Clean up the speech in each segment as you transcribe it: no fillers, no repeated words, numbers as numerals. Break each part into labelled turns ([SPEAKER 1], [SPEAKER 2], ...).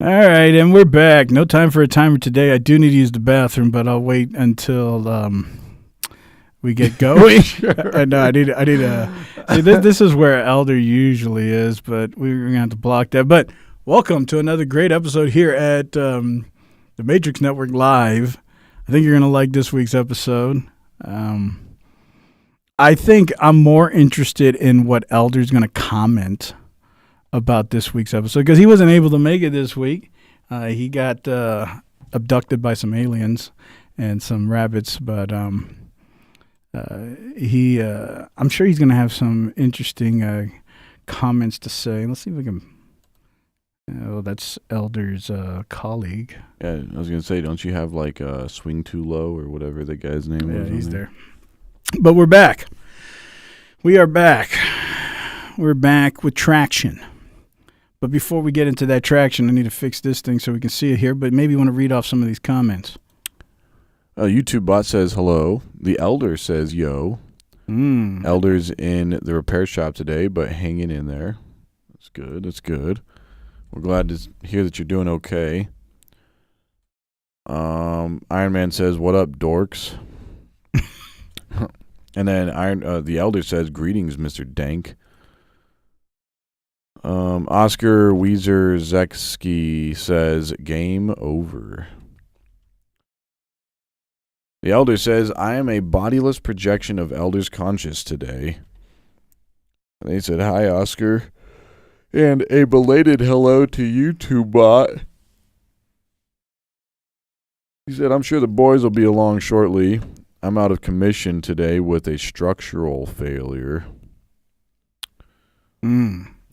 [SPEAKER 1] All right, and we're back. No time for a timer today. I do need to use the bathroom, but I'll wait until we get going. Sure. I know. I need a. See, this is where Elder usually is, but we're gonna have to block that. But welcome to another great episode here at the Matrix Network Live. I think you're gonna like this week's episode. I think I'm more interested in what Elder's gonna comment about this week's episode because he wasn't able to make it this week. He got abducted by some aliens and some rabbits, but I'm sure he's going to have some interesting comments to say. Let's see if we can. Oh, that's Elder's colleague.
[SPEAKER 2] Yeah, I was going to say, don't you have like Swing Too Low or whatever the guy's name was?
[SPEAKER 1] Yeah, he's there. But we're back. We are back. We're back with traction. But before we get into that traction, I need to fix this thing so we can see it here. But maybe you want to read off some of these comments.
[SPEAKER 2] YouTube bot says hello. The Elder says yo. Elder's in the repair shop today, but hanging in there. That's good. That's good. We're glad to hear that you're doing okay. Iron Man says, "What up, dorks?" And then the Elder says, "Greetings, Mr. Dank." Oscar Weezer Zeksky says, "Game over." The Elder says, "I am a bodiless projection of Elder's conscious today." And they said, "Hi, Oscar." And a belated hello to YouTube bot. He said, "I'm sure the boys will be along shortly. I'm out of commission today with a structural failure."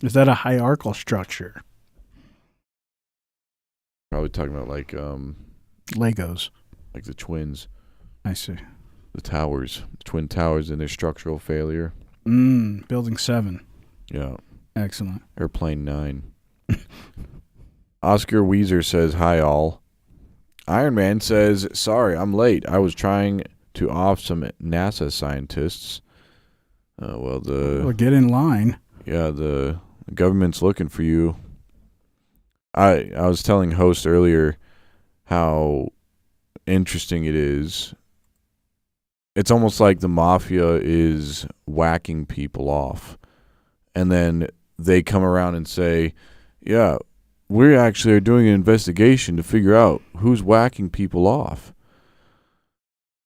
[SPEAKER 1] Is that a hierarchical structure?
[SPEAKER 2] Probably talking about like
[SPEAKER 1] Legos.
[SPEAKER 2] Like the twins.
[SPEAKER 1] I see.
[SPEAKER 2] The towers. The Twin Towers and their structural failure.
[SPEAKER 1] Building 7.
[SPEAKER 2] Yeah.
[SPEAKER 1] Excellent.
[SPEAKER 2] Airplane 9. Oscar Weezer says, "Hi all." Iron Man says, "Sorry, I'm late. I was trying to off some NASA scientists."
[SPEAKER 1] Well, get in line.
[SPEAKER 2] Yeah, the government's looking for you. I was telling host earlier how interesting it is. It's almost like the mafia is whacking people off. And then they come around and say, "Yeah, we actually are doing an investigation to figure out who's whacking people off."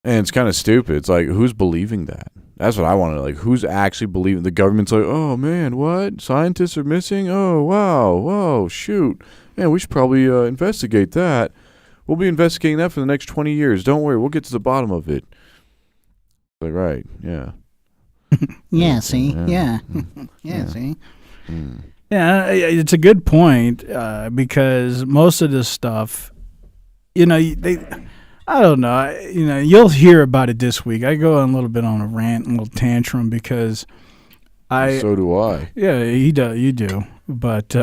[SPEAKER 2] And it's kind of stupid. It's like, who's believing that? That's what I want to know. Like, who's actually believing? The government's like, "Oh, man, what? Scientists are missing? Oh, wow. Whoa, shoot. Man, we should probably investigate that. We'll be investigating that for the next 20 years. Don't worry. We'll get to the bottom of it." Like, right. Yeah.
[SPEAKER 1] Yeah, see? Yeah. Yeah, see? Yeah, it's a good point because most of this stuff, I don't know. You'll hear about it this week. I go on a little bit on a rant, a little tantrum because
[SPEAKER 2] So do I.
[SPEAKER 1] Yeah, you do. But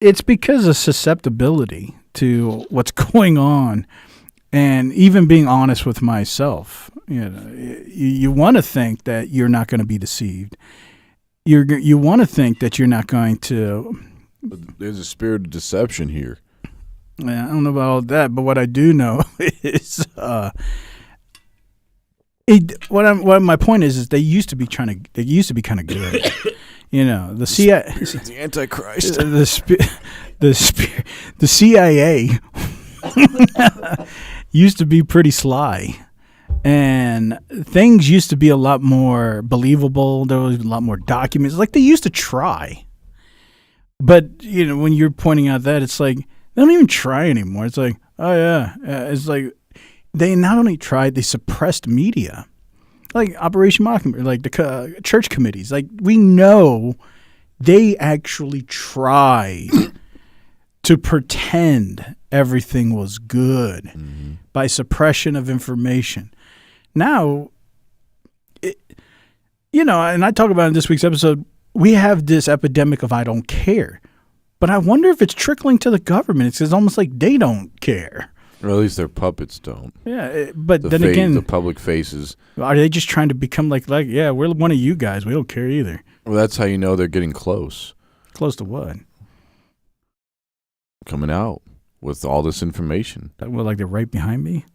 [SPEAKER 1] it's because of susceptibility to what's going on, and even being honest with myself. You want to think that you're not going to be deceived. You want to think that you're not going to.
[SPEAKER 2] There's a spirit of deception here.
[SPEAKER 1] Yeah, I don't know about all that, but what I do know is, my point is they used to be kind of good. The CIA,
[SPEAKER 2] the Antichrist,
[SPEAKER 1] the CIA used to be pretty sly, and things used to be a lot more believable. There was a lot more documents. Like they used to try, but when you're pointing out that, it's like. They don't even try anymore. It's like, oh, yeah. It's like they not only tried, they suppressed media. like Operation Mockingbird, like the church committees. Like, we know they actually tried to pretend everything was good by suppression of information. Now, and I talk about in this week's episode, we have this epidemic of I don't care. But I wonder if it's trickling to the government. It's almost like they don't care.
[SPEAKER 2] Or at least their puppets don't.
[SPEAKER 1] Yeah, but then again,
[SPEAKER 2] the public faces.
[SPEAKER 1] Are they just trying to become like, yeah, we're one of you guys. We don't care either.
[SPEAKER 2] Well, that's how you know they're getting close. Close
[SPEAKER 1] to what?
[SPEAKER 2] Coming out with all this information.
[SPEAKER 1] Well, like they're right behind me?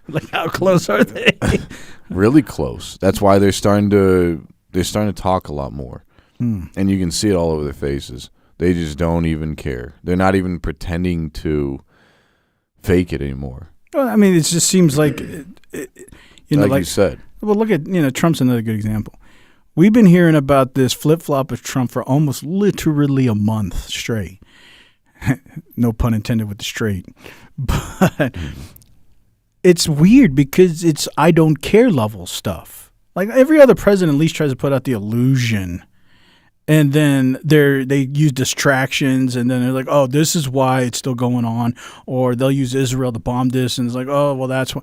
[SPEAKER 1] Like, how close are they?
[SPEAKER 2] Really close. That's why they're starting to talk a lot more. And you can see it all over their faces. They just don't even care. They're not even pretending to fake it anymore.
[SPEAKER 1] Well, I mean, it just seems like,
[SPEAKER 2] like you said.
[SPEAKER 1] Well, look at, Trump's another good example. We've been hearing about this flip-flop of Trump for almost literally a month straight. No pun intended with the straight. But it's weird because it's I don't care level stuff. Like, every other president at least tries to put out the illusion. And then they use distractions, and then they're like, oh, this is why it's still going on. Or they'll use Israel to bomb this, and it's like, oh, well, that's why.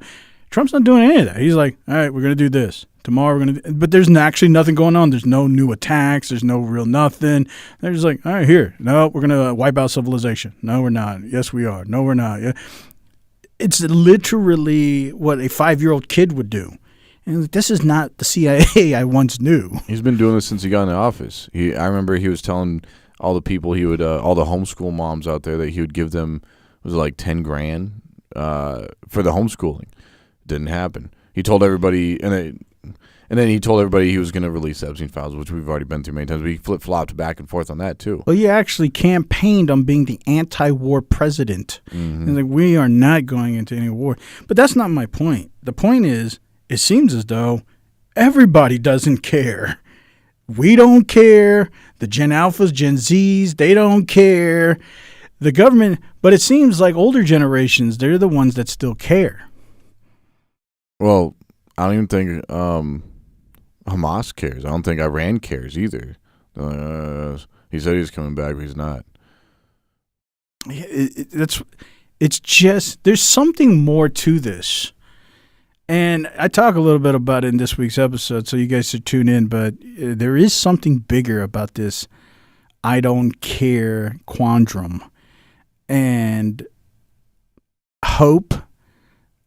[SPEAKER 1] Trump's not doing any of that. He's like, all right, we're going to do this. Tomorrow we're going to – but there's actually nothing going on. There's no new attacks. There's no real nothing. They're just like, all right, here. No, we're going to wipe out civilization. No, we're not. Yes, we are. No, we're not. Yeah. It's literally what a 5-year-old kid would do. And this is not the CIA I once knew.
[SPEAKER 2] He's been doing this since he got in the office. I remember he was telling all the people he would, all the homeschool moms out there that he would give them, was it like $10,000 for the homeschooling. Didn't happen. He told everybody, and then he told everybody he was going to release Epstein files, which we've already been through many times. But he flip-flopped back and forth on that too.
[SPEAKER 1] Well, he actually campaigned on being the anti-war president. And like, we are not going into any war. But that's not my point. The point is, it seems as though everybody doesn't care. We don't care. The Gen Alphas, Gen Zs, they don't care. The government, but it seems like older generations, they're the ones that still care.
[SPEAKER 2] Well, I don't even think Hamas cares. I don't think Iran cares either. He said he was coming back, but he's not.
[SPEAKER 1] It's just, there's something more to this. And I talk a little bit about it in this week's episode, so you guys should tune in. But there is something bigger about this I don't care quandrum. And hope,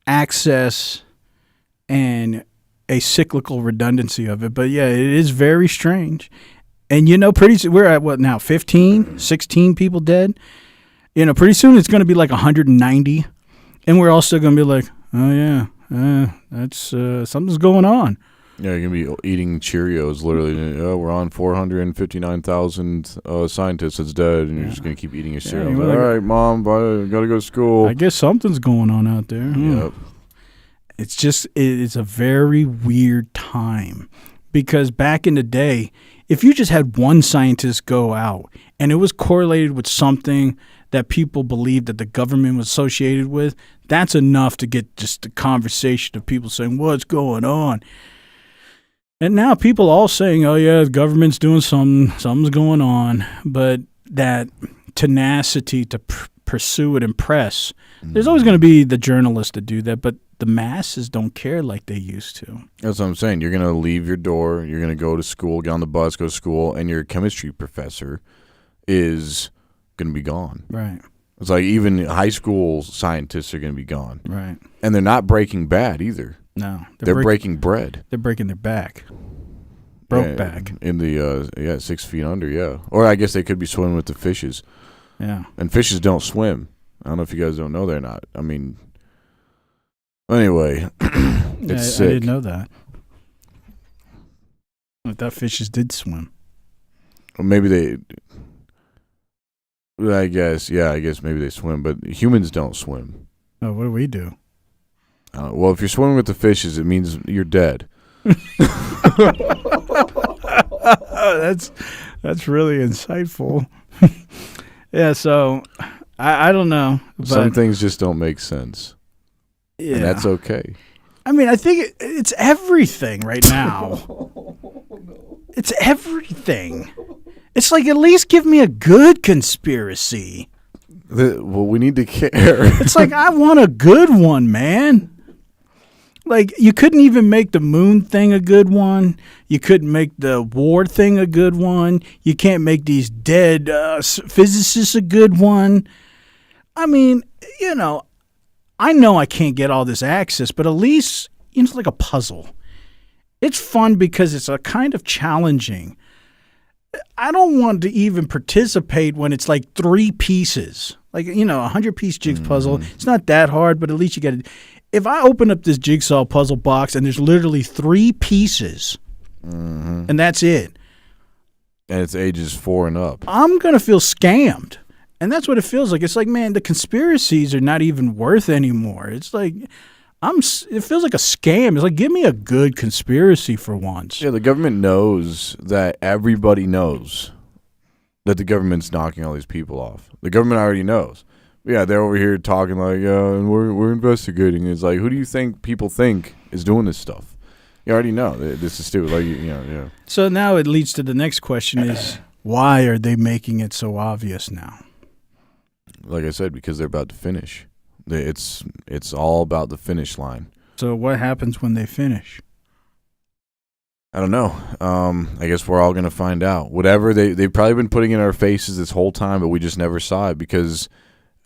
[SPEAKER 1] access, and a cyclical redundancy of it. But, yeah, it is very strange. And, pretty soon, we're at what now, 15, 16 people dead? Pretty soon it's going to be like 190. And we're all still going to be like, oh, yeah. That's something's going on.
[SPEAKER 2] Yeah, you're going to be eating Cheerios, literally. We're on 459,000 scientists that's dead, and you're just going to keep eating your cereal. All right, Mom, got to go to school.
[SPEAKER 1] I guess something's going on out there.
[SPEAKER 2] Yep.
[SPEAKER 1] It's a very weird time because back in the day, if you just had one scientist go out and it was correlated with something that people believed that the government was associated with, that's enough to get just the conversation of people saying, what's going on? And now people all saying, oh, yeah, the government's doing something's going on. But that tenacity to pursue it and press, there's always going to be the journalists that do that, but the masses don't care like they used to.
[SPEAKER 2] That's what I'm saying. You're going to leave your door, you're going to go to school, get on the bus, go to school, and your chemistry professor is going to be gone.
[SPEAKER 1] Right.
[SPEAKER 2] It's like even high school scientists are going to be gone.
[SPEAKER 1] Right.
[SPEAKER 2] And they're not breaking bad either.
[SPEAKER 1] No.
[SPEAKER 2] They're breaking bread.
[SPEAKER 1] They're breaking their back. Broke back.
[SPEAKER 2] In the 6 feet under, yeah. Or I guess they could be swimming with the fishes.
[SPEAKER 1] Yeah.
[SPEAKER 2] And fishes don't swim. I don't know if you guys don't know they're not. I mean, anyway, it's sick.
[SPEAKER 1] I didn't know that. I thought fishes did swim.
[SPEAKER 2] Well, maybe they... I guess maybe they swim, but humans don't swim.
[SPEAKER 1] Oh, what do we do?
[SPEAKER 2] Well, if you're swimming with the fishes, it means you're dead.
[SPEAKER 1] That's really insightful. Yeah, so I don't know. But
[SPEAKER 2] some things just don't make sense.
[SPEAKER 1] Yeah.
[SPEAKER 2] And that's okay.
[SPEAKER 1] I mean, I think it's everything right now. It's everything. It's like, at least give me a good conspiracy.
[SPEAKER 2] Well, we need to care.
[SPEAKER 1] It's like, I want a good one, man. Like, you couldn't even make the moon thing a good one. You couldn't make the war thing a good one. You can't make these dead physicists a good one. I mean, I know I can't get all this access, but at least, it's like a puzzle. It's fun because it's a kind of challenging. I don't want to even participate when it's like 3 pieces. Like, a 100-piece jigsaw puzzle. It's not that hard, but at least you get it. If I open up this jigsaw puzzle box and there's literally 3 pieces, and that's it.
[SPEAKER 2] And it's ages 4 and up.
[SPEAKER 1] I'm going to feel scammed. And that's what it feels like. It's like, man, the conspiracies are not even worth anymore. It's like, it feels like a scam. It's like, give me a good conspiracy for once.
[SPEAKER 2] Yeah, the government knows that everybody knows that the government's knocking all these people off. The government already knows. Yeah, they're over here talking like, and we're investigating. It's like, who do you think people think is doing this stuff? You already know this is stupid. Like, yeah.
[SPEAKER 1] So now it leads to the next question is, why are they making it so obvious now?
[SPEAKER 2] Like I said, because they're about to finish. It's all about the finish line.
[SPEAKER 1] So what happens when they finish?
[SPEAKER 2] I don't know. I guess we're all going to find out. Whatever, they've probably been putting in our faces this whole time, but we just never saw it because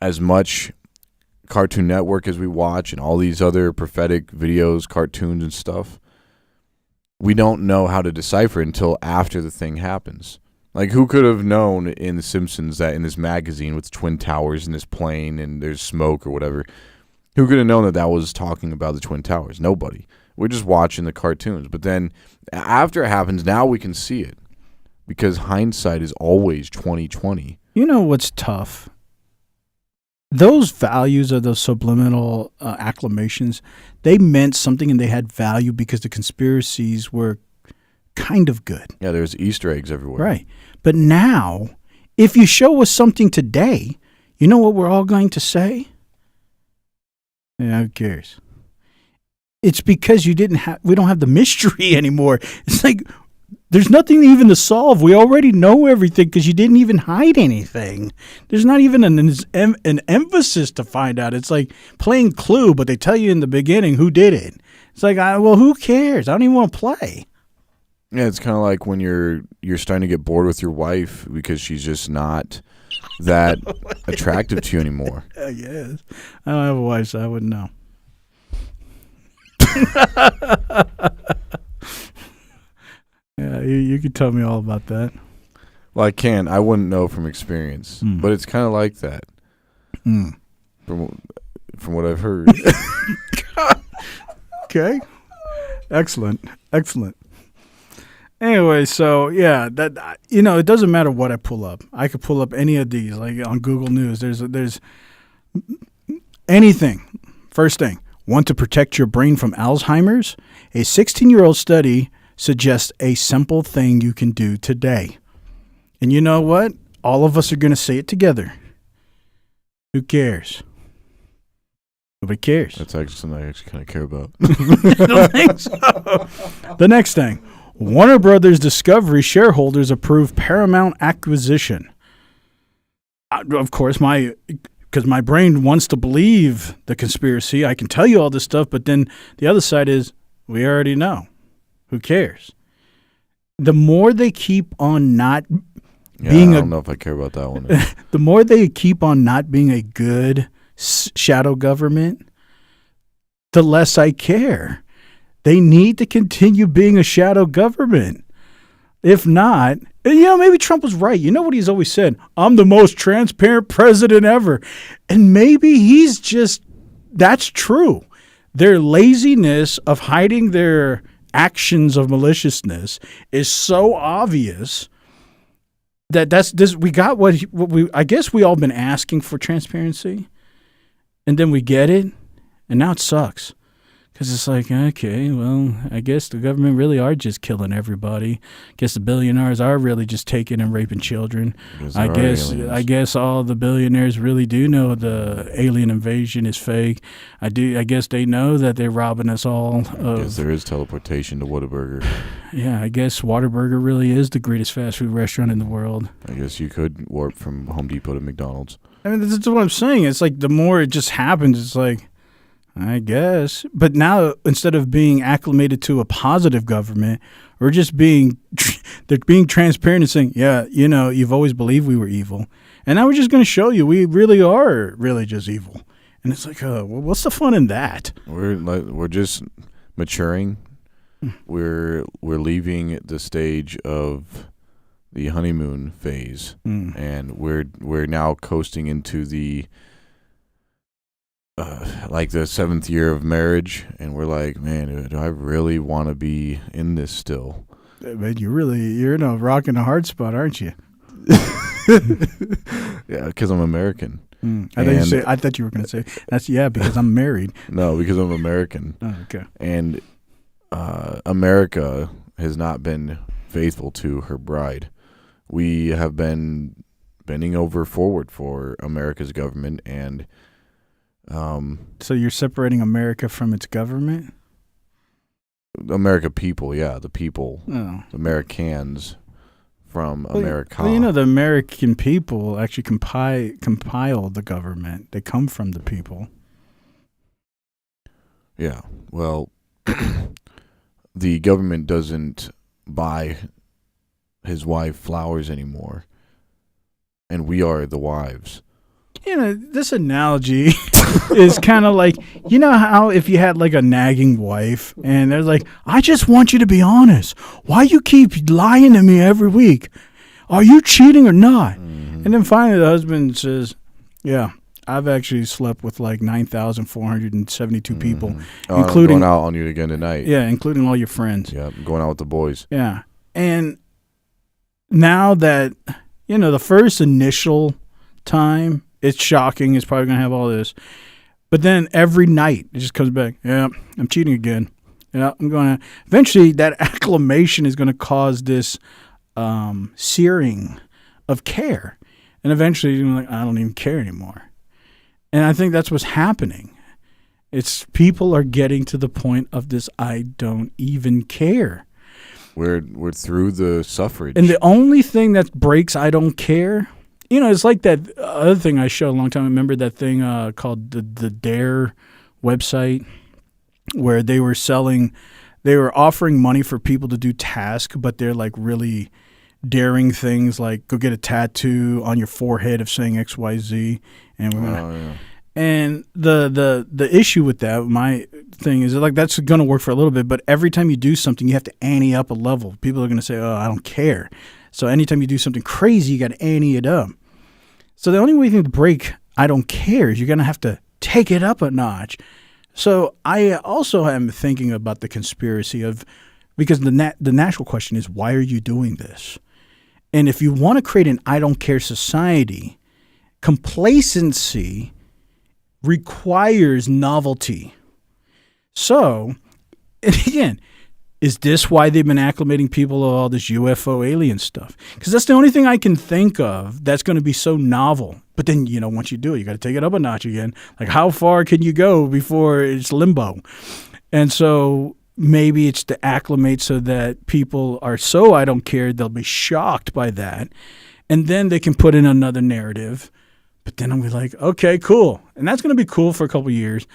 [SPEAKER 2] as much Cartoon Network as we watch and all these other prophetic videos, cartoons and stuff, we don't know how to decipher it until after the thing happens. Like, who could have known in The Simpsons that in this magazine with Twin Towers and this plane and there's smoke or whatever, who could have known that was talking about the Twin Towers? Nobody. We're just watching the cartoons. But then after it happens, now we can see it because hindsight is always 20/20.
[SPEAKER 1] You know what's tough? Those values of those subliminal acclamations, they meant something and they had value because the conspiracies were kind of good.
[SPEAKER 2] Yeah, there's Easter eggs everywhere.
[SPEAKER 1] Right. But now, if you show us something today, you know what we're all going to say? Yeah, who cares? It's because we don't have the mystery anymore. It's like, there's nothing even to solve. We already know everything because you didn't even hide anything. There's not even an emphasis to find out. It's like playing Clue, but they tell you in the beginning who did it. It's like, well, who cares? I don't even want to play.
[SPEAKER 2] Yeah, it's kind of like when you're starting to get bored with your wife because she's just not that attractive to you anymore.
[SPEAKER 1] Yes. I don't have a wife, so I wouldn't know. Yeah, you could tell me all about that.
[SPEAKER 2] Well, I can. I wouldn't know from experience, but it's kind of like that. From what I've heard.
[SPEAKER 1] Okay. Excellent. Anyway, so yeah, that it doesn't matter what I pull up. I could pull up any of these, like on Google News. There's anything. First thing, want to protect your brain from Alzheimer's? A 16-year-old study suggests a simple thing you can do today. And you know what? All of us are going to say it together. Who cares? Nobody cares.
[SPEAKER 2] That's actually something I actually kind of care about.
[SPEAKER 1] I don't think so. The next thing. Warner Brothers Discovery shareholders approve Paramount acquisition. Of course, because my brain wants to believe the conspiracy. I can tell you all this stuff, but then the other side is we already know. Who cares? The more they keep on not being
[SPEAKER 2] I don't know if I care about that one.
[SPEAKER 1] The more they keep on not being a good shadow government, the less I care. They need to continue being a shadow government. If not, maybe Trump was right. You know what he's always said? I'm the most transparent president ever. And maybe that's true. Their laziness of hiding their actions of maliciousness is so obvious that we got what we I guess we all been asking for transparency, and then we get it, and now it sucks. Because it's like, okay, well, I guess the government really are just killing everybody. Guess the billionaires are really just taking and raping children. I guess all the billionaires really do know the alien invasion is fake. I guess they know that they're robbing us all.
[SPEAKER 2] I guess there is teleportation to Whataburger.
[SPEAKER 1] Yeah, I guess Whataburger really is the greatest fast food restaurant in the world.
[SPEAKER 2] I guess you could warp from Home Depot to McDonald's.
[SPEAKER 1] I mean, that's what I'm saying. It's like the more it just happens, it's like, I guess. But now, instead of being acclimated to a positive government, we're just they're being transparent and saying, yeah, you've always believed we were evil. And now we're just going to show you we really are really just evil. And it's like, well, what's the fun in that?
[SPEAKER 2] We're just maturing. We're leaving the stage of the honeymoon phase, and we're now coasting into the like the 7th year of marriage, and we're like, man, do I really want to be in this still?
[SPEAKER 1] Man, you're in a rock and a hard spot, aren't you?
[SPEAKER 2] Yeah, because I'm American.
[SPEAKER 1] I thought you were going to say that's because I'm married.
[SPEAKER 2] No, because I'm American.
[SPEAKER 1] Oh, okay.
[SPEAKER 2] And America has not been faithful to her bride. We have been bending over forward for America's government, and
[SPEAKER 1] so you're separating America from its government?
[SPEAKER 2] America people, yeah, the people,
[SPEAKER 1] the
[SPEAKER 2] Americans from America.
[SPEAKER 1] Well, the American people actually compile the government. They come from the people.
[SPEAKER 2] Yeah, well, the government doesn't buy his wife flowers anymore, and we are the wives.
[SPEAKER 1] This analogy is kind of like, how if you had like a nagging wife and they're like, I just want you to be honest. Why you keep lying to me every week? Are you cheating or not? Mm-hmm. And then finally the husband says, yeah, I've actually slept with like 9,472 people, including
[SPEAKER 2] I'm going out on you again tonight.
[SPEAKER 1] Yeah, including all your friends.
[SPEAKER 2] Yeah, I'm going out with the boys.
[SPEAKER 1] Yeah. And now that, the first initial time, it's shocking. It's probably going to have all this. But then every night, it just comes back. Yeah, I'm cheating again. Yeah, I'm going to. Eventually, that acclamation is going to cause this searing of care. And eventually, you're like, I don't even care anymore. And I think that's what's happening. It's people are getting to the point of this, I don't even care.
[SPEAKER 2] We're through the suffrage.
[SPEAKER 1] And the only thing that breaks I don't care, it's like that other thing I showed a long time. I remember that thing called the Dare website where they were offering money for people to do tasks, but they're like really daring things like go get a tattoo on your forehead of saying XYZ. And we're gonna, And the issue with that, my thing is like that's going to work for a little bit, but every time you do something, you have to ante up a level. People are going to say, oh, I don't care. So anytime you do something crazy, you got to ante it up. So the only way to break I don't care is you're going to have to take it up a notch. So I also am thinking about the conspiracy because the natural question is, why are you doing this? And if you want to create an I don't care society, complacency requires novelty. So, and again, is this why they've been acclimating people to all this UFO alien stuff? Because that's the only thing I can think of that's going to be so novel. But then, once you do it, you got to take it up a notch again. Like, how far can you go before it's limbo? And so maybe it's to acclimate so that people are so I don't care, they'll be shocked by that. And then they can put in another narrative. But then I'll be like, okay, cool. And that's going to be cool for a couple of years.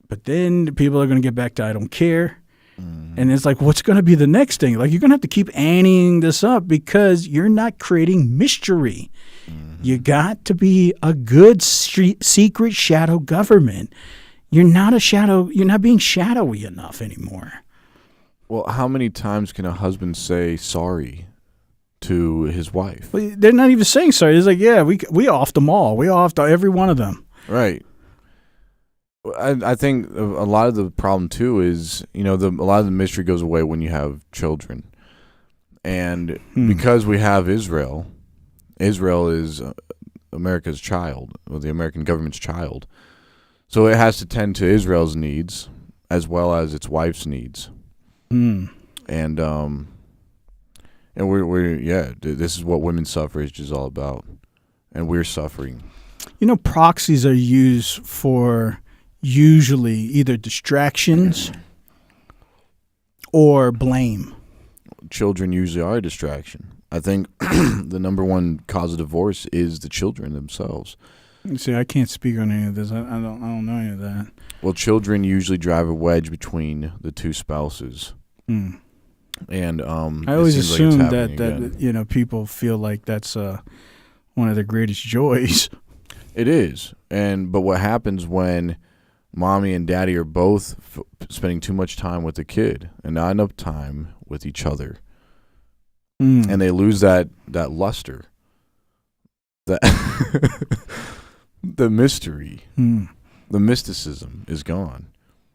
[SPEAKER 1] But then people are going to get back to I don't care. And it's like, what's going to be the next thing? Like, you're going to have to keep anteing this up because you're not creating mystery. You got to be a good secret shadow government. You're not being shadowy enough anymore.
[SPEAKER 2] Well, how many times can a husband say sorry to his wife?
[SPEAKER 1] Well, they're not even saying sorry. It's like, yeah, we offed them all. We offed every one of them.
[SPEAKER 2] Right. I think a lot of the problem too is, a lot of the mystery goes away when you have children, and because we have Israel is America's child, or the American government's child, so it has to tend to Israel's needs, as well as its wife's needs.
[SPEAKER 1] Mm.
[SPEAKER 2] And this is what women's suffrage is all about, and we're suffering.
[SPEAKER 1] Proxies are used for usually either distractions or blame.
[SPEAKER 2] Children usually are a distraction. I think the number one cause of divorce is the children themselves.
[SPEAKER 1] See, I can't speak on any of this. I don't know any of that.
[SPEAKER 2] Well, children usually drive a wedge between the two spouses.
[SPEAKER 1] Mm.
[SPEAKER 2] And
[SPEAKER 1] I always assume that people feel like that's one of their greatest joys.
[SPEAKER 2] It is. But what happens when mommy and daddy are both spending too much time with the kid and not enough time with each other? And they lose that luster, the mystery, the mysticism is gone.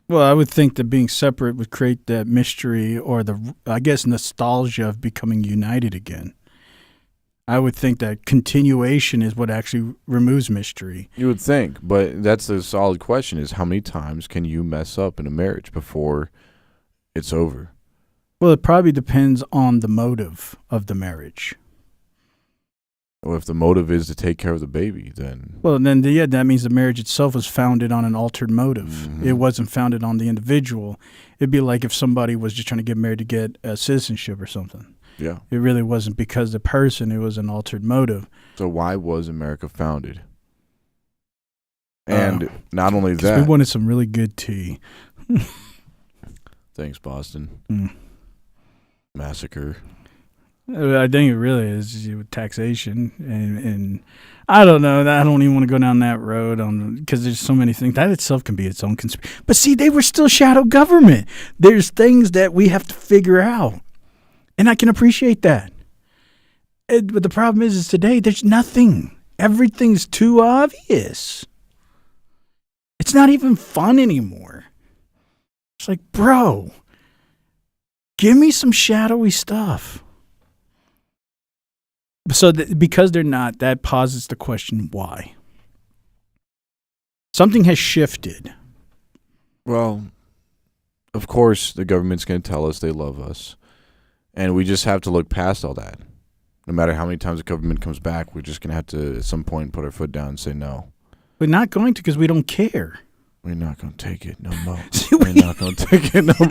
[SPEAKER 1] Well, I would think that being separate would create that mystery or nostalgia of becoming united again. I would think that continuation is what actually removes mystery.
[SPEAKER 2] You would think, but that's the solid question: is how many times can you mess up in a marriage before it's over?
[SPEAKER 1] Well, it probably depends on the motive of the marriage.
[SPEAKER 2] Well, if the motive is to take care of the baby, then...
[SPEAKER 1] Well, then, that means the marriage itself was founded on an altered motive.
[SPEAKER 2] Mm-hmm.
[SPEAKER 1] It wasn't founded on the individual. It'd be like if somebody was just trying to get married to get citizenship or something.
[SPEAKER 2] Yeah.
[SPEAKER 1] It really wasn't because the person, it was an altered motive.
[SPEAKER 2] So why was America founded? And not only that...
[SPEAKER 1] we wanted some really good tea.
[SPEAKER 2] Thanks, Boston. Massacre.
[SPEAKER 1] I think it really is with taxation, and I don't know. I don't even want to go down that road because there's so many things. That itself can be its own conspiracy. But see, they were still shadow government. There's things that we have to figure out, and I can appreciate that. But the problem is today there's nothing. Everything's too obvious. It's not even fun anymore. It's like, bro, give me some shadowy stuff. So because they're not, that posits the question, why? Something has shifted.
[SPEAKER 2] Well, of course, the government's going to tell us they love us. And we just have to look past all that. No matter how many times the government comes back, we're just going to have to, at some point, put our foot down and say no.
[SPEAKER 1] We're not going to because we don't care.
[SPEAKER 2] We're not going to take it no more. We're not going to take it no more.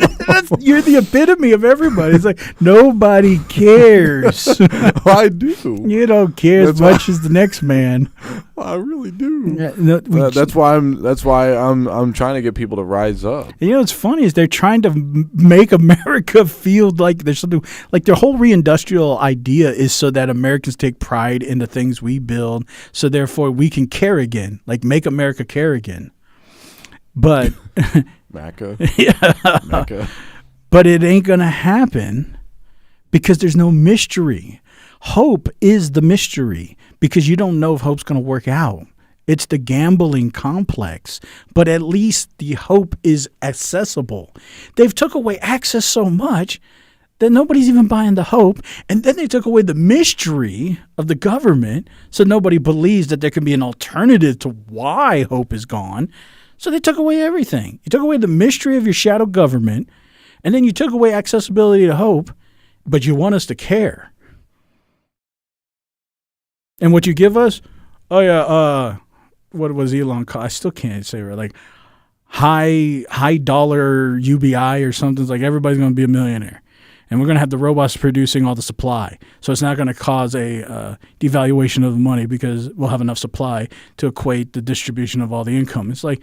[SPEAKER 1] You're the epitome of everybody. It's like, nobody cares.
[SPEAKER 2] I do.
[SPEAKER 1] You don't care as much as the next man.
[SPEAKER 2] I really do.
[SPEAKER 1] Yeah, no,
[SPEAKER 2] that's why I'm trying to get people to rise up.
[SPEAKER 1] You know what's funny is they're trying to make America feel like there's something, like their whole reindustrial idea is so that Americans take pride in the things we build, so therefore we can care again, like make America care again. But
[SPEAKER 2] Macca.
[SPEAKER 1] Yeah.
[SPEAKER 2] Macca.
[SPEAKER 1] But it ain't going to happen because there's no mystery. Hope is the mystery because you don't know if hope's going to work out. It's the gambling complex, but at least the hope is accessible. They've took away access so much that nobody's even buying the hope. And then they took away the mystery of the government, so nobody believes that there can be an alternative to why hope is gone. So they took away everything. You took away the mystery of your shadow government, and then you took away accessibility to hope, but you want us to care. And what you give us? Oh, yeah, what was Elon called? I still can't say it. Like high dollar UBI or something. It's like everybody's going to be a millionaire. And we're going to have the robots producing all the supply. So it's not going to cause a devaluation of the money because we'll have enough supply to equate the distribution of all the income. It's like,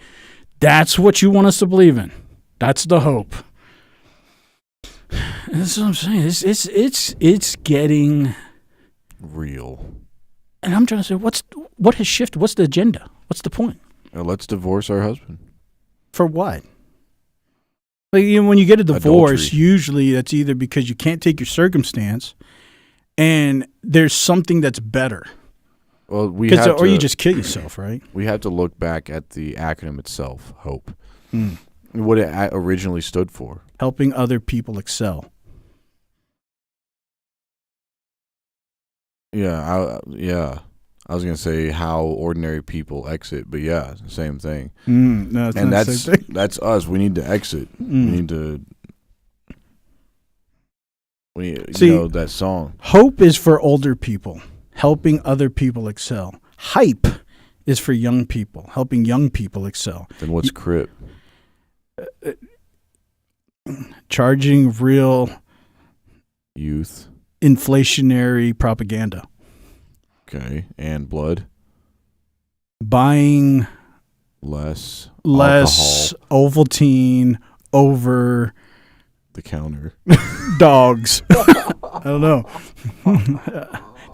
[SPEAKER 1] that's what you want us to believe in. That's the hope. And that's what I'm saying. It's getting
[SPEAKER 2] real.
[SPEAKER 1] And I'm trying to say, what has shifted? What's the agenda? What's the point?
[SPEAKER 2] Let's divorce our husband.
[SPEAKER 1] For what? Like, when you get a divorce,
[SPEAKER 2] Adultery.
[SPEAKER 1] Usually that's either because you can't take your circumstance and there's something that's better.
[SPEAKER 2] Well,
[SPEAKER 1] or you just kill yourself, right?
[SPEAKER 2] We have to look back at the acronym itself, HOPE. What it originally stood for.
[SPEAKER 1] Helping other people excel.
[SPEAKER 2] Yeah. I was gonna say how ordinary people exit, but yeah, same thing.
[SPEAKER 1] No, it's
[SPEAKER 2] and
[SPEAKER 1] not the same thing.
[SPEAKER 2] that's us. We need to exit. We need to.
[SPEAKER 1] See,
[SPEAKER 2] that song.
[SPEAKER 1] Hope is for older people, helping other people excel. Hype is for young people, helping young people excel.
[SPEAKER 2] Then what's Crip?
[SPEAKER 1] Charging real
[SPEAKER 2] Youth.
[SPEAKER 1] Inflationary propaganda.
[SPEAKER 2] Okay, and blood.
[SPEAKER 1] Buying
[SPEAKER 2] less
[SPEAKER 1] alcohol. Ovaltine over
[SPEAKER 2] the counter.
[SPEAKER 1] Dogs. I don't know.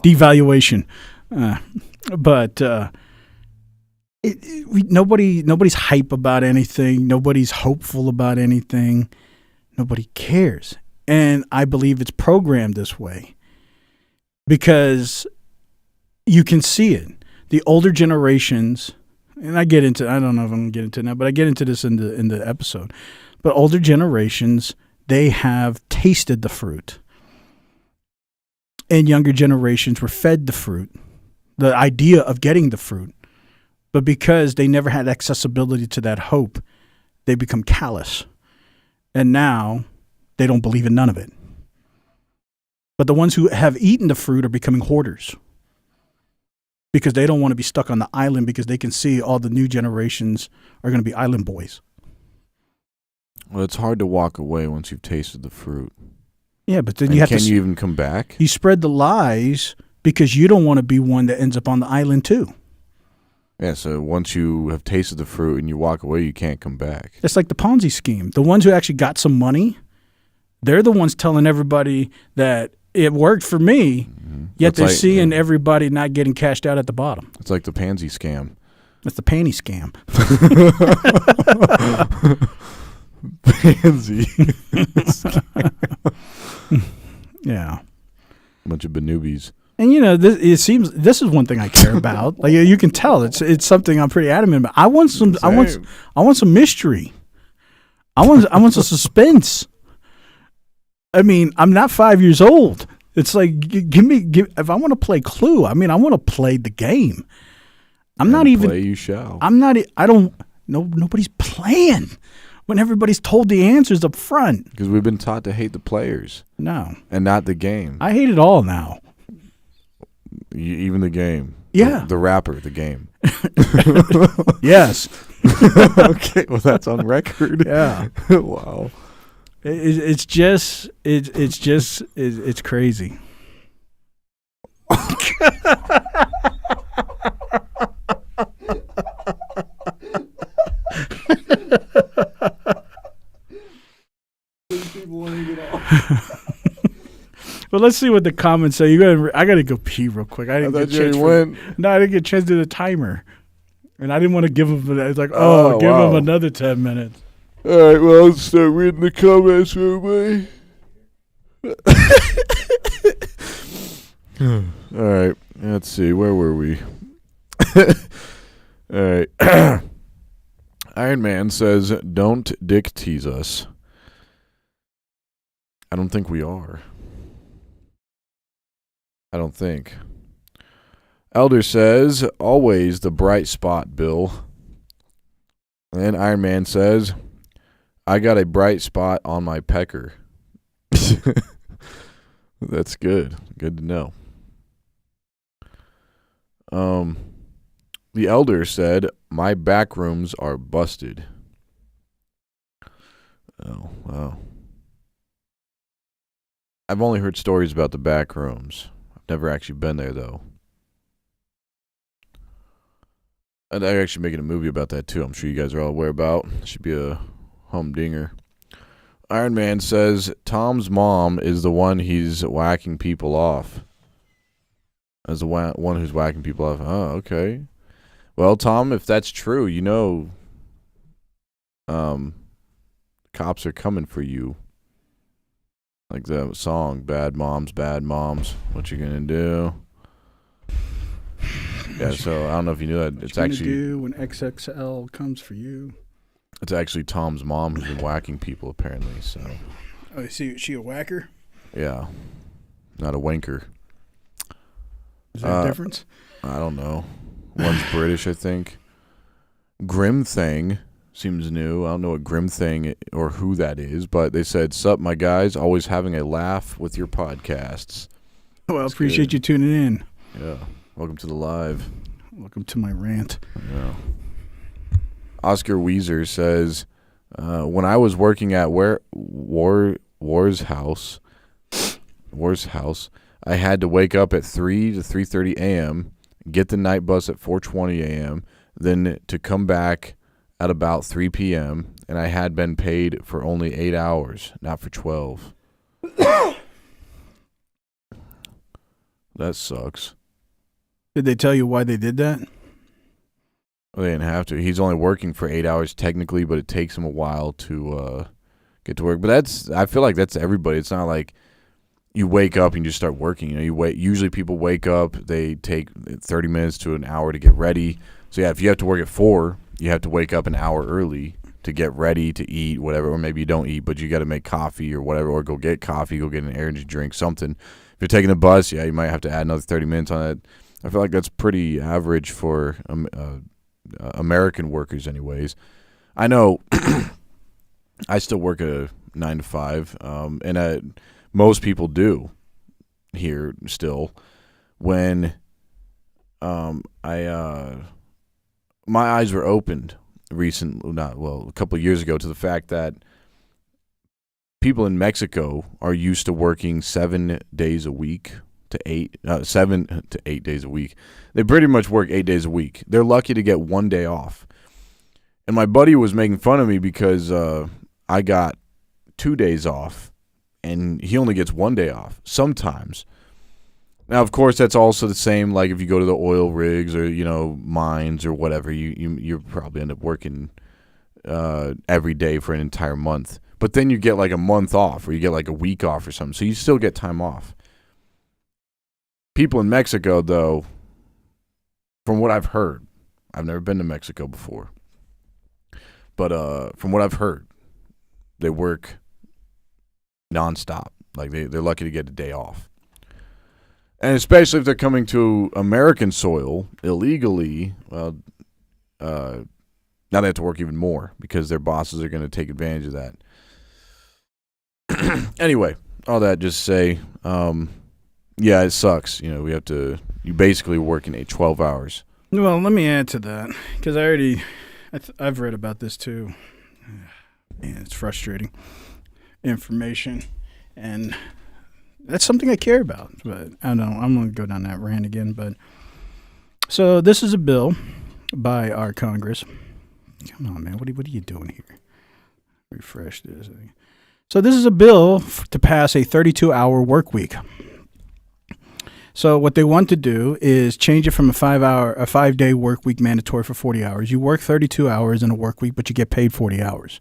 [SPEAKER 1] Devaluation. Nobody's hype about anything. Nobody's hopeful about anything. Nobody cares. And I believe it's programmed this way because you can see it. The older generations, and I don't know if I'm going to get into it now, but I get into this in the episode. But older generations, they have tasted the fruit. And younger generations were fed the fruit, the idea of getting the fruit. But because they never had accessibility to that hope, they become callous. And now they don't believe in none of it. But the ones who have eaten the fruit are becoming hoarders because they don't want to be stuck on the island because they can see all the new generations are going to be island boys.
[SPEAKER 2] Well, it's hard to walk away once you've tasted the fruit.
[SPEAKER 1] Yeah, but then
[SPEAKER 2] can you even come back?
[SPEAKER 1] You spread the lies because you don't want to be one that ends up on the island too.
[SPEAKER 2] Yeah, so once you have tasted the fruit and you walk away, you can't come back.
[SPEAKER 1] It's like the Ponzi scheme. The ones who actually got some money, they're the ones telling everybody that it worked for me, yet they're seeing everybody not getting cashed out at the bottom.
[SPEAKER 2] It's like the pansy scam.
[SPEAKER 1] That's the panty scam.
[SPEAKER 2] Pansy.
[SPEAKER 1] Yeah.
[SPEAKER 2] Bunch of banoobies.
[SPEAKER 1] And this is one thing I care about. Like you can tell, it's something I'm pretty adamant about. I want some mystery. I want some suspense. I mean, I'm not 5 years old. It's like if I want to play Clue, I mean, I want to play the game.
[SPEAKER 2] Play you shall.
[SPEAKER 1] Nobody's playing when everybody's told the answers up front.
[SPEAKER 2] Because we've been taught to hate the players.
[SPEAKER 1] No.
[SPEAKER 2] And not the game.
[SPEAKER 1] I hate it all now.
[SPEAKER 2] Even the game.
[SPEAKER 1] Yeah.
[SPEAKER 2] The rapper, the game.
[SPEAKER 1] Yes.
[SPEAKER 2] Okay, well, that's on record.
[SPEAKER 1] Yeah.
[SPEAKER 2] Wow.
[SPEAKER 1] It's crazy. Well, let's see what the comments say. I gotta go pee real quick. I didn't get a chance to do the timer, and I didn't want to give him. It's like, give him another 10 minutes.
[SPEAKER 2] All right, well, let's start reading the comments, everybody. All right, let's see. Where were we? All right. Iron Man says, "Don't dick tease us." I don't think we are. I don't think. Elder says, "Always the bright spot, Bill." And then Iron Man says, "I got a bright spot on my pecker." That's good. Good to know. The Elder said, "My back rooms are busted." Oh, wow. I've only heard stories about the back rooms. I've never actually been there, though. And they're actually making a movie about that, too. I'm sure you guys are all aware about. It should be a humdinger. Iron Man says, "Tom's mom is the one he's whacking people off." As the one who's whacking people off. Oh, okay. Well, Tom, if that's true, cops are coming for you. Like that song, Bad Moms, what you gonna do? Yeah, so I don't know if you knew that. It's actually
[SPEAKER 1] do when XXL comes for you.
[SPEAKER 2] It's actually Tom's mom who's been whacking people, apparently. So.
[SPEAKER 1] Oh, is she a whacker?
[SPEAKER 2] Yeah, not a wanker.
[SPEAKER 1] Is there a difference?
[SPEAKER 2] I don't know. One's British, I think. Grim Thing seems new. I don't know what Grim Thing or who that is, but they said, "Sup, my guys, always having a laugh with your podcasts."
[SPEAKER 1] Well, appreciate you tuning in.
[SPEAKER 2] Yeah. Welcome to the live.
[SPEAKER 1] Welcome to my rant.
[SPEAKER 2] Yeah. Oscar Weezer says, when I was working at War's house, I had to wake up at 3 to 3:30 a.m., get the night bus at 4:20 a.m., then to come back at about 3 p.m., and I had been paid for only 8 hours, not for 12. That sucks.
[SPEAKER 1] Did they tell you why they did that?
[SPEAKER 2] Well, they didn't have to. He's only working for 8 hours technically, but it takes him a while to get to work. But I feel like that's everybody. It's not like you wake up and you just start working. Usually people wake up, they take 30 minutes to an hour to get ready. So yeah, if you have to work at 4, you have to wake up an hour early to get ready to eat, whatever. Or maybe you don't eat, but you got to make coffee or whatever, or go get coffee, go get an energy drink, something. If you're taking a bus, yeah, you might have to add another 30 minutes on it. I feel like that's pretty average for American workers anyways. I know I still work at a 9 to 5, and most people do here still. When my eyes were opened a couple of years ago to the fact that people in Mexico are used to working 7 days a week to 7 to 8 days a week. They pretty much work 8 days a week. They're lucky to get 1 day off. And my buddy was making fun of me because I got 2 days off, and he only gets 1 day off sometimes. Now, of course, that's also the same. Like if you go to the oil rigs or mines or whatever, you probably end up working every day for an entire month. But then you get like a month off, or you get like a week off or something. So you still get time off. People in Mexico, though, from what I've heard, I've never been to Mexico before, but from what I've heard, they work nonstop. Like they're lucky to get a day off. And especially if they're coming to American soil illegally, well, now they have to work even more because their bosses are going to take advantage of that. Anyway, all that just to say, yeah, it sucks. You basically working 12 hours.
[SPEAKER 1] Well, let me add to that because I've read about this too. Man, it's frustrating information, and that's something I care about. But I don't know. I'm going to go down that rant again. But so this is a bill by our Congress. Come on, man. What are you doing here? Refresh this. So this is a bill to pass a 32-hour work week. So what they want to do is change it from a 5-day work week mandatory for 40 hours. You work 32 hours in a work week, but you get paid 40 hours.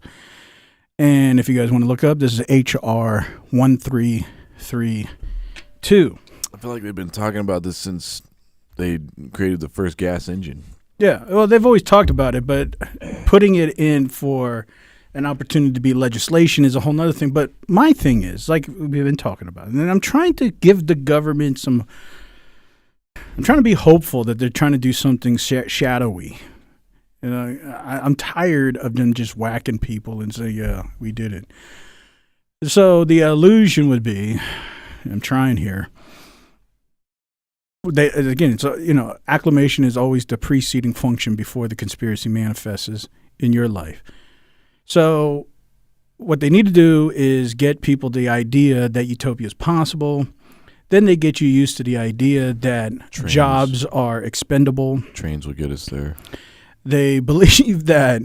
[SPEAKER 1] And if you guys want to look up, this is HR 1332.
[SPEAKER 2] I feel like they've been talking about this since they created the first gas engine.
[SPEAKER 1] Yeah, well, they've always talked about it, but putting it in for an opportunity to be legislation is a whole nother thing. But my thing is, like we've been talking about, and I'm trying to give the government I'm trying to be hopeful that they're trying to do something shadowy. I'm tired of them just whacking people and say, yeah, we did it. So the illusion would be, I'm trying here. Acclamation is always the preceding function before the conspiracy manifests in your life. So what they need to do is get people the idea that utopia is possible. Then they get you used to the idea that jobs are expendable.
[SPEAKER 2] Trains will get us there.
[SPEAKER 1] They believe that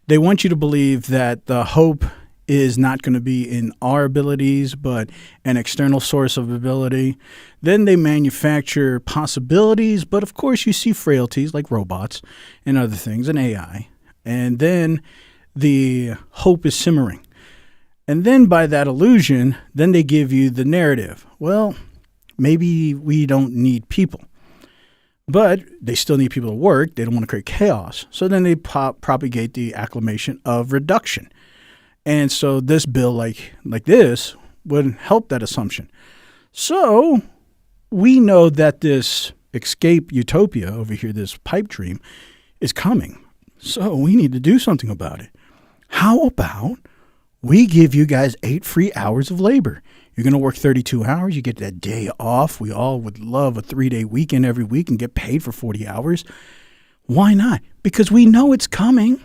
[SPEAKER 1] they want you to believe that the hope is not going to be in our abilities, but an external source of ability. Then they manufacture possibilities, but of course you see frailties like robots and other things and AI. And then the hope is simmering. And then by that illusion, then they give you the narrative. Well, maybe we don't need people. But they still need people to work. They don't want to create chaos. So then they propagate the acclamation of reduction. And so this bill like would help that assumption. So we know that this escape utopia over here, this pipe dream, is coming. So we need to do something about it. How about we give you guys 8 free hours of labor? You're going to work 32 hours. You get that day off. We all would love a 3-day weekend every week and get paid for 40 hours. Why not? Because we know it's coming.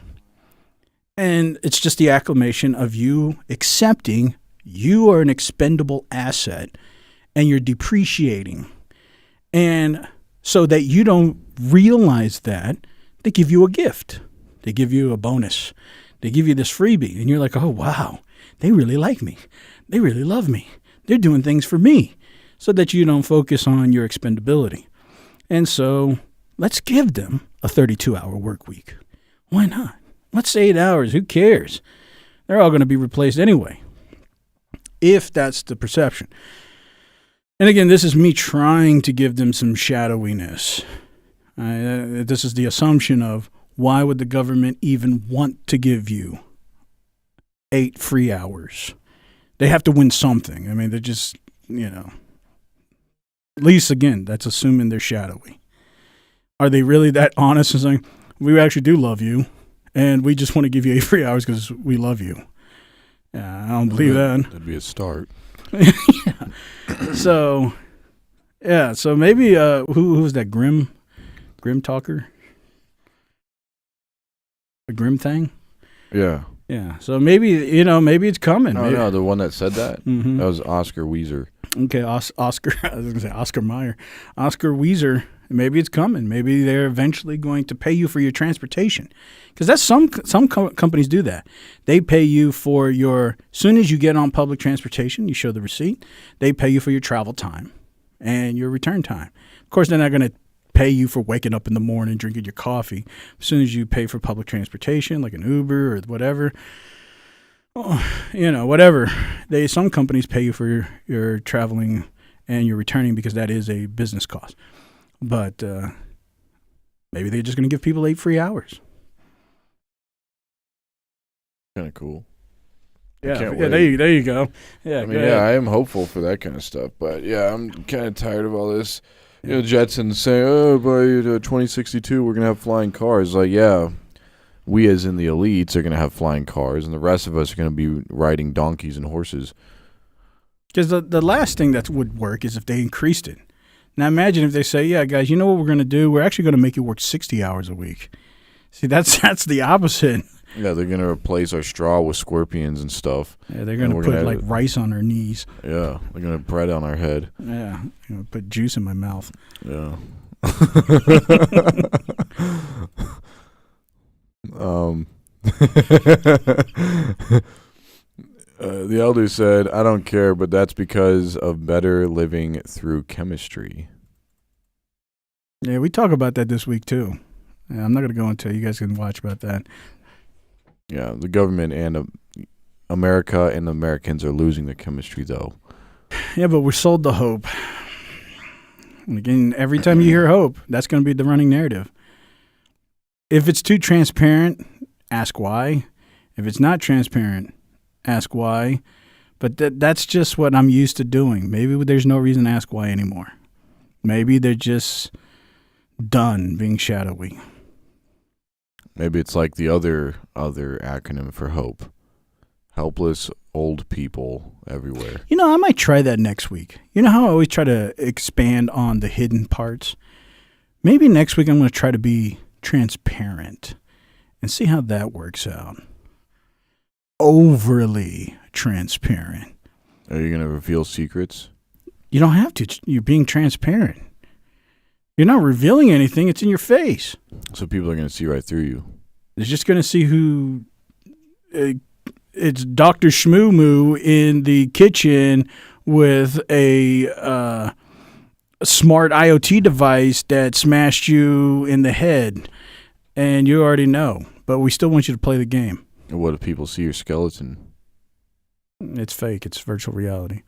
[SPEAKER 1] And it's just the acclamation of you accepting you are an expendable asset and you're depreciating. And so that you don't realize that, they give you a gift. They give you a bonus. They give you this freebie. And you're like, oh, wow, they really like me. They really love me. They're doing things for me, so that you don't focus on your expendability. And so let's give them a 32-hour work week. Why not? Let's say 8 hours. Who cares? They're all going to be replaced anyway, if that's the perception. And again, this is me trying to give them some shadowiness. This is the assumption of, why would the government even want to give you 8 free hours? They have to win something. I mean, they're just, at least, again, that's assuming they're shadowy. Are they really that honest and saying, we actually do love you, and we just want to give you 8 free hours because we love you? Yeah, I don't believe that.
[SPEAKER 2] That'd be a start.
[SPEAKER 1] Yeah. So maybe, who was that, Grim Talker? A Grim thing?
[SPEAKER 2] Yeah.
[SPEAKER 1] Yeah, so maybe it's coming.
[SPEAKER 2] Oh, no, the one that said that?
[SPEAKER 1] Mm-hmm.
[SPEAKER 2] That was Oscar Weezer.
[SPEAKER 1] Okay, Oscar, I was going to say Oscar Mayer. Oscar Weezer, maybe it's coming. Maybe they're eventually going to pay you for your transportation. Because that's some companies do that. They pay you for as soon as you get on public transportation, you show the receipt, they pay you for your travel time and your return time. Of course, they're not going to pay you for waking up in the morning, drinking your coffee. As soon as you pay for public transportation, like an Uber or whatever, whatever. Some companies pay you for your traveling and your returning because that is a business cost. But maybe they're just going to give people 8 free hours.
[SPEAKER 2] Kind of cool.
[SPEAKER 1] Yeah, there you go. Yeah,
[SPEAKER 2] I am hopeful for that kind of stuff. But yeah, I'm kind of tired of all this. Jetsons saying, by 2062, we're going to have flying cars. Like, yeah, we as in the elites are going to have flying cars, and the rest of us are going to be riding donkeys and horses.
[SPEAKER 1] Because the last thing that would work is if they increased it. Now, imagine if they say, yeah, guys, you know what we're going to do? We're actually going to make you work 60 hours a week. See, that's the opposite.
[SPEAKER 2] Yeah, they're going to replace our straw with scorpions and stuff.
[SPEAKER 1] Yeah, they're going to put rice on our knees.
[SPEAKER 2] Yeah, they're going to bread on our head.
[SPEAKER 1] Yeah, they're going to put juice in my mouth.
[SPEAKER 2] Yeah. The elder said, I don't care, but that's because of better living through chemistry.
[SPEAKER 1] Yeah, we talk about that this week, too. Yeah, I'm not going to go into it. You guys can watch about that.
[SPEAKER 2] Yeah, the government and America and the Americans are losing the chemistry, though.
[SPEAKER 1] Yeah, but we're sold the hope. And again, every time you hear hope, that's going to be the running narrative. If it's too transparent, ask why. If it's not transparent, ask why. But that's just what I'm used to doing. Maybe there's no reason to ask why anymore. Maybe they're just done being shadowy.
[SPEAKER 2] Maybe it's like the other acronym for hope. Helpless old people everywhere.
[SPEAKER 1] I might try that next week. You know how I always try to expand on the hidden parts? Maybe next week I'm going to try to be transparent and see how that works out. Overly transparent.
[SPEAKER 2] Are you going to reveal secrets?
[SPEAKER 1] You don't have to. You're being transparent. You're not revealing anything. It's in your face.
[SPEAKER 2] So people are going to see right through you.
[SPEAKER 1] They're just going to see who... it's Dr. Shmoo Moo in the kitchen with a smart IoT device that smashed you in the head. And you already know. But we still want you to play the game.
[SPEAKER 2] And what if people see your skeleton?
[SPEAKER 1] It's fake. It's virtual reality.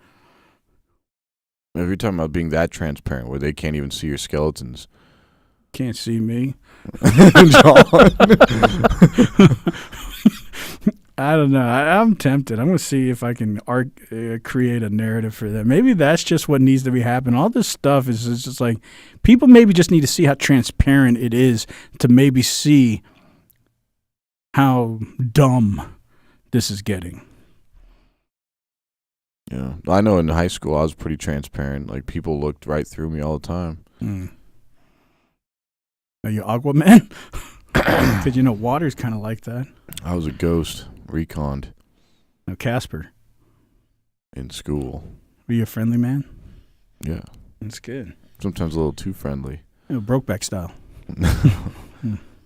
[SPEAKER 2] If you're talking about being that transparent where they can't even see your skeletons.
[SPEAKER 1] Can't see me. I don't know. I'm tempted. I'm going to see if I can create a narrative for that. Maybe that's just what needs to be happening. All this stuff is just like people maybe just need to see how transparent it is to maybe see how dumb this is getting.
[SPEAKER 2] Yeah. I know in high school I was pretty transparent. Like people looked right through me all the time.
[SPEAKER 1] Are you Aquaman? Because water's kind of like that.
[SPEAKER 2] I was a ghost, reconned.
[SPEAKER 1] No, Casper.
[SPEAKER 2] In school.
[SPEAKER 1] Were you a friendly man?
[SPEAKER 2] Yeah.
[SPEAKER 1] That's good.
[SPEAKER 2] Sometimes a little too friendly.
[SPEAKER 1] Brokeback style.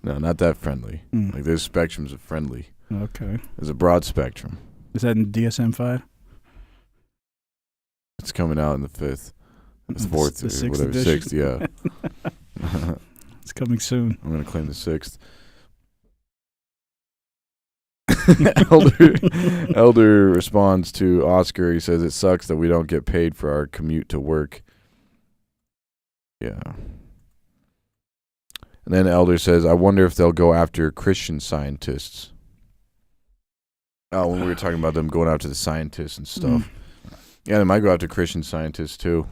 [SPEAKER 2] No, not that friendly. Like there's spectrums of friendly.
[SPEAKER 1] Okay.
[SPEAKER 2] There's a broad spectrum.
[SPEAKER 1] Is that in DSM-5?
[SPEAKER 2] It's coming out in the 5th. The 4th
[SPEAKER 1] the
[SPEAKER 2] or
[SPEAKER 1] 6th
[SPEAKER 2] whatever.
[SPEAKER 1] edition.
[SPEAKER 2] 6th, yeah.
[SPEAKER 1] It's coming soon.
[SPEAKER 2] I'm going to claim the 6th. Elder responds to Oscar. He says, it sucks that we don't get paid for our commute to work. Yeah. And then Elder says, I wonder if they'll go after Christian scientists. Oh, when we were talking about them going after the scientists and stuff. Yeah, they might go after Christian scientists too.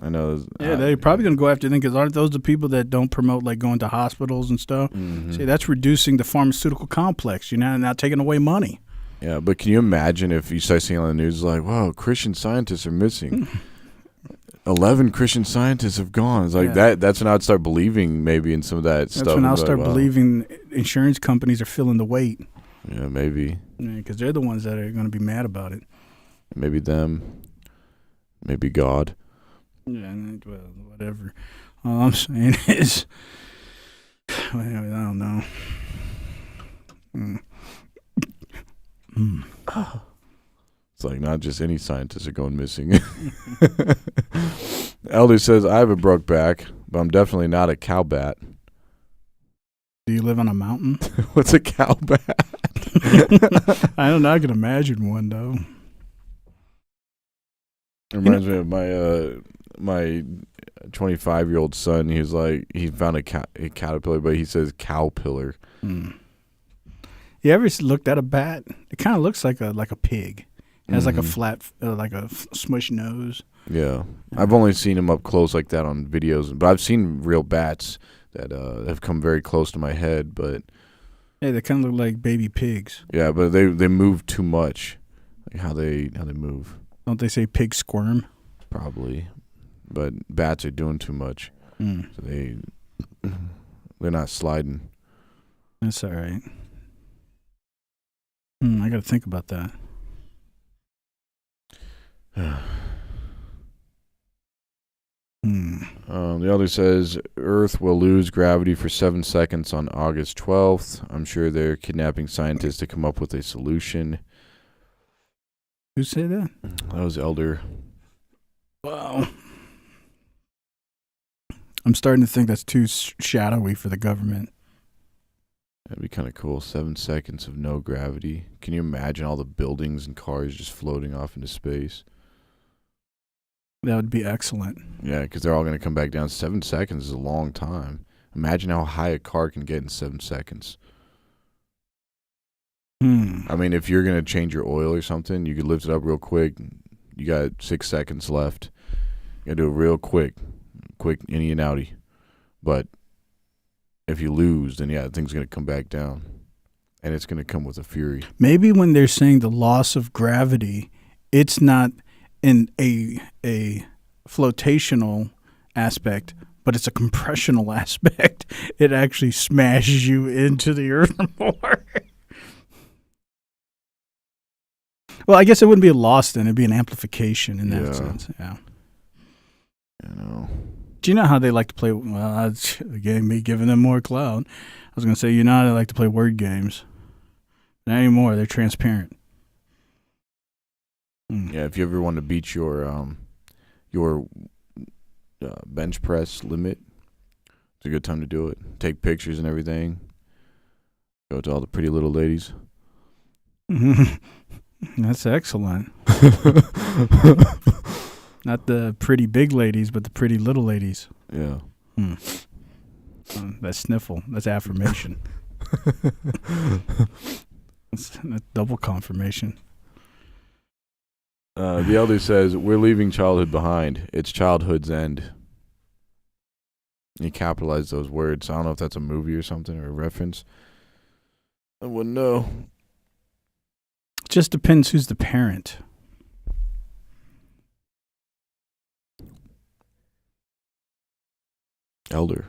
[SPEAKER 2] I know.
[SPEAKER 1] Yeah, they're probably going to go after them because aren't those the people that don't promote like going to hospitals and stuff? See, that's reducing the pharmaceutical complex. You're now taking away money.
[SPEAKER 2] Yeah, but can you imagine if you start seeing on the news like, wow, Christian scientists are missing. 11 Christian scientists have gone. It's like that's when I'd start believing maybe in some of that stuff.
[SPEAKER 1] That's when I'll start believing insurance companies are filling the weight.
[SPEAKER 2] Yeah, maybe.
[SPEAKER 1] Because they're the ones that are going to be mad about it.
[SPEAKER 2] Maybe them. Maybe God.
[SPEAKER 1] Yeah, well, whatever. All I'm saying is, well, I don't know.
[SPEAKER 2] It's like not just any scientists are going missing. Elder says, I have a broke back, but I'm definitely not a cow bat.
[SPEAKER 1] Do you live on a mountain?
[SPEAKER 2] What's a cow bat?
[SPEAKER 1] I don't know. I can imagine one, though.
[SPEAKER 2] It reminds me of my 25-year-old son. He was like, he found a caterpillar, but he says cowpillar.
[SPEAKER 1] You ever looked at a bat? It kind of looks like a pig. It has like a flat, like a smushed nose.
[SPEAKER 2] Yeah. I've only seen him up close like that on videos, but I've seen real bats that have come very close to my head. But
[SPEAKER 1] yeah, they kind of look like baby pigs.
[SPEAKER 2] Yeah, but they move too much, like how they move.
[SPEAKER 1] Don't they say pigs squirm?
[SPEAKER 2] Probably, but bats are doing too much, so they're not sliding.
[SPEAKER 1] That's all right. I got to think about that.
[SPEAKER 2] The other says Earth will lose gravity for 7 seconds on August 12th. I'm sure they're kidnapping scientists to come up with a solution.
[SPEAKER 1] Who said that?
[SPEAKER 2] That was Elder.
[SPEAKER 1] Wow. I'm starting to think that's too shadowy for the government.
[SPEAKER 2] That'd be kind of cool. 7 seconds of no gravity. Can you imagine all the buildings and cars just floating off into space?
[SPEAKER 1] That would be excellent.
[SPEAKER 2] Yeah, because they're all going to come back down. 7 seconds is a long time. Imagine how high a car can get in 7 seconds. I mean, if you're going to change your oil or something, you could lift it up real quick. You got 6 seconds left. You got to do it real quick inny and outy. But if you lose, then the thing's going to come back down. And it's going to come with a fury.
[SPEAKER 1] Maybe when they're saying the loss of gravity, it's not in a flotational aspect, but it's a compressional aspect. It actually smashes you into the earth more. Well, I guess it wouldn't be a loss then. It'd be an amplification in that sense. Yeah.
[SPEAKER 2] I know.
[SPEAKER 1] Do you know how they like to play? Well, again, me giving them more clout. I was going to say, you know how they like to play word games. Not anymore. They're transparent.
[SPEAKER 2] Yeah, if you ever want to beat your bench press limit, it's a good time to do it. Take pictures and everything. Go to all the pretty little ladies.
[SPEAKER 1] That's excellent. Not the pretty big ladies, but the pretty little ladies.
[SPEAKER 2] Yeah.
[SPEAKER 1] That sniffle. That's affirmation. It's a double confirmation.
[SPEAKER 2] The elder says, "We're leaving childhood behind. It's childhood's end." He capitalized those words. I don't know if that's a movie or something or a reference. I wouldn't know.
[SPEAKER 1] It just depends who's the parent.
[SPEAKER 2] Elder.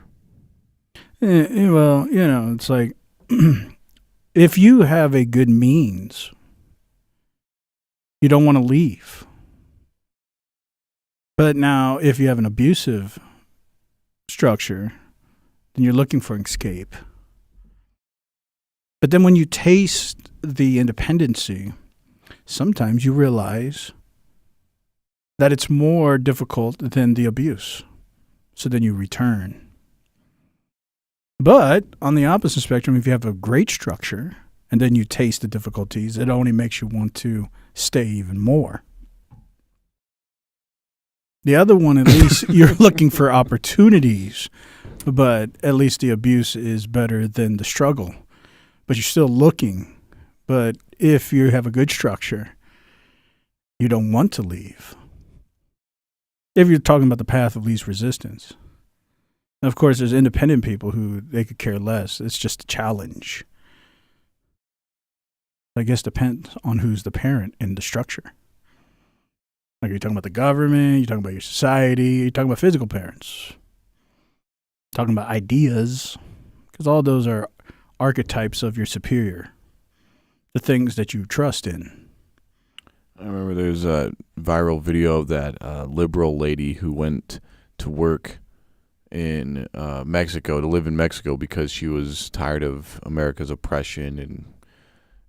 [SPEAKER 1] Well, it's like if you have a good means, you don't want to leave. But now, if you have an abusive structure, then you're looking for escape. But then when you taste the independency, sometimes you realize that it's more difficult than the abuse. So then you return. But on the opposite spectrum, if you have a great structure and then you taste the difficulties, it only makes you want to stay even more. The other one, at least you're looking for opportunities, but at least the abuse is better than the struggle. But you're still looking. But if you have a good structure, you don't want to leave. If you're talking about the path of least resistance. Of course, there's independent people who they could care less. It's just a challenge. I guess depends on who's the parent in the structure. Like, you're talking about the government, you're talking about your society, you're talking about physical parents. Talking about ideas, because all those are archetypes of your superior. The things that you trust in.
[SPEAKER 2] I remember there's a viral video of that liberal lady who went to work in Mexico, to live in Mexico, because she was tired of America's oppression and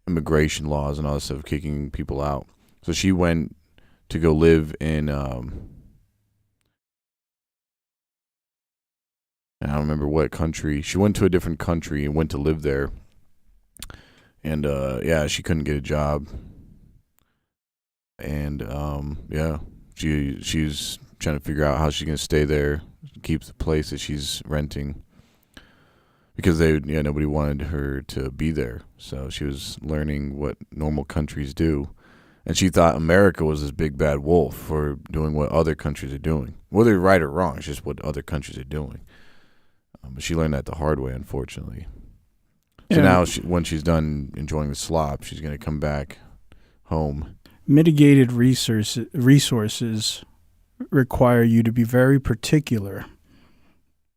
[SPEAKER 2] immigration laws and all that stuff, kicking people out. So she went to go live in, I don't remember what country. She went to a different country and went to live there. And, she couldn't get a job. And, she's trying to figure out how she's going to stay there, keep the place that she's renting. Because nobody wanted her to be there. So she was learning what normal countries do. And she thought America was this big bad wolf for doing what other countries are doing. Whether they're right or wrong, it's just what other countries are doing. But she learned that the hard way, unfortunately. So now, when she's done enjoying the slop, she's going to come back home.
[SPEAKER 1] Mitigated resources require you to be very particular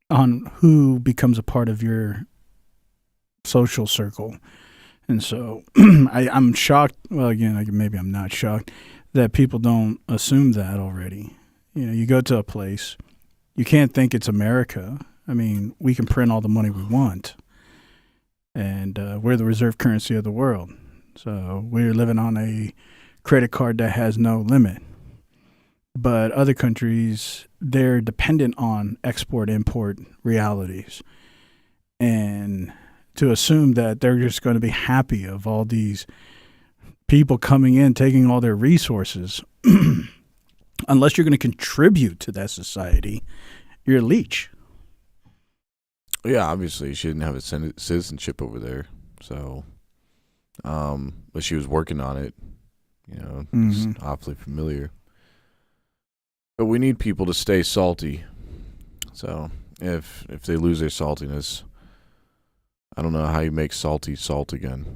[SPEAKER 1] on who becomes a part of your social circle. And so I'm shocked. Well, again, maybe I'm not shocked that people don't assume that already. You go to a place, you can't think it's America. I mean, we can print all the money we want, and we're the reserve currency of the world. So we're living on a credit card that has no limit. But other countries, they're dependent on export-import realities. And to assume that they're just going to be happy of all these people coming in, taking all their resources, unless you're going to contribute to that society, you're a leech.
[SPEAKER 2] Yeah, obviously she didn't have a citizenship over there. So, but she was working on it. It's awfully familiar. But we need people to stay salty. So if they lose their saltiness, I don't know how you make salty salt again.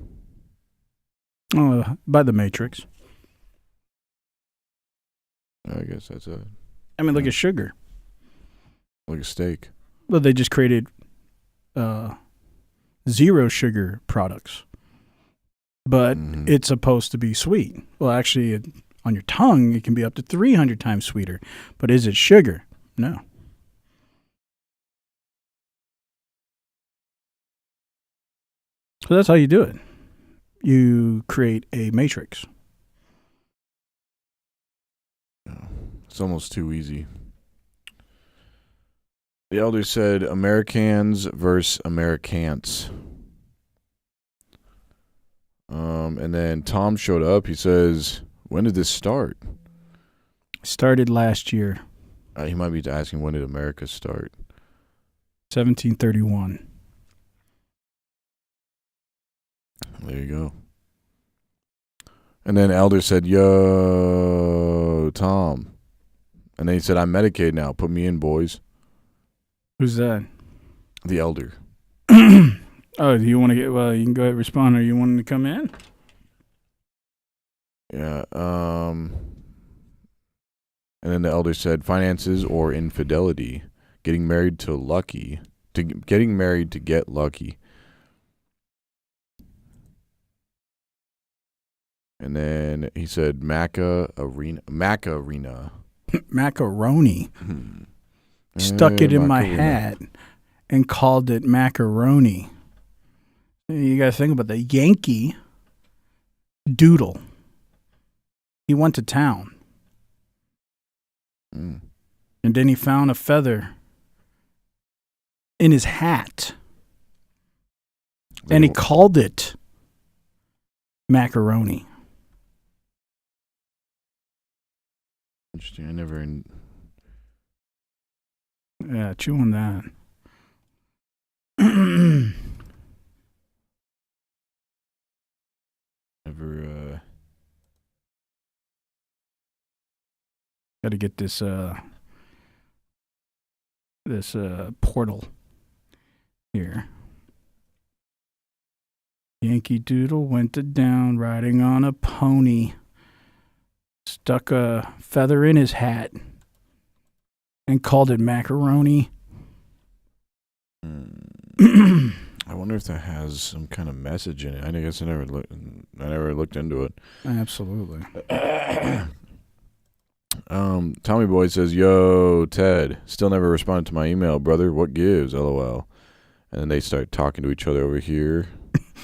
[SPEAKER 1] By the Matrix.
[SPEAKER 2] I guess that's it.
[SPEAKER 1] I mean, look at sugar.
[SPEAKER 2] Like a steak.
[SPEAKER 1] Well, they just created zero sugar products. But it's supposed to be sweet. Well, actually, on your tongue, it can be up to 300 times sweeter. But is it sugar? No. So that's how you do it. You create a matrix.
[SPEAKER 2] It's almost too easy. The elder said, Americans versus Americants. And then Tom showed up. He says, when did this start?
[SPEAKER 1] Started last year.
[SPEAKER 2] He might be asking, when did America start?
[SPEAKER 1] 1731.
[SPEAKER 2] There you go. And then Elder said, "Yo, Tom." And then he said, "I'm Medicaid now. Put me in, boys."
[SPEAKER 1] Who's that?
[SPEAKER 2] The Elder.
[SPEAKER 1] Oh, do you want to get? Well, you can go ahead and respond. Are you wanting to come in?
[SPEAKER 2] Yeah. And then the Elder said, "Finances or infidelity. Getting married to get lucky." And then he said, Macarena.
[SPEAKER 1] Macaroni. Stuck it in my hat and called it macaroni. You got to think about the Yankee Doodle. He went to town. And then he found a feather in his hat. And he called it macaroni.
[SPEAKER 2] Interesting. I never.
[SPEAKER 1] Yeah, chew on that.
[SPEAKER 2] Never.
[SPEAKER 1] Got to get this portal here. Yankee Doodle went to town riding on a pony. Stuck a feather in his hat and called it macaroni.
[SPEAKER 2] I wonder if that has some kind of message in it. I guess I never looked into it.
[SPEAKER 1] Absolutely.
[SPEAKER 2] Tommy Boy says, "Yo, Ted, still never responded to my email, brother. What gives? LOL." And then they start talking to each other over here,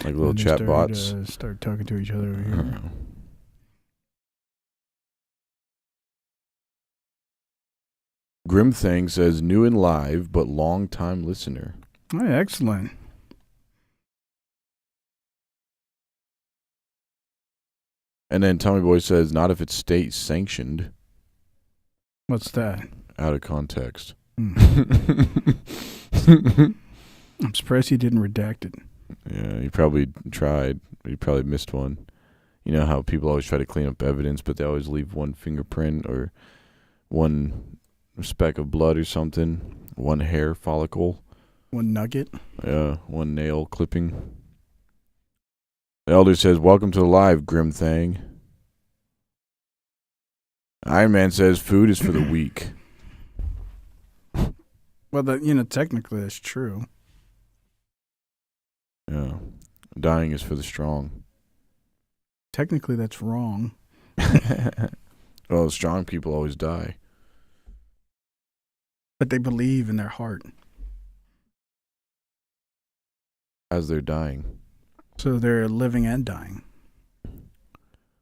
[SPEAKER 2] like little chat bots.
[SPEAKER 1] Start talking to each other over here.
[SPEAKER 2] Grim Thing says, "New and live, but long time listener."
[SPEAKER 1] Oh, excellent.
[SPEAKER 2] And then Tommy Boy says, "Not if it's state sanctioned."
[SPEAKER 1] What's that?
[SPEAKER 2] Out of context.
[SPEAKER 1] I'm surprised he didn't redact it.
[SPEAKER 2] Yeah, he probably tried, but he probably missed one. You know how people always try to clean up evidence, but they always leave one fingerprint or one speck of blood or something, one hair follicle.
[SPEAKER 1] One nugget.
[SPEAKER 2] Yeah, one nail clipping. The Elder says, "Welcome to the live, Grim Thing." Iron Man says, "Food is for the weak."
[SPEAKER 1] Well, technically that's true.
[SPEAKER 2] Yeah. Dying is for the strong.
[SPEAKER 1] Technically that's wrong.
[SPEAKER 2] Well, strong people always die.
[SPEAKER 1] But they believe in their heart.
[SPEAKER 2] As they're dying.
[SPEAKER 1] So they're living and dying.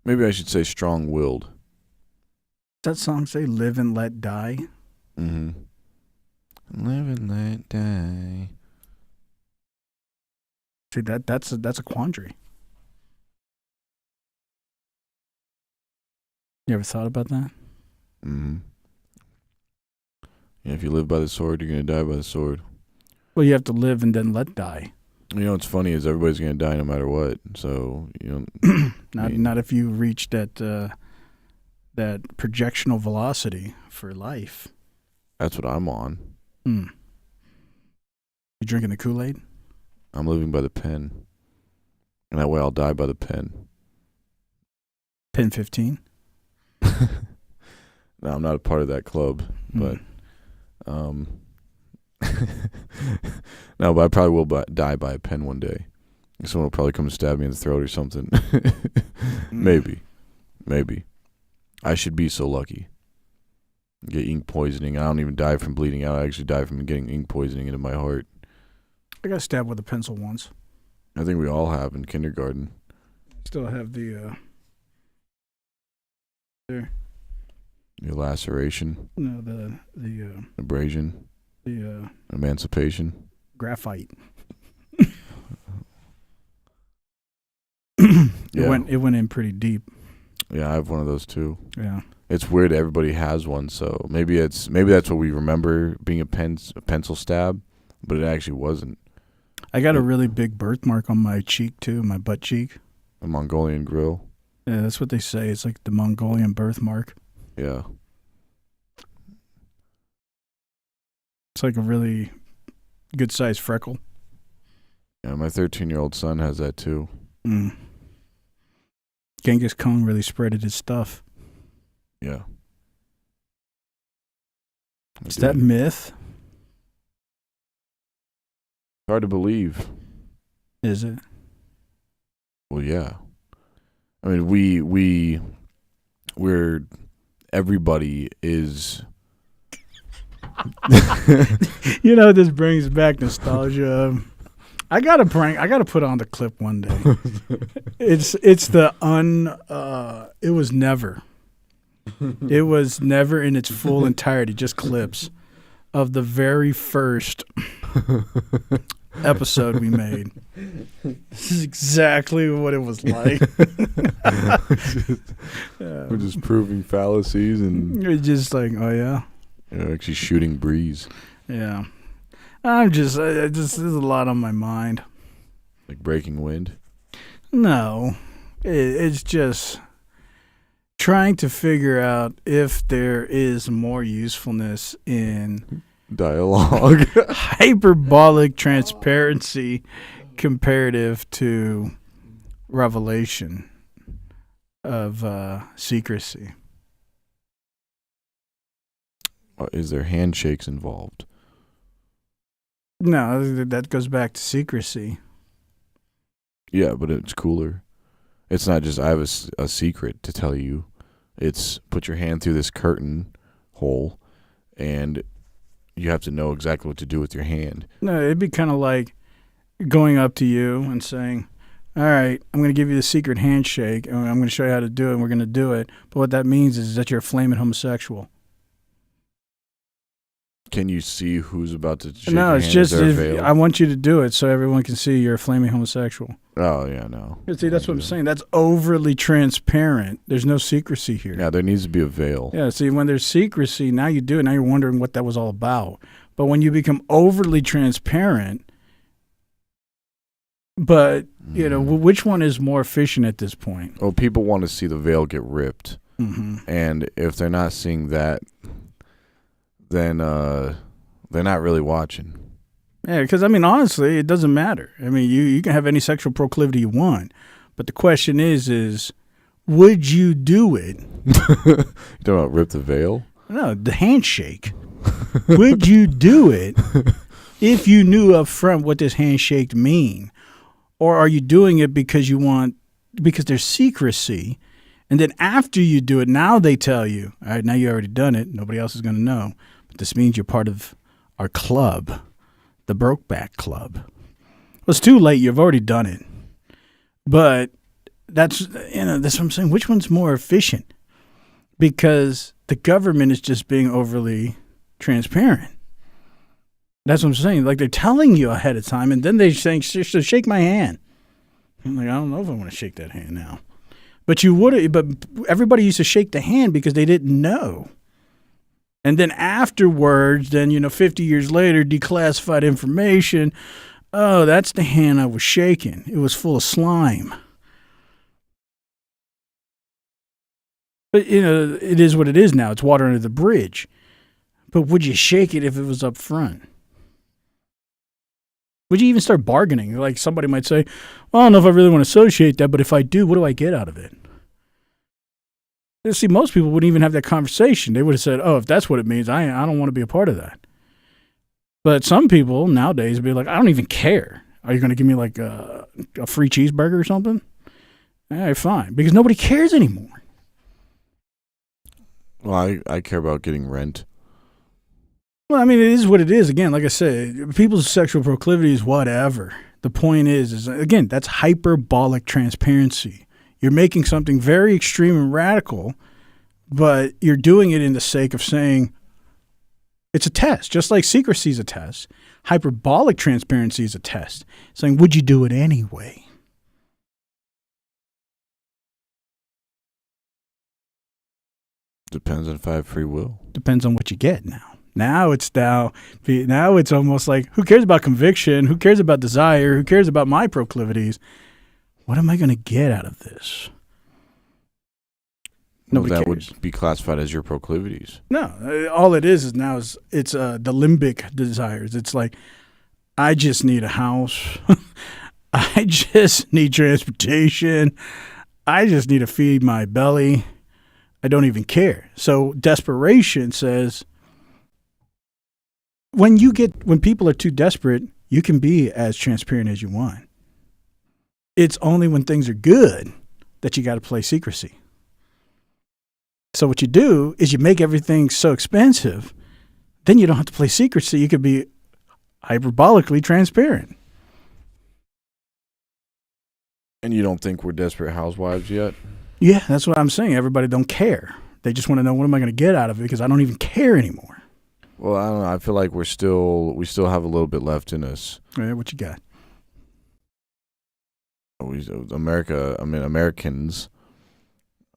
[SPEAKER 2] Maybe I should say strong-willed.
[SPEAKER 1] Does that song say "Live and Let Die"?
[SPEAKER 2] Mm-hmm. Live and let die.
[SPEAKER 1] See, that's a quandary. You ever thought about that?
[SPEAKER 2] Mm-hmm. Yeah, if you live by the sword, you're going to die by the sword.
[SPEAKER 1] Well, you have to live and then let die.
[SPEAKER 2] You know what's funny is everybody's going to die no matter what. So,
[SPEAKER 1] not if you reach that projectional velocity for life.
[SPEAKER 2] That's what I'm on.
[SPEAKER 1] You drinking the Kool-Aid?
[SPEAKER 2] I'm living by the pen. And that way I'll die by the pen.
[SPEAKER 1] Pen 15?
[SPEAKER 2] No, I'm not a part of that club, but no, but I probably will die by a pen one day. Someone will probably come and stab me in the throat or something. Maybe. I should be so lucky. Get ink poisoning. I don't even die from bleeding out. I actually die from getting ink poisoning into my heart.
[SPEAKER 1] I got stabbed with a pencil once.
[SPEAKER 2] I think we all have in kindergarten.
[SPEAKER 1] Still have the there.
[SPEAKER 2] Your laceration.
[SPEAKER 1] No, the
[SPEAKER 2] abrasion.
[SPEAKER 1] The
[SPEAKER 2] emancipation.
[SPEAKER 1] Graphite.
[SPEAKER 2] Yeah.
[SPEAKER 1] It went in pretty deep.
[SPEAKER 2] Yeah, I have one of those too.
[SPEAKER 1] Yeah.
[SPEAKER 2] It's weird everybody has one, so maybe that's what we remember being a pencil stab, but it actually wasn't.
[SPEAKER 1] I got a really big birthmark on my cheek too, my butt cheek.
[SPEAKER 2] A Mongolian grill.
[SPEAKER 1] Yeah, that's what they say. It's like the Mongolian birthmark.
[SPEAKER 2] Yeah.
[SPEAKER 1] It's like a really good-sized freckle.
[SPEAKER 2] Yeah, my 13-year-old son has that too.
[SPEAKER 1] Mm. Genghis Khan really spreaded his stuff.
[SPEAKER 2] Yeah.
[SPEAKER 1] Is that myth?
[SPEAKER 2] Hard to believe.
[SPEAKER 1] Is it?
[SPEAKER 2] Well, yeah. I mean, we're everybody is.
[SPEAKER 1] You know, this brings back nostalgia. I gotta put on the clip one day. It's the it was never. It was never in its full entirety, just clips of the very first episode we made. This is exactly what it was like.
[SPEAKER 2] We're just proving fallacies and
[SPEAKER 1] You're just like, oh yeah,
[SPEAKER 2] actually shooting breeze.
[SPEAKER 1] yeah. There's a lot on my mind.
[SPEAKER 2] Like breaking wind.
[SPEAKER 1] No, it's just trying to figure out if there is more usefulness in
[SPEAKER 2] Dialogue.
[SPEAKER 1] hyperbolic transparency comparative to revelation of secrecy.
[SPEAKER 2] Is there handshakes involved?
[SPEAKER 1] No, that goes back to secrecy.
[SPEAKER 2] Yeah, but it's cooler. It's not just I have a secret to tell you. It's put your hand through this curtain hole and you have to know exactly what to do with your hand.
[SPEAKER 1] No, it'd be kind of like going up to you and saying, all right, I'm going to give you the secret handshake, and I'm going to show you how to do it, and we're going to do it. But what that means is that you're a flaming homosexual.
[SPEAKER 2] Can you see who's about to shake
[SPEAKER 1] No,
[SPEAKER 2] your
[SPEAKER 1] it's
[SPEAKER 2] hand?
[SPEAKER 1] just
[SPEAKER 2] Is there a veil?
[SPEAKER 1] I want you to do it so everyone can see you're a flaming homosexual.
[SPEAKER 2] Oh, yeah, no.
[SPEAKER 1] See, that's what I'm saying. That's overly transparent. There's no secrecy here.
[SPEAKER 2] Yeah, there needs to be a veil.
[SPEAKER 1] Yeah, see, when there's secrecy, now you do it. Now you're wondering what that was all about. But when you become overly transparent, but, you know, which one is more efficient at this point?
[SPEAKER 2] Well, people want to see the veil get ripped.
[SPEAKER 1] Mm-hmm.
[SPEAKER 2] And if they're not seeing that, then they're not really watching.
[SPEAKER 1] Yeah, because, I mean, honestly, it doesn't matter. I mean, you can have any sexual proclivity you want. But the question is would you do it?
[SPEAKER 2] You talking about rip the veil?
[SPEAKER 1] No, the handshake. Would you do it if you knew up front what this handshake mean? Or are you doing it because because there's secrecy, and then after you do it, now they tell you, all right, now you already done it. Nobody else is going to know. But this means you're part of our club, the Brokeback Club. Well, it's too late. You've already done it. But that's what I'm saying. Which one's more efficient? Because the government is just being overly transparent. That's what I'm saying. Like, they're telling you ahead of time, and then they're saying, so shake my hand. I'm like, I don't know if I want to shake that hand now. But everybody used to shake the hand because they didn't know. And then afterwards, 50 years later, declassified information. Oh, that's the hand I was shaking. It was full of slime. But, it is what it is now. It's water under the bridge. But would you shake it if it was up front? Would you even start bargaining? Like, somebody might say, well, I don't know if I really want to associate that, but if I do, what do I get out of it? See, most people wouldn't even have that conversation. They would have said, oh, if that's what it means, I don't want to be a part of that. But some people nowadays would be like, I don't even care. Are you going to give me like a free cheeseburger or something? All right, fine. Because nobody cares anymore.
[SPEAKER 2] Well, I care about getting rent.
[SPEAKER 1] Well, I mean, it is what it is. Again, like I said, people's sexual proclivities, whatever. The point is again, that's hyperbolic transparency. You're making something very extreme and radical, but you're doing it in the sake of saying it's a test. Just like secrecy is a test, hyperbolic transparency is a test. Saying, would you do it anyway?
[SPEAKER 2] Depends on if I have free will.
[SPEAKER 1] Depends on what you get now. Now it's almost like, who cares about conviction? Who cares about desire? Who cares about my proclivities? What am I going to get out of this? Nobody
[SPEAKER 2] that
[SPEAKER 1] cares.
[SPEAKER 2] would be classified as your proclivities.
[SPEAKER 1] No, all it is now is it's the limbic desires. It's like, I just need a house. I just need transportation. I just need to feed my belly. I don't even care. So desperation says, when people are too desperate, you can be as transparent as you want. It's only when things are good that you got to play secrecy. So what you do is you make everything so expensive, then you don't have to play secrecy. You could be hyperbolically transparent.
[SPEAKER 2] And you don't think we're desperate housewives yet?
[SPEAKER 1] Yeah, that's what I'm saying. Everybody don't care. They just want to know, what am I going to get out of it, because I don't even care anymore.
[SPEAKER 2] Well, I don't know. I feel like we still have a little bit left in us.
[SPEAKER 1] Yeah, what you got?
[SPEAKER 2] Americans,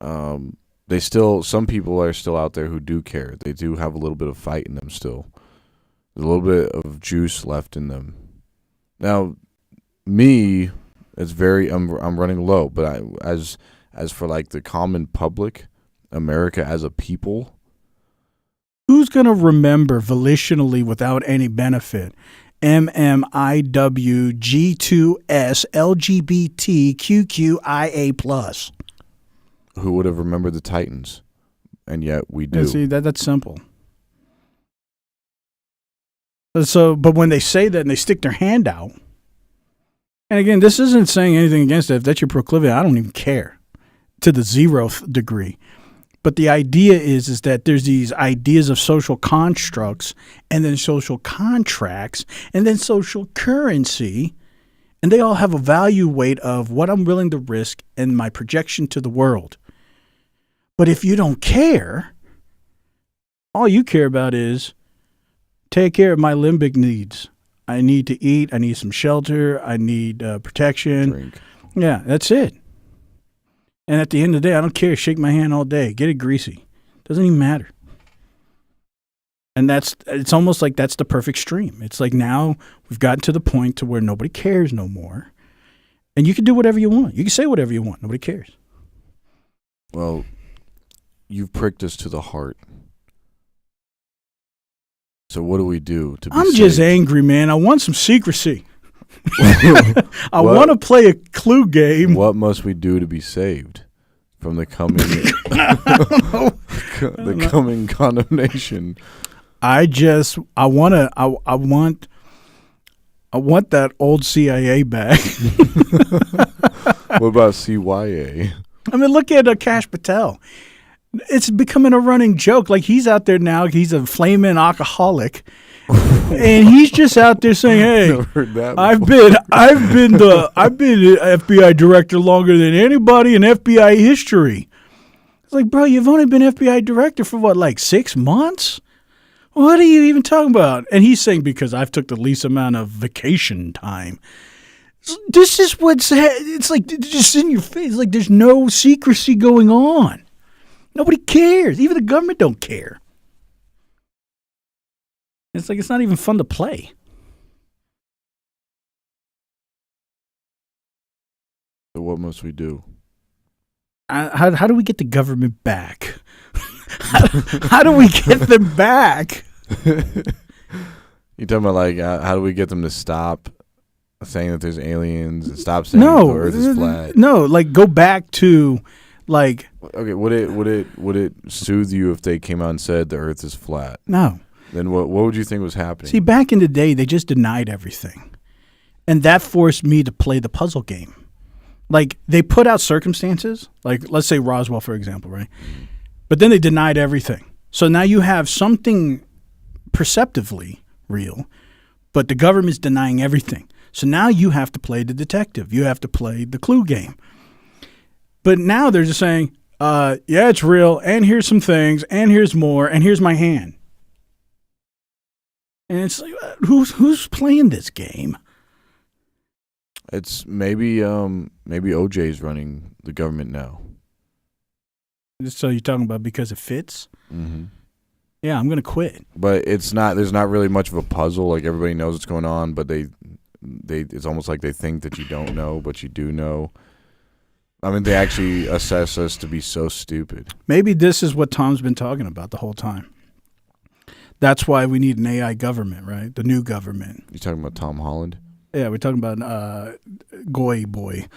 [SPEAKER 2] some people are still out there who do care. They do have a little bit of fight in them still. There's a little bit of juice left in them. Now, me, I'm running low, but as for like the common public, America as a people,
[SPEAKER 1] who's going to remember volitionally without any benefit MMIWG2S LGBTQQIA+?
[SPEAKER 2] Who would have remembered the Titans? And yet we do.
[SPEAKER 1] Yeah, see, that's simple. So, but when they say that and they stick their hand out, and again, this isn't saying anything against it. If that's your proclivity, I don't even care to the 0th degree. But the idea is that there's these ideas of social constructs, and then social contracts, and then social currency, and they all have a value weight of what I'm willing to risk and my projection to the world. But if you don't care, all you care about is take care of my limbic needs. I need to eat. I need some shelter. I need protection.
[SPEAKER 2] Drink.
[SPEAKER 1] Yeah, that's it. And at the end of the day, I don't care. Shake my hand all day. Get it greasy. Doesn't even matter. And it's almost like that's the perfect stream. It's like now we've gotten to the point to where nobody cares no more. And you can do whatever you want. You can say whatever you want. Nobody cares.
[SPEAKER 2] Well, you've pricked us to the heart. So what do we do to be
[SPEAKER 1] I'm
[SPEAKER 2] saved?
[SPEAKER 1] just angry, man. I want some secrecy. I want to play a clue game.
[SPEAKER 2] What must we do to be saved from the coming coming condemnation?
[SPEAKER 1] I want that old CIA back.
[SPEAKER 2] What about CYA?
[SPEAKER 1] I mean, look at Cash Patel. It's becoming a running joke. Like, he's out there now. He's a flaming alcoholic. And he's just out there saying, "Hey, I've been FBI director longer than anybody in FBI history." It's like, bro, you've only been FBI director for what, like 6 months? What are you even talking about? And he's saying, because I've took the least amount of vacation time. This is it's like just in your face. Like, there's no secrecy going on. Nobody cares. Even the government don't care. It's like it's not even fun to play.
[SPEAKER 2] So what must we do?
[SPEAKER 1] How do we get the government back? How do we get them back?
[SPEAKER 2] You talking about like how do we get them to stop saying that there's aliens and stop saying the Earth is flat?
[SPEAKER 1] No, like go back to like.
[SPEAKER 2] Okay, would it soothe you if they came out and said the Earth is flat?
[SPEAKER 1] No.
[SPEAKER 2] Then what would you think was happening?
[SPEAKER 1] See, back in the day, they just denied everything. And that forced me to play the puzzle game. Like, they put out circumstances, like, let's say Roswell, for example, right? But then they denied everything. So now you have something perceptively real, but the government's denying everything. So now you have to play the detective. You have to play the clue game. But now they're just saying, yeah, it's real, and here's some things, and here's more, and here's my hand. And it's like, who's playing this game?
[SPEAKER 2] It's maybe OJ's running the government now.
[SPEAKER 1] So you're talking about because it fits?
[SPEAKER 2] Mm-hmm.
[SPEAKER 1] Yeah, I'm gonna quit.
[SPEAKER 2] But it's not. There's not really much of a puzzle. Like, everybody knows what's going on, but they it's almost like they think that you don't know, but you do know. I mean, they actually assess us to be so stupid.
[SPEAKER 1] Maybe this is what Tom's been talking about the whole time. That's why we need an AI government, right? The new government.
[SPEAKER 2] You talking about Tom Holland?
[SPEAKER 1] Yeah, we're talking about Goy Boy.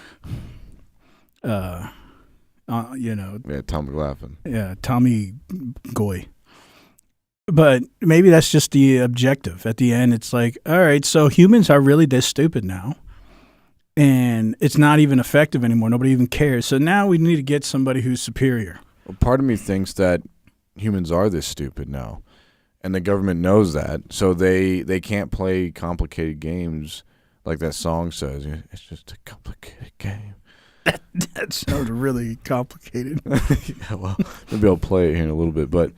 [SPEAKER 2] Yeah, Tom McLaughlin.
[SPEAKER 1] Yeah, Tommy Goy. But maybe that's just the objective. At the end, it's like, all right, so humans are really this stupid now. And it's not even effective anymore. Nobody even cares. So now we need to get somebody who's superior.
[SPEAKER 2] Well, part of me thinks that humans are this stupid now. And the government knows that. So they can't play complicated games like that song says. It's just a complicated game.
[SPEAKER 1] That sounded really complicated.
[SPEAKER 2] Yeah, well, maybe I'll play it here in a little bit. But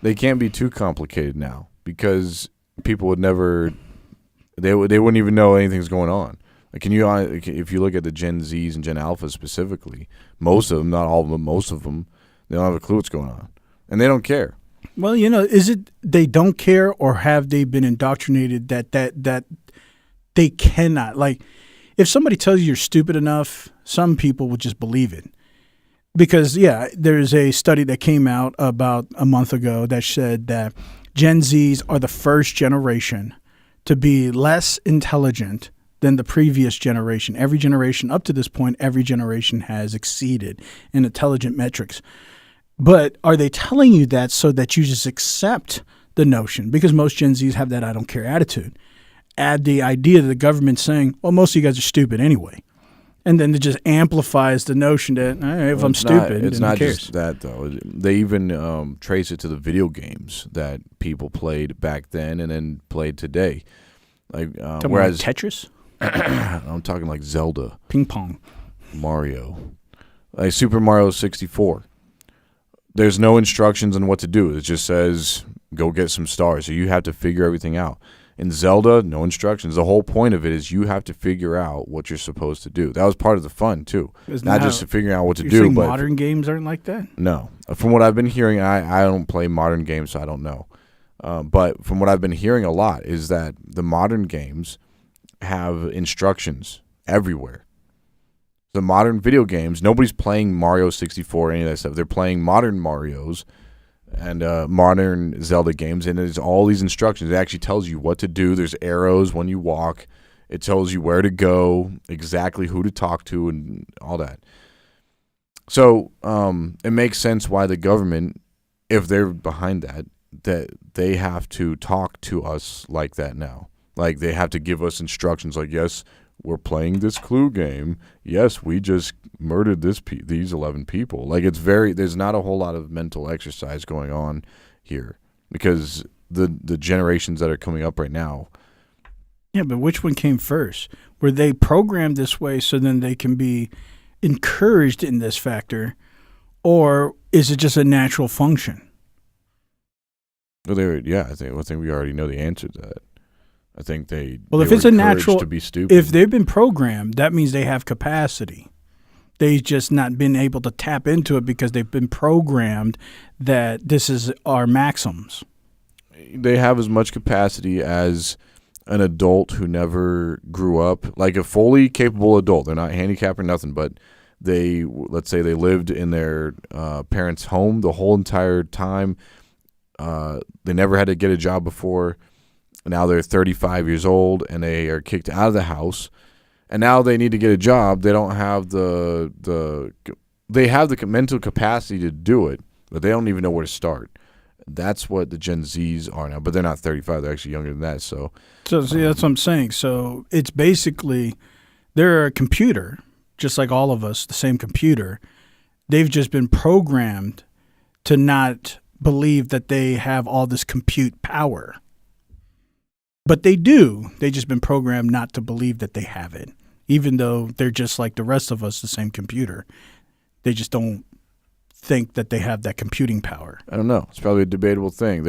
[SPEAKER 2] they can't be too complicated now because people would never – they wouldn't even know anything's going on. Like, if you look at the Gen Zs and Gen Alphas specifically, most of them, not all of them, most of them, they don't have a clue what's going on. And they don't care.
[SPEAKER 1] Well, is it they don't care, or have they been indoctrinated that they cannot? Like, if somebody tells you you're stupid enough, some people would just believe it. Because, yeah, there's a study that came out about a month ago that said that Gen Zs are the first generation to be less intelligent than the previous generation. Every generation up to this point, every generation has exceeded in intelligent metrics. But are they telling you that so that you just accept the notion? Because most Gen Zs have that I don't care attitude. Add the idea that the government's saying, well, most of you guys are stupid anyway. And then it just amplifies the notion that if I'm stupid,
[SPEAKER 2] it's
[SPEAKER 1] then
[SPEAKER 2] not
[SPEAKER 1] who cares?
[SPEAKER 2] just that though. They even trace it to the video games that people played back then and then played today. Like whereas
[SPEAKER 1] Tetris,
[SPEAKER 2] I'm talking like Zelda,
[SPEAKER 1] ping pong,
[SPEAKER 2] Mario, like Super Mario 64. There's no instructions on what to do. It just says go get some stars. So you have to figure everything out. In Zelda, no instructions. The whole point of it is you have to figure out what you're supposed to do. That was part of the fun too. Not just figuring out what to do. But
[SPEAKER 1] modern games aren't like that?
[SPEAKER 2] No. From what I've been hearing, I don't play modern games, so I don't know. But from what I've been hearing a lot is that the modern games have instructions everywhere. The modern video games, nobody's playing Mario 64 or any of that stuff. They're playing modern Marios and modern Zelda games, and there's all these instructions. It actually tells you what to do. There's arrows when you walk. It tells you where to go, exactly who to talk to, and all that. So it makes sense why the government, if they're behind that they have to talk to us like that now. Like they have to give us instructions like, yes, we're playing this clue game. Yes, we just murdered these 11 people. Like there's not a whole lot of mental exercise going on here because the generations that are coming up right now.
[SPEAKER 1] Yeah, but which one came first? Were they programmed this way so then they can be encouraged in this factor, or is it just a natural function?
[SPEAKER 2] Well, I think we already know the answer to that. I think
[SPEAKER 1] if it's a natural
[SPEAKER 2] to be stupid.
[SPEAKER 1] If they've been programmed, that means they have capacity. They've just not been able to tap into it because they've been programmed that this is our maxims.
[SPEAKER 2] They have as much capacity as an adult who never grew up, like a fully capable adult. They're not handicapped or nothing, but let's say they lived in their parents' home the whole entire time. They never had to get a job before. Now they're 35 years old and they are kicked out of the house, and now they need to get a job. They don't have they have the mental capacity to do it, but they don't even know where to start. That's what the Gen Zs are now, but they're not 35. They're actually younger than that. So
[SPEAKER 1] see, that's what I'm saying. So it's basically they're a computer, just like all of us, the same computer. They've just been programmed to not believe that they have all this compute power. But they do. They've just been programmed not to believe that they have it, even though they're just like the rest of us, the same computer. They just don't think that they have that computing power.
[SPEAKER 2] I don't know. It's probably a debatable thing.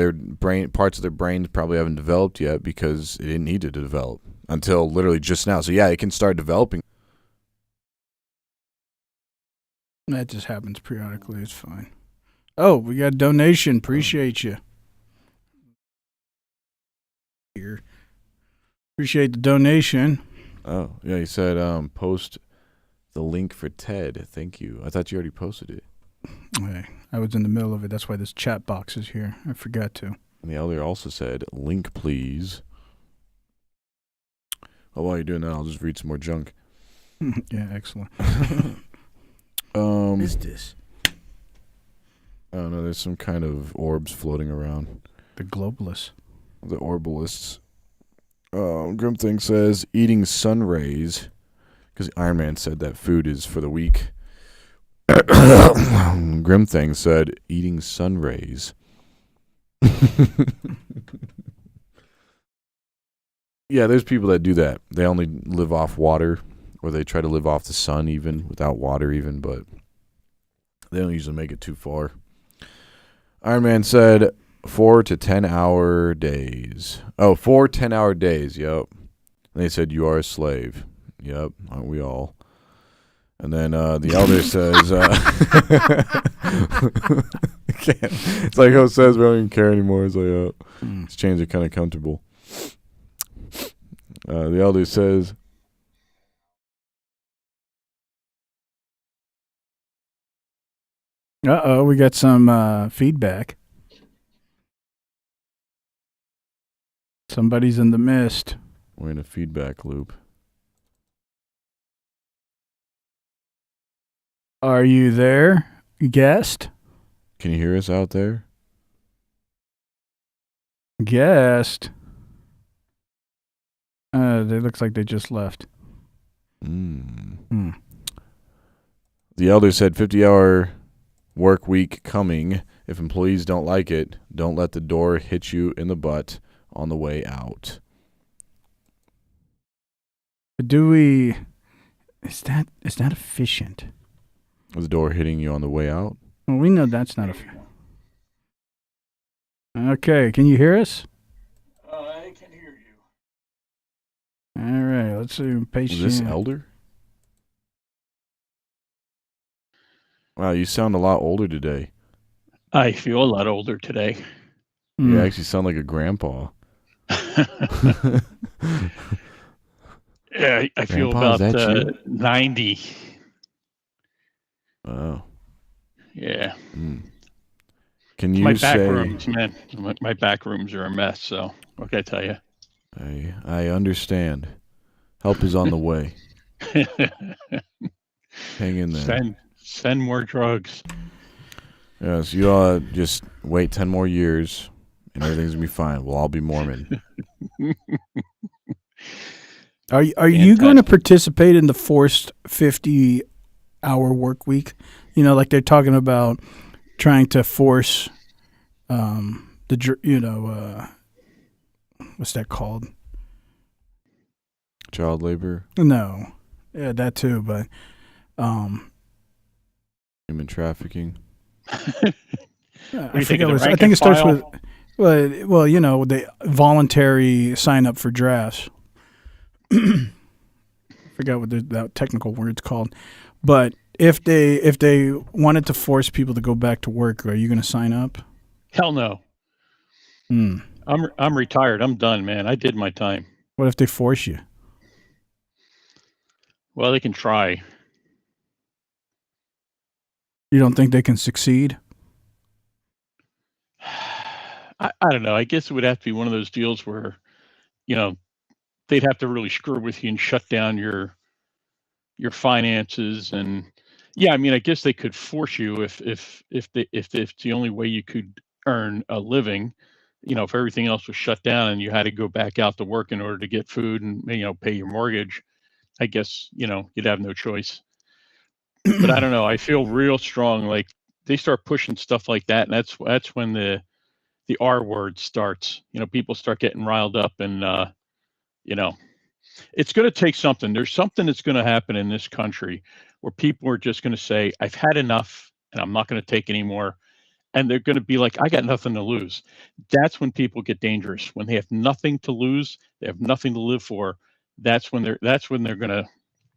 [SPEAKER 2] Parts of their brains probably haven't developed yet because it didn't need to develop until literally just now. So yeah, it can start developing.
[SPEAKER 1] That just happens periodically. It's fine. Oh, we got a donation. Appreciate you. Here. Appreciate the donation.
[SPEAKER 2] Oh, yeah, he said post The link for TED. Thank you. I thought you already posted it.
[SPEAKER 1] Okay. I was in the middle of it. That's why this chat box is here. I forgot to.
[SPEAKER 2] And the elder also said, link, please. Oh, while you're doing that, I'll just read some more junk.
[SPEAKER 1] Yeah, excellent.
[SPEAKER 2] What
[SPEAKER 1] is this?
[SPEAKER 2] I don't know. There's some kind of orbs floating around.
[SPEAKER 1] The globalists.
[SPEAKER 2] The orbalists. Grim Thing says, eating sun rays. Because Iron Man said that food is for the weak. Grim Thing said, eating sun rays. Yeah, there's people that do that. They only live off water, or they try to live off the sun even, without water even, but they don't usually make it too far. Iron Man said 4 to 10 hour days. Oh, 4 10-hour days, yep. And they said, you are a slave. Yep, aren't we all? And then the elder says, it's like Ho says, we don't even care anymore. It's like, these chains are kind of comfortable. The elder says,
[SPEAKER 1] uh-oh, we got some feedback. Somebody's in the mist.
[SPEAKER 2] we're in a feedback loop.
[SPEAKER 1] Are you there, guest?
[SPEAKER 2] Can you hear us out there?
[SPEAKER 1] Guest. It looks like they just left.
[SPEAKER 2] The elder said 50-hour work week coming. If employees don't like it, don't let the door hit you in the butt on the way out.
[SPEAKER 1] Is that efficient?
[SPEAKER 2] Was the door hitting you on the way out?
[SPEAKER 1] Well, we know that's not efficient. Okay, can you hear us?
[SPEAKER 3] I can hear you.
[SPEAKER 1] All right, let's see.
[SPEAKER 2] Is this elder? Wow, you sound a lot older today.
[SPEAKER 3] I feel a lot older today.
[SPEAKER 2] You actually sound like a grandpa.
[SPEAKER 3] Yeah, I feel
[SPEAKER 2] Grandpa,
[SPEAKER 3] about 90.
[SPEAKER 2] Wow.
[SPEAKER 3] Yeah.
[SPEAKER 2] Can you
[SPEAKER 3] my back
[SPEAKER 2] say...
[SPEAKER 3] rooms, man. My back rooms are a mess, so what can I tell you?
[SPEAKER 2] I understand. Help is on the way. Hang in there.
[SPEAKER 3] Send more drugs.
[SPEAKER 2] Yes, you all just wait 10 more years and everything's going to be fine. We'll all be Mormon.
[SPEAKER 1] Are you going to participate in the forced 50-hour work week? You know, like they're talking about trying to force what's that called?
[SPEAKER 2] Child labor?
[SPEAKER 1] No. Yeah, that too, but
[SPEAKER 2] human trafficking?
[SPEAKER 1] I think it starts with well, you know, the voluntary sign up for drafts. I forgot what that technical word's called. But if they wanted to force people to go back to work, are you going to sign up?
[SPEAKER 3] Hell no. I'm retired. I'm done, man. I did my time.
[SPEAKER 1] What if they force you?
[SPEAKER 3] Well, they can try.
[SPEAKER 1] You don't think they can succeed?
[SPEAKER 3] I don't know. I guess it would have to be one of those deals where, you know, they'd have to really screw with you and shut down your finances. And yeah, I mean, I guess they could force you if the only way you could earn a living, you know, if everything else was shut down and you had to go back out to work in order to get food and, you know, pay your mortgage, I guess, you know, you'd have no choice. But I don't know. I feel real strong. Like they start pushing stuff like that, and that's when the R word starts. You know, people start getting riled up, and you know, it's going to take something. There's something that's going to happen in this country where people are just going to say, "I've had enough, and I'm not going to take any more." And they're going to be like, "I got nothing to lose." That's when people get dangerous. When they have nothing to lose, they have nothing to live for. That's when they're going to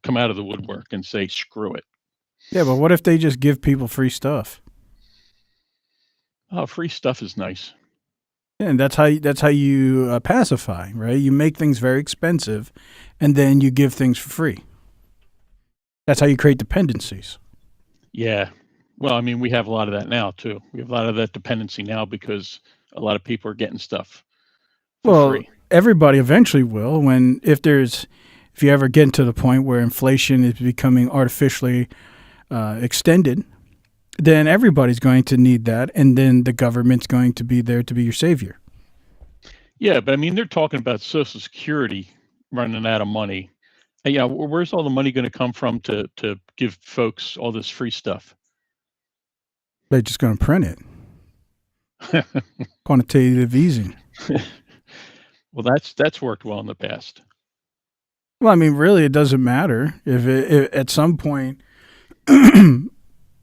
[SPEAKER 3] come out of the woodwork and say, "Screw it."
[SPEAKER 1] Yeah, but what if they just give people free stuff?
[SPEAKER 3] Oh, free stuff is nice.
[SPEAKER 1] Yeah, and that's how you pacify, right? You make things very expensive, and then you give things for free. That's how you create dependencies.
[SPEAKER 3] Yeah. Well, I mean, we have a lot of that now too. We have a lot of that dependency now because a lot of people are getting stuff for
[SPEAKER 1] Well,
[SPEAKER 3] free.
[SPEAKER 1] everybody eventually will if you ever get to the point where inflation is becoming artificially extended, then everybody's going to need that, and then the government's going to be there to be your savior.
[SPEAKER 3] Yeah, but I mean, they're talking about Social Security running out of money. And, yeah, where's all the money going to come from to give folks all this free stuff?
[SPEAKER 1] They're just going to print it. Quantitative easing.
[SPEAKER 3] Well, that's worked well in the past.
[SPEAKER 1] Well, I mean, really, it doesn't matter if at some point,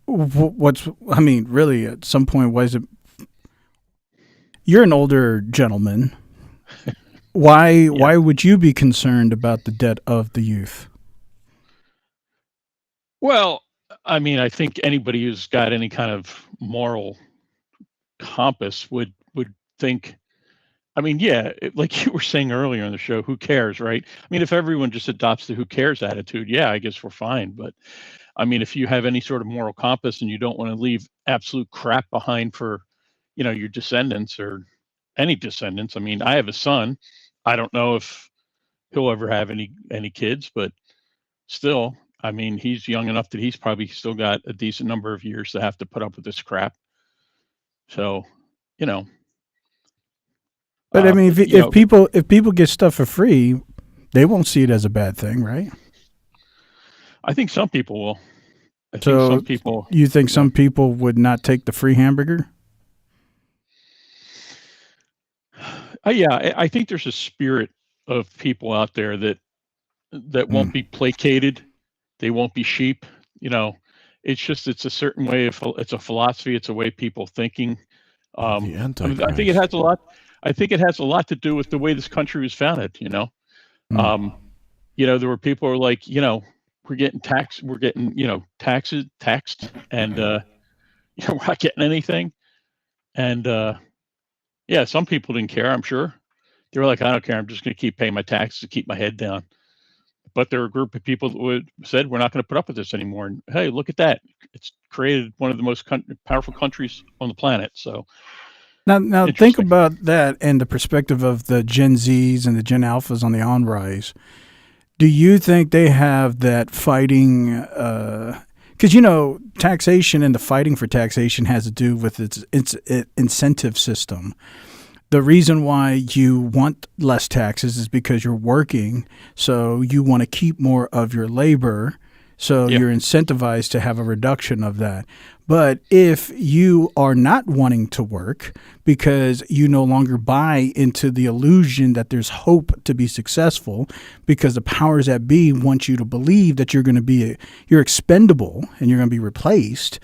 [SPEAKER 1] really, at some point, why is it? You're an older gentleman. Why would you be concerned about the debt of the youth?
[SPEAKER 3] Well, I mean, I think anybody who's got any kind of moral compass would think. I mean, yeah, like you were saying earlier in the show, who cares, right? I mean, if everyone just adopts the "who cares" attitude, yeah, I guess we're fine. But I mean, if you have any sort of moral compass and you don't want to leave absolute crap behind for, your descendants or any descendants. I mean, I have a son. I don't know if he'll ever have any kids, but still, I mean, he's young enough that he's probably still got a decent number of years to have to put up with this crap. So, you know,
[SPEAKER 1] But I mean,
[SPEAKER 3] you know,
[SPEAKER 1] if people get stuff for free, they won't see it as a bad thing, right?
[SPEAKER 3] I think some people will. I think some
[SPEAKER 1] So
[SPEAKER 3] people.
[SPEAKER 1] you think some people would not take the free hamburger?
[SPEAKER 3] Yeah, I think there's a spirit of people out there that won't be placated. They won't be sheep. You know, it's a certain way of it's a philosophy. It's a way of people thinking.
[SPEAKER 2] The
[SPEAKER 3] I mean,
[SPEAKER 2] Antichrist.
[SPEAKER 3] I think it has a lot. I think it has a lot to do with the way this country was founded. There were people who were like, we're getting taxed, taxed, and we're not getting anything. And yeah, some people didn't care. I'm sure they were like, I don't care. I'm just going to keep paying my taxes to keep my head down. But there were a group of people that said, we're not going to put up with this anymore. And hey, look at that! It's created one of the most powerful countries on the planet. So
[SPEAKER 1] Now think about that in the perspective of the Gen Zs and the Gen Alphas on the on rise. Do you think they have that fighting? Because taxation and the fighting for taxation has to do with its incentive system. The reason why you want less taxes is because you're working, so you want to keep more of your labor, so
[SPEAKER 3] Yep.
[SPEAKER 1] you're incentivized to have a reduction of that. But if you are not wanting to work because you no longer buy into the illusion that there's hope to be successful, because the powers that be want you to believe that you're expendable and you're going to be replaced,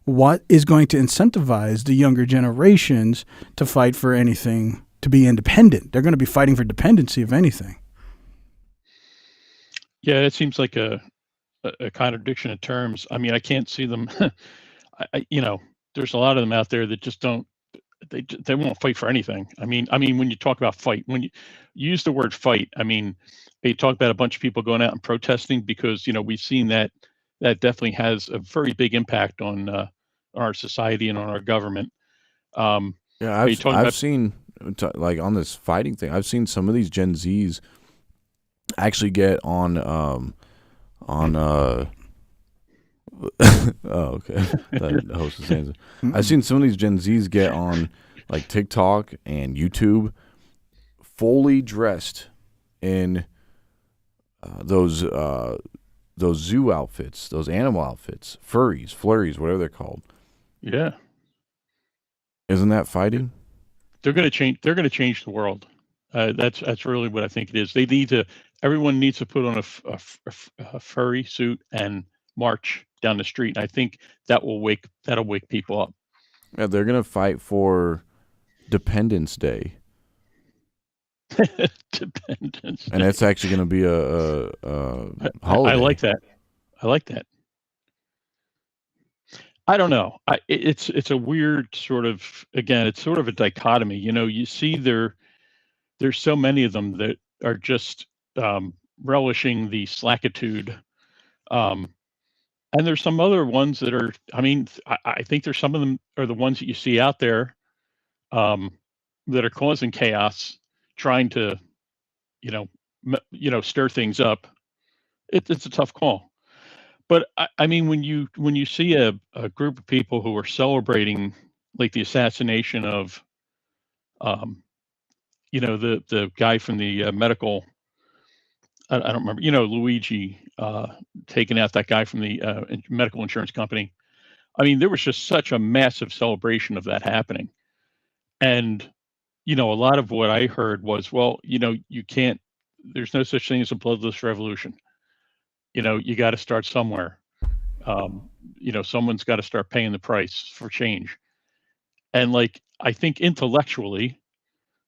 [SPEAKER 1] what is going to incentivize the younger generations to fight for anything, to be independent? They're going to be fighting for dependency, if anything.
[SPEAKER 3] Yeah, it seems like a contradiction of terms. I mean, I can't see them. There's a lot of them out there that just don't. They won't fight for anything. I mean, when you talk about fight, when you use the word fight, I mean, you talk about a bunch of people going out and protesting because we've seen that definitely has a very big impact on our society and on our government.
[SPEAKER 2] Yeah, I've seen like on this fighting thing. I've seen some of these Gen Zs actually get on oh, okay. That host is saying I've seen some of these Gen Zs get on like TikTok and YouTube fully dressed in those zoo outfits, those animal outfits, furries, flurries, whatever they're called.
[SPEAKER 3] Yeah.
[SPEAKER 2] Isn't that fighting?
[SPEAKER 3] They're going to change. They're going to change the world. That's really what I think it is. They need to. Everyone needs to put on a furry suit and march down the street. And I think that'll wake people up.
[SPEAKER 2] Yeah, they're gonna fight for Dependence Day,
[SPEAKER 3] Dependence.
[SPEAKER 2] and it's actually gonna be a holiday.
[SPEAKER 3] I like that. I like that. I don't know. It's a weird sort of, again, it's sort of a dichotomy. You see there's so many of them that are just relishing the slackitude And there's some other ones that are, I mean, I think there's some of them are the ones that you see out there, um, that are causing chaos, trying to, you know, stir things up. It's a tough call. But I mean, when you see a group of people who are celebrating like the assassination of, um, the guy from the medical, I don't remember, Luigi, taking out that guy from the medical insurance company. I mean, there was just such a massive celebration of that happening. And, a lot of what I heard was, well, you can't, there's no such thing as a bloodless revolution. You got to start somewhere. Someone's got to start paying the price for change. And like, I think intellectually,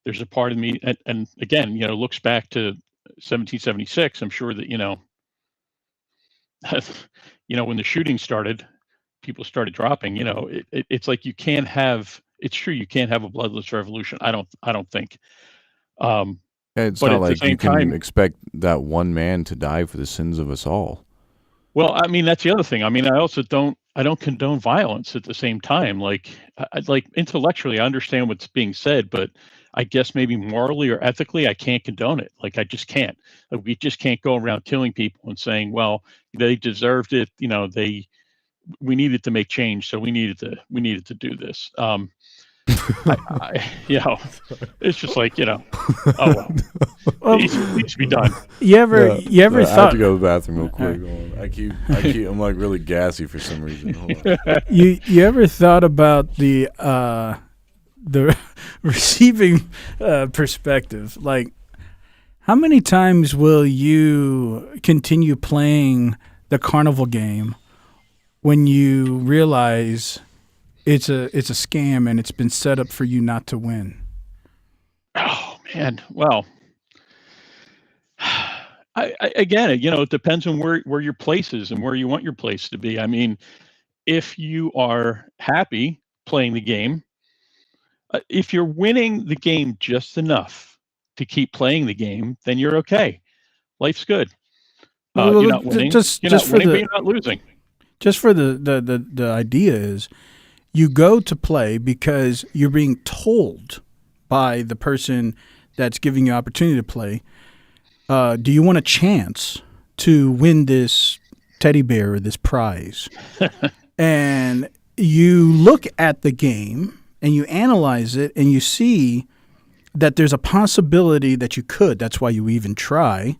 [SPEAKER 3] there's a part of me, and again, looks back to 1776. I'm sure that, when the shooting started, people started dropping. It's like you can't have. It's true, you can't have a bloodless revolution. I don't think.
[SPEAKER 2] It's
[SPEAKER 3] But
[SPEAKER 2] not
[SPEAKER 3] at the
[SPEAKER 2] like you
[SPEAKER 3] same
[SPEAKER 2] can
[SPEAKER 3] time,
[SPEAKER 2] expect that one man to die for the sins of us all.
[SPEAKER 3] well, I mean, that's the other thing. I mean, I don't condone violence at the same time. Like, like intellectually, I understand what's being said, but I guess maybe morally or ethically, I can't condone it. Like, I just can't. Like, we just can't go around killing people and saying, well, they deserved it. We needed to make change, so we needed to do this. It's just like, oh well,
[SPEAKER 1] Well,
[SPEAKER 3] it needs to be done.
[SPEAKER 1] you ever
[SPEAKER 2] I have
[SPEAKER 1] thought
[SPEAKER 2] to go to the bathroom real quick. Hold on. I keep. I'm like really gassy for some reason. Hold on.
[SPEAKER 1] you ever thought about the receiving perspective? Like, how many times will you continue playing the carnival game when you realize it's a scam and it's been set up for you not to win?
[SPEAKER 3] Oh man, well, again, it depends on where your place is and where you want your place to be. I mean, if you are happy playing the game, if you're winning the game just enough to keep playing the game, then you're okay. Life's good. You're not winning. You're not winning, but you're not losing.
[SPEAKER 1] Just for the idea is, you go to play because you're being told by the person that's giving you opportunity to play, do you want a chance to win this teddy bear or this prize? And you look at the game and you analyze it and you see that there's a possibility that you could. That's why you even try.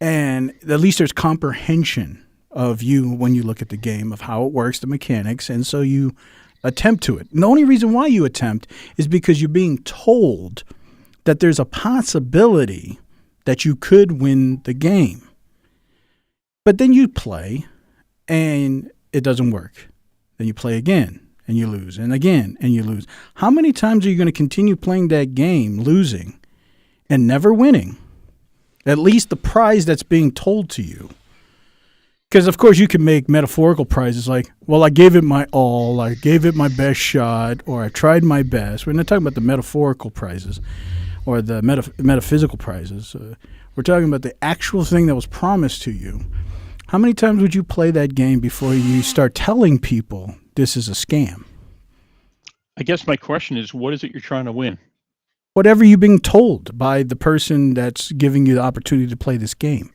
[SPEAKER 1] And at least there's comprehension of you when you look at the game, of how it works, the mechanics, and so you attempt to it. And the only reason why you attempt is because you're being told that there's a possibility that you could win the game. But then you play, and it doesn't work. Then you play again, and you lose, and again, and you lose. How many times are you going to continue playing that game, losing, and never winning? At least the prize that's being told to you. Because, of course, you can make metaphorical prizes like, well, I gave it my all, I gave it my best shot, or I tried my best. We're not talking about the metaphorical prizes or the metaphysical prizes. We're talking about the actual thing that was promised to you. How many times would you play that game before you start telling people this is a scam?
[SPEAKER 3] I guess my question is, what is it you're trying to win?
[SPEAKER 1] Whatever you're being told by the person that's giving you the opportunity to play this game.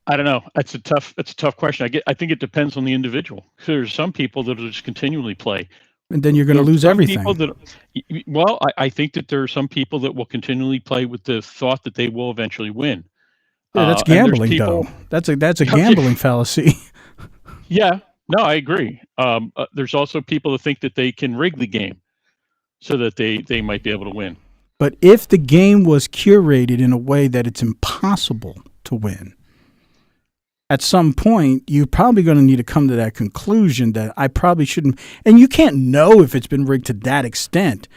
[SPEAKER 3] I don't know. It's a tough question. I think it depends on the individual. There's some people that will just continually play.
[SPEAKER 1] And then you're going to lose everything.
[SPEAKER 3] I think that there are some people that will continually play with the thought that they will eventually win.
[SPEAKER 1] Yeah, that's gambling, though. That's a gambling fallacy.
[SPEAKER 3] Yeah, no, I agree. There's also people that think that they can rig the game so that they might be able to win.
[SPEAKER 1] But if the game was curated in a way that it's impossible to win, at some point, you're probably going to need to come to that conclusion that I probably shouldn't. And you can't know if it's been rigged to that extent.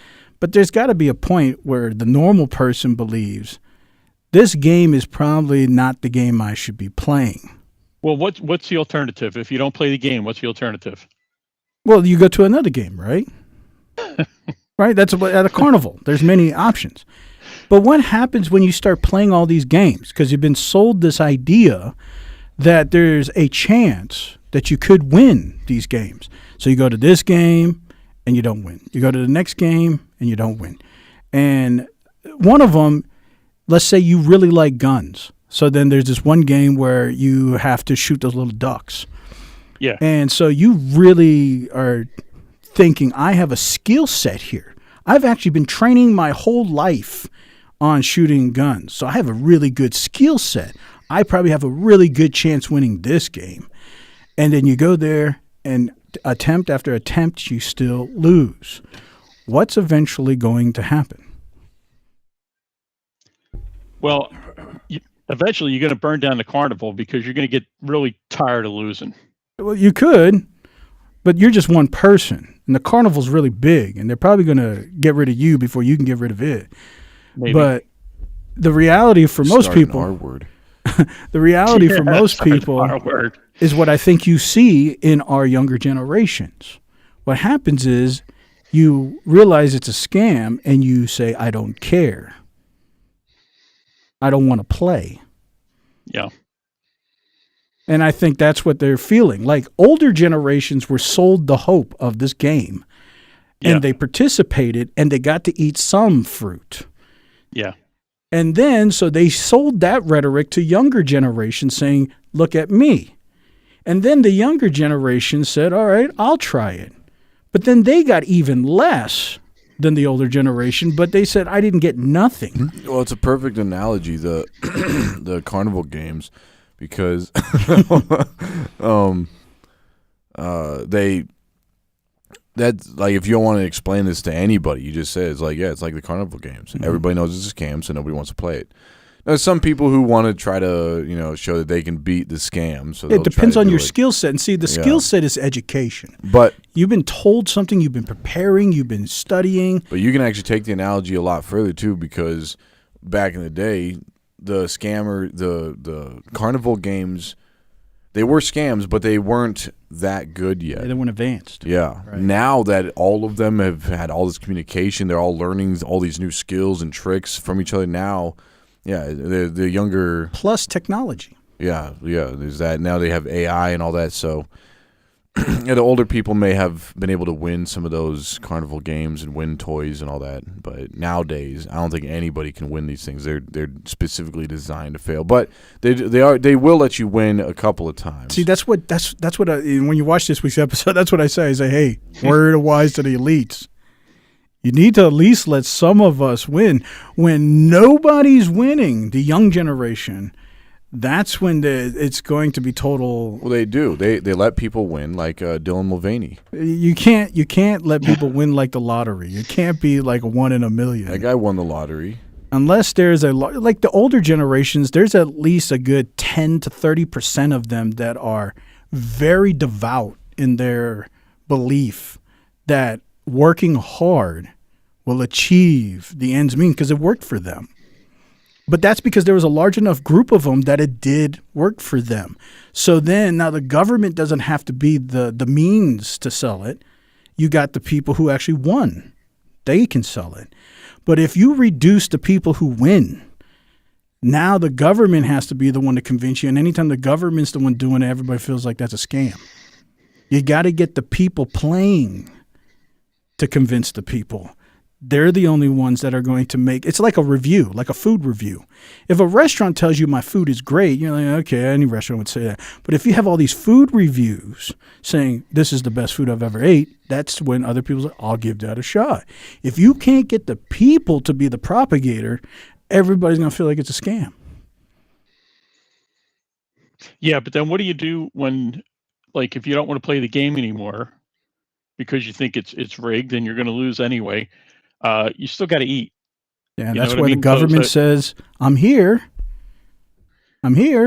[SPEAKER 1] But there's got to be a point where the normal person believes this game is probably not the game I should be playing.
[SPEAKER 3] Well, what's the alternative? If you don't play the game, what's the alternative?
[SPEAKER 1] Well, you go to another game, right? Right? That's at a carnival. There's many options. But what happens when you start playing all these games? Because you've been sold this idea that there's a chance that you could win these games. So you go to this game and you don't win. You go to the next game and you don't win. And one of them, let's say you really like guns. So then there's this one game where you have to shoot those little ducks.
[SPEAKER 3] Yeah.
[SPEAKER 1] And so you really are thinking, I have a skill set here. I've actually been training my whole life on shooting guns. So I have a really good skill set. I probably have a really good chance winning this game. And then you go there and attempt after attempt, you still lose. What's eventually going to happen?
[SPEAKER 3] Well, eventually you're going to burn down the carnival because you're going to get really tired of losing.
[SPEAKER 1] Well, you could, but you're just one person. And the carnival's really big, and they're probably going to get rid of you before you can get rid of it.
[SPEAKER 3] Maybe.
[SPEAKER 1] But the reality for most people, the reality for most people is what I think you see in our younger generations. What happens is you realize it's a scam and you say, I don't care. I don't want to play.
[SPEAKER 3] Yeah.
[SPEAKER 1] And I think that's what they're feeling. Like older generations were sold the hope of this game and they participated and they got to eat some fruit.
[SPEAKER 3] Yeah.
[SPEAKER 1] And then, so they sold that rhetoric to younger generations saying, look at me. And then the younger generation said, all right, I'll try it. But then they got even less than the older generation, but they said, I didn't get nothing.
[SPEAKER 2] Well, it's a perfect analogy, the the carnival games, because that's like, if you don't want to explain this to anybody, you just say it's like, yeah, it's like the carnival games. Mm-hmm. Everybody knows it's a scam, so nobody wants to play it. Now, some people who want to try to, show that they can beat the scam. So
[SPEAKER 1] it depends on your skill set. And see, the skill set is education.
[SPEAKER 2] But
[SPEAKER 1] you've been told something, you've been preparing, you've been studying.
[SPEAKER 2] But you can actually take the analogy a lot further too, because back in the day, the carnival games, they were scams, but they weren't that good yet.
[SPEAKER 1] Yeah, they weren't advanced.
[SPEAKER 2] Yeah. Right. Now that all of them have had all this communication, they're all learning all these new skills and tricks from each other now. Yeah, the younger...
[SPEAKER 1] Plus technology.
[SPEAKER 2] Yeah, there's that. Now they have AI and all that, so the older people may have been able to win some of those carnival games and win toys and all that, but nowadays, I don't think anybody can win these things. They're specifically designed to fail, but they will let you win a couple of times.
[SPEAKER 1] See, that's what when you watch this week's episode, that's what I say. I say, hey, word of wise to the elites. You need to at least let some of us win. When nobody's winning, the young generation, that's when it's going to be total.
[SPEAKER 2] Well, they do. They let people win, like Dylan Mulvaney.
[SPEAKER 1] You can't let people win like the lottery. You can't be like 1 in a million.
[SPEAKER 2] That guy won the lottery.
[SPEAKER 1] Unless there's like the older generations, there's at least a good 10 to 30% of them that are very devout in their belief that working hard will achieve the ends meet because it worked for them. But that's because there was a large enough group of them that it did work for them. So then now the government doesn't have to be the means to sell it. You got the people who actually won. They can sell it. But if you reduce the people who win, now the government has to be the one to convince you. And anytime the government's the one doing it, everybody feels like that's a scam. You got to get the people playing to convince the people. They're the only ones that are going to make – it's like a review, like a food review. If a restaurant tells you my food is great, you're like, okay, any restaurant would say that. But if you have all these food reviews saying this is the best food I've ever ate, that's when other people say, I'll give that a shot. If you can't get the people to be the propagator, everybody's going to feel like it's a scam.
[SPEAKER 3] Yeah, but then what do you do when – like if you don't want to play the game anymore because you think it's rigged and you're going to lose anyway – you still got to eat.
[SPEAKER 1] Yeah, that's why the government says, I'm here. I'm here.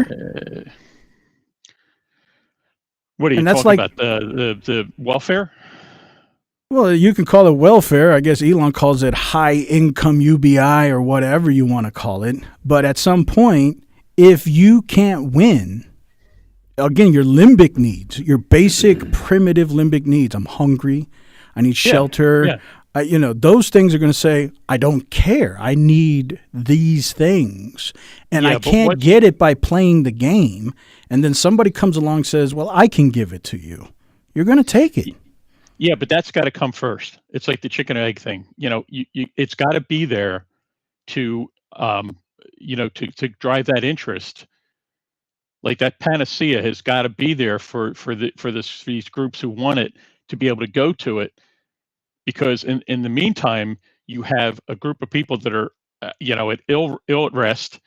[SPEAKER 3] What are you talking about? The welfare?
[SPEAKER 1] Well, you can call it welfare. I guess Elon calls it high income UBI or whatever you want to call it. But at some point, if you can't win, again, your limbic needs, your basic primitive limbic needs. I'm hungry. I need shelter. Yeah. those things are going to say, I don't care. I need these things. And I can't get it by playing the game. And then somebody comes along and says, well, I can give it to you. You're going to take it.
[SPEAKER 3] Yeah, but that's got to come first. It's like the chicken and egg thing. It's got to be there to, to drive that interest. Like that panacea has got to be there for these groups who want it to be able to go to it. Because in the meantime, you have a group of people that are, at ill at rest,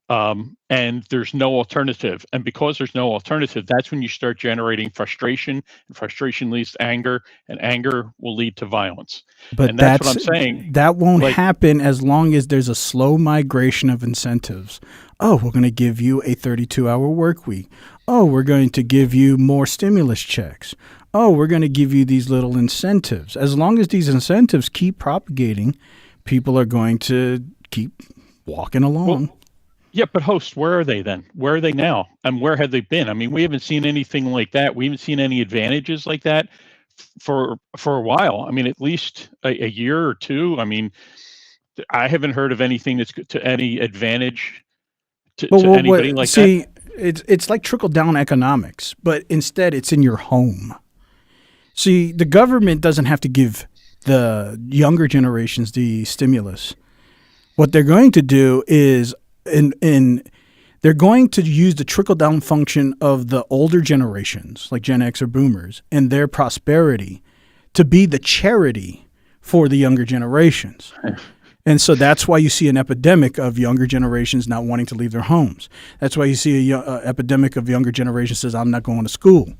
[SPEAKER 3] and there's no alternative. And because there's no alternative, that's when you start generating frustration, and frustration leads to anger, and anger will lead to violence.
[SPEAKER 1] But
[SPEAKER 3] and that's what I'm saying.
[SPEAKER 1] That won't happen as long as there's a slow migration of incentives. Oh, we're going to give you a 32-hour work week. Oh, we're going to give you more stimulus checks. Oh, we're going to give you these little incentives. As long as these incentives keep propagating, people are going to keep walking along.
[SPEAKER 3] Well, yeah, but host, where are they then? Where are they now? And where have they been? I mean, we haven't seen anything like that. We haven't seen any advantages like that for a while. I mean, at least a year or two. I mean, I haven't heard of anything that's to any advantage to anybody like that.
[SPEAKER 1] See, it's like trickle-down economics, but instead it's in your home. See, the government doesn't have to give the younger generations the stimulus. What they're going to do is they're going to use the trickle-down function of the older generations, like Gen X or Boomers, and their prosperity to be the charity for the younger generations. And so that's why you see an epidemic of younger generations not wanting to leave their homes. That's why you see an epidemic of younger generations says, I'm not going to school.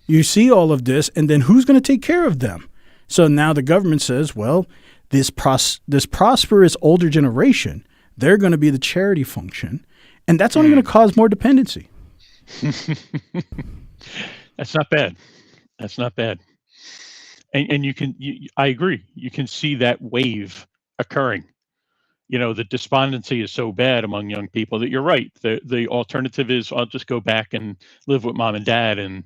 [SPEAKER 1] You see all of this, and then who's going to take care of them? So now the government says, well, this prosperous older generation, they're going to be the charity function, and that's only going to cause more dependency.
[SPEAKER 3] That's not bad. That's not bad. And I agree. You can see that wave occurring. The despondency is so bad among young people that you're right. The alternative is I'll just go back and live with mom and dad, and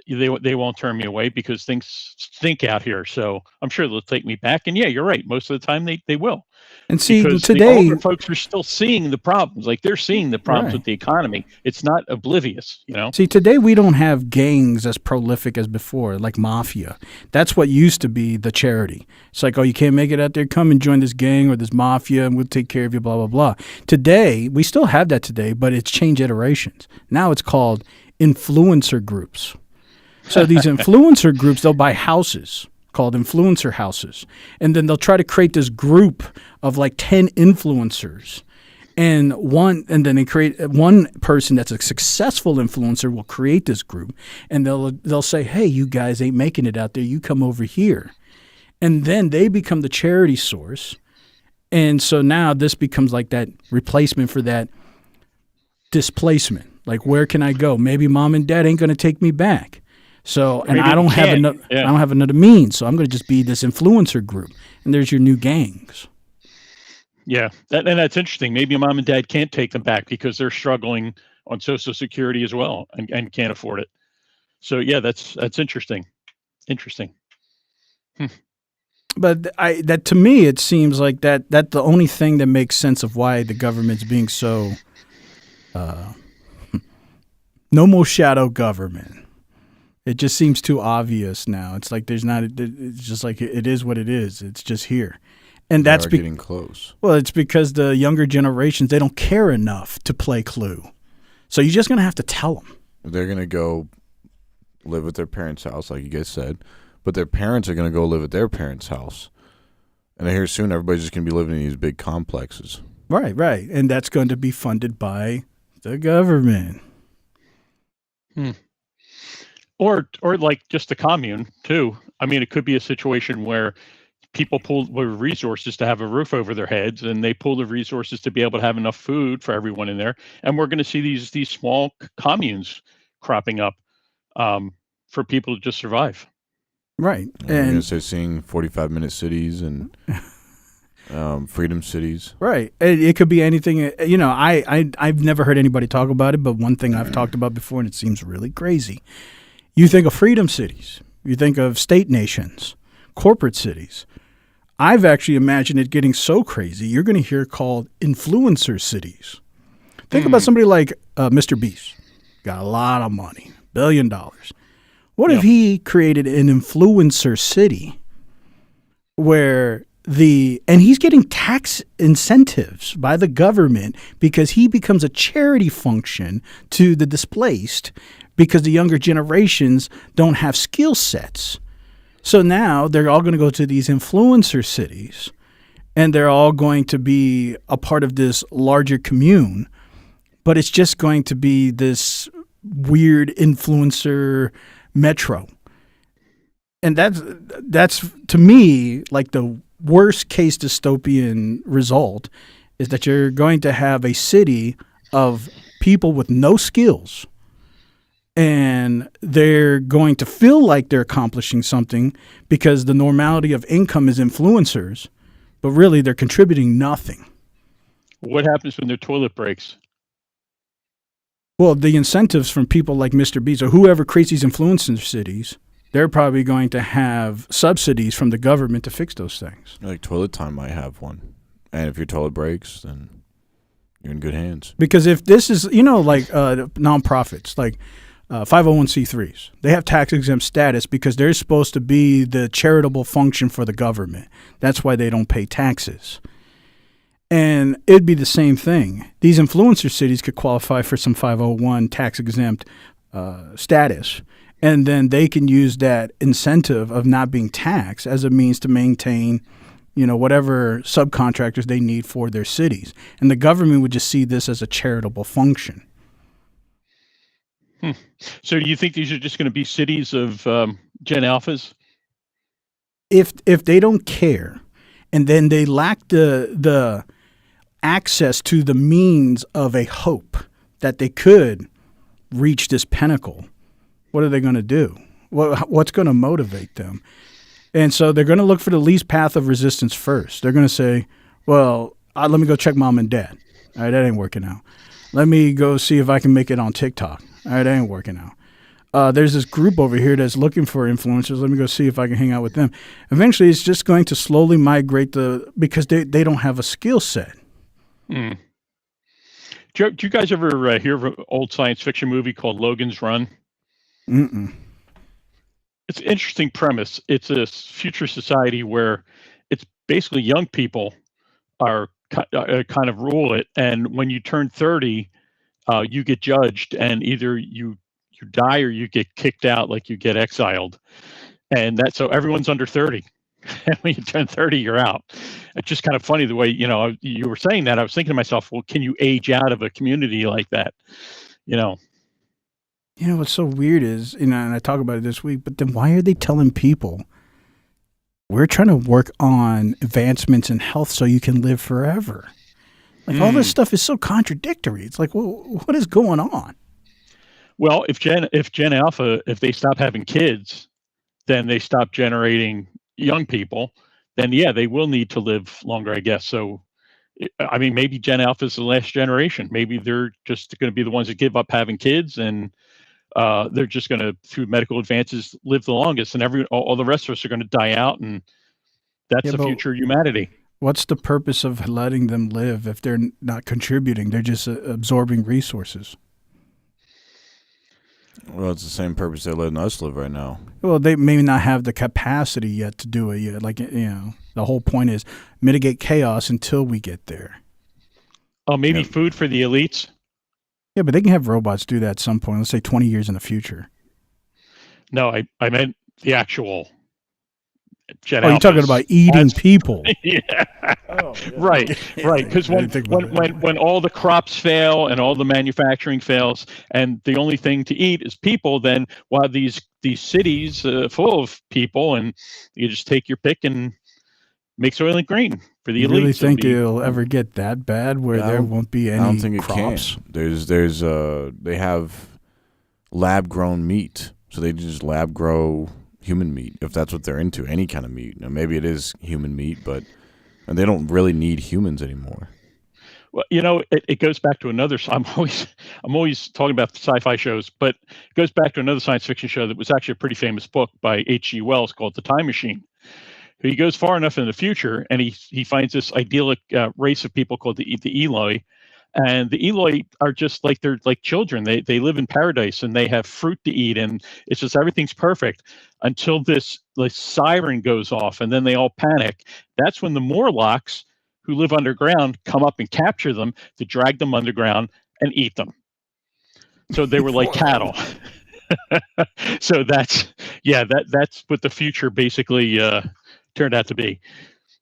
[SPEAKER 3] they won't turn me away because things stink out here. So I'm sure they'll take me back. And yeah, you're right. Most of the time they will.
[SPEAKER 1] And see,
[SPEAKER 3] because
[SPEAKER 1] today,
[SPEAKER 3] the older folks are still seeing the problems. Like they're seeing the problems with the economy. It's not oblivious,
[SPEAKER 1] See, today we don't have gangs as prolific as before, like mafia. That's what used to be the charity. It's like, oh, you can't make it out there? Come and join this gang or this mafia and we'll take care of you, blah, blah, blah. Today, we still have that today, but it's changed iterations. Now it's called influencer groups. So these influencer groups, they'll buy houses called influencer houses. And then they'll try to create this group of like 10 influencers. And then they create one person that's a successful influencer will create this group. And they'll say, hey, you guys ain't making it out there. You come over here. And then they become the charity source. And so now this becomes like that replacement for that displacement. Like, where can I go? Maybe mom and dad ain't going to take me back. So, and I don't have another means. So I'm going to just be this influencer group. And there's your new gangs.
[SPEAKER 3] Yeah, and that's interesting. Maybe mom and dad can't take them back because they're struggling on Social Security as well and can't afford it. So yeah, that's interesting. Interesting.
[SPEAKER 1] But that to me, it seems like that the only thing that makes sense of why the government's being so no more shadow government. It just seems too obvious now. It's like it's just like it is what it is. It's just here. And that's
[SPEAKER 2] getting close.
[SPEAKER 1] Well, it's because the younger generations, they don't care enough to play Clue. So you're just going to have to tell them.
[SPEAKER 2] They're going to go live at their parents' house, like you guys said, but their parents are going to go live at their parents' house. And I hear soon everybody's just going to be living in these big complexes.
[SPEAKER 1] Right. And that's going to be funded by the government.
[SPEAKER 3] Or like just the commune, too. I mean, it could be a situation where people pull the resources to have a roof over their heads, and they pull the resources to be able to have enough food for everyone in there. And we're going to see these small communes cropping up for people to just survive.
[SPEAKER 1] Right.
[SPEAKER 2] And we're going to start seeing 45-minute cities and freedom cities.
[SPEAKER 1] Right. It could be anything. I've never heard anybody talk about it, but one thing I've talked about before, and it seems really crazy. You think of freedom cities. You think of state nations. corporate cities. I've actually imagined it getting so crazy, you're going to hear called influencer cities. Think about somebody like Mr. Beast. Got a lot of money, $1 billion. What if he created an influencer city where and he's getting tax incentives by the government because he becomes a charity function to the displaced because the younger generations don't have skill sets. So now they're all going to go to these influencer cities and they're all going to be a part of this larger commune, but it's just going to be this weird influencer metro. And that's to me like the worst case dystopian result is that you're going to have a city of people with no skills and they're going to feel like they're accomplishing something because the normality of income is influencers, but really they're contributing nothing.
[SPEAKER 3] What happens when their toilet breaks?
[SPEAKER 1] Well, the incentives from people like Mr. Beast or whoever creates these influencer cities, they're probably going to have subsidies from the government to fix those things.
[SPEAKER 2] Like Toilet Time might have one. And if your toilet breaks, then you're in good hands.
[SPEAKER 1] Because if this is, like nonprofits, like 501c3s, they have tax exempt status because they're supposed to be the charitable function for the government. That's why they don't pay taxes. And it'd be the same thing. These influencer cities could qualify for some 501 tax exempt status. And then they can use that incentive of not being taxed as a means to maintain, whatever subcontractors they need for their cities. And the government would just see this as a charitable function.
[SPEAKER 3] So do you think these are just going to be cities of Gen Alphas?
[SPEAKER 1] If they don't care, and then they lack the access to the means of a hope that they could reach this pinnacle, what are they going to do? What's going to motivate them? And so they're going to look for the least path of resistance first. They're going to say, well, let me go check mom and dad. All right, that ain't working out. Let me go see if I can make it on TikTok. All right, that ain't working out. There's this group over here that's looking for influencers. Let me go see if I can hang out with them. Eventually, it's just going to slowly migrate because they don't have a skill set.
[SPEAKER 3] Do you guys ever hear of an old science fiction movie called Logan's Run?
[SPEAKER 1] Mm-mm.
[SPEAKER 3] It's an interesting premise. It's a future society where it's basically young people are kind of rule it, and when you turn 30, you get judged, and either you die or you get kicked out, like you get exiled, and so everyone's under 30. And when you turn 30, you're out. It's just kind of funny the way you were saying that. I was thinking to myself, well, can you age out of a community like that?
[SPEAKER 1] What's so weird is, and I talk about it this week, but then why are they telling people we're trying to work on advancements in health so you can live forever? Like all this stuff is so contradictory. It's like, well, what is going on?
[SPEAKER 3] Well, if Gen Alpha, if they stop having kids, then they stop generating young people. Then they will need to live longer, I guess. So, I mean, maybe Gen Alpha is the last generation. Maybe they're just going to be the ones that give up having kids, and they're just going to, through medical advances, live the longest, and all the rest of us are going to die out, and that's the future of humanity.
[SPEAKER 1] What's the purpose of letting them live if they're not contributing? They're just absorbing resources.
[SPEAKER 2] Well, it's the same purpose they're letting us live right now.
[SPEAKER 1] Well, they may not have the capacity yet to do it yet. Like, the whole point is mitigate chaos until we get there.
[SPEAKER 3] Oh, maybe food for the elites?
[SPEAKER 1] Yeah, but they can have robots do that at some point. Let's say 20 years in the future.
[SPEAKER 3] No, I meant the actual Gen
[SPEAKER 1] Alphas. You're talking about eating people.
[SPEAKER 3] Yeah. Oh, yeah. Right. Because when all the crops fail and all the manufacturing fails, and the only thing to eat is people, then while these cities full of people, and you just take your pick and make Soylent Green for the elites.
[SPEAKER 1] You really think it'll ever get that bad where there won't be any crops? I don't think
[SPEAKER 2] it can. They have lab grown meat, so they just lab grow human meat, if that's what they're into, any kind of meat. Now, maybe it is human meat, but they don't really need humans anymore.
[SPEAKER 3] Well, it goes back to another. I'm always talking about the sci-fi shows, but it goes back to another science fiction show that was actually a pretty famous book by H.G. Wells called The Time Machine. He goes far enough in the future, and he finds this idyllic race of people called the Eloi, and the Eloi are just like they're like children. They live in paradise and they have fruit to eat, and it's just everything's perfect until this like siren goes off, and then they all panic. That's when the Morlocks, who live underground, come up and capture them to drag them underground and eat them. So they were like cattle. So that's what the future basically turned out to be.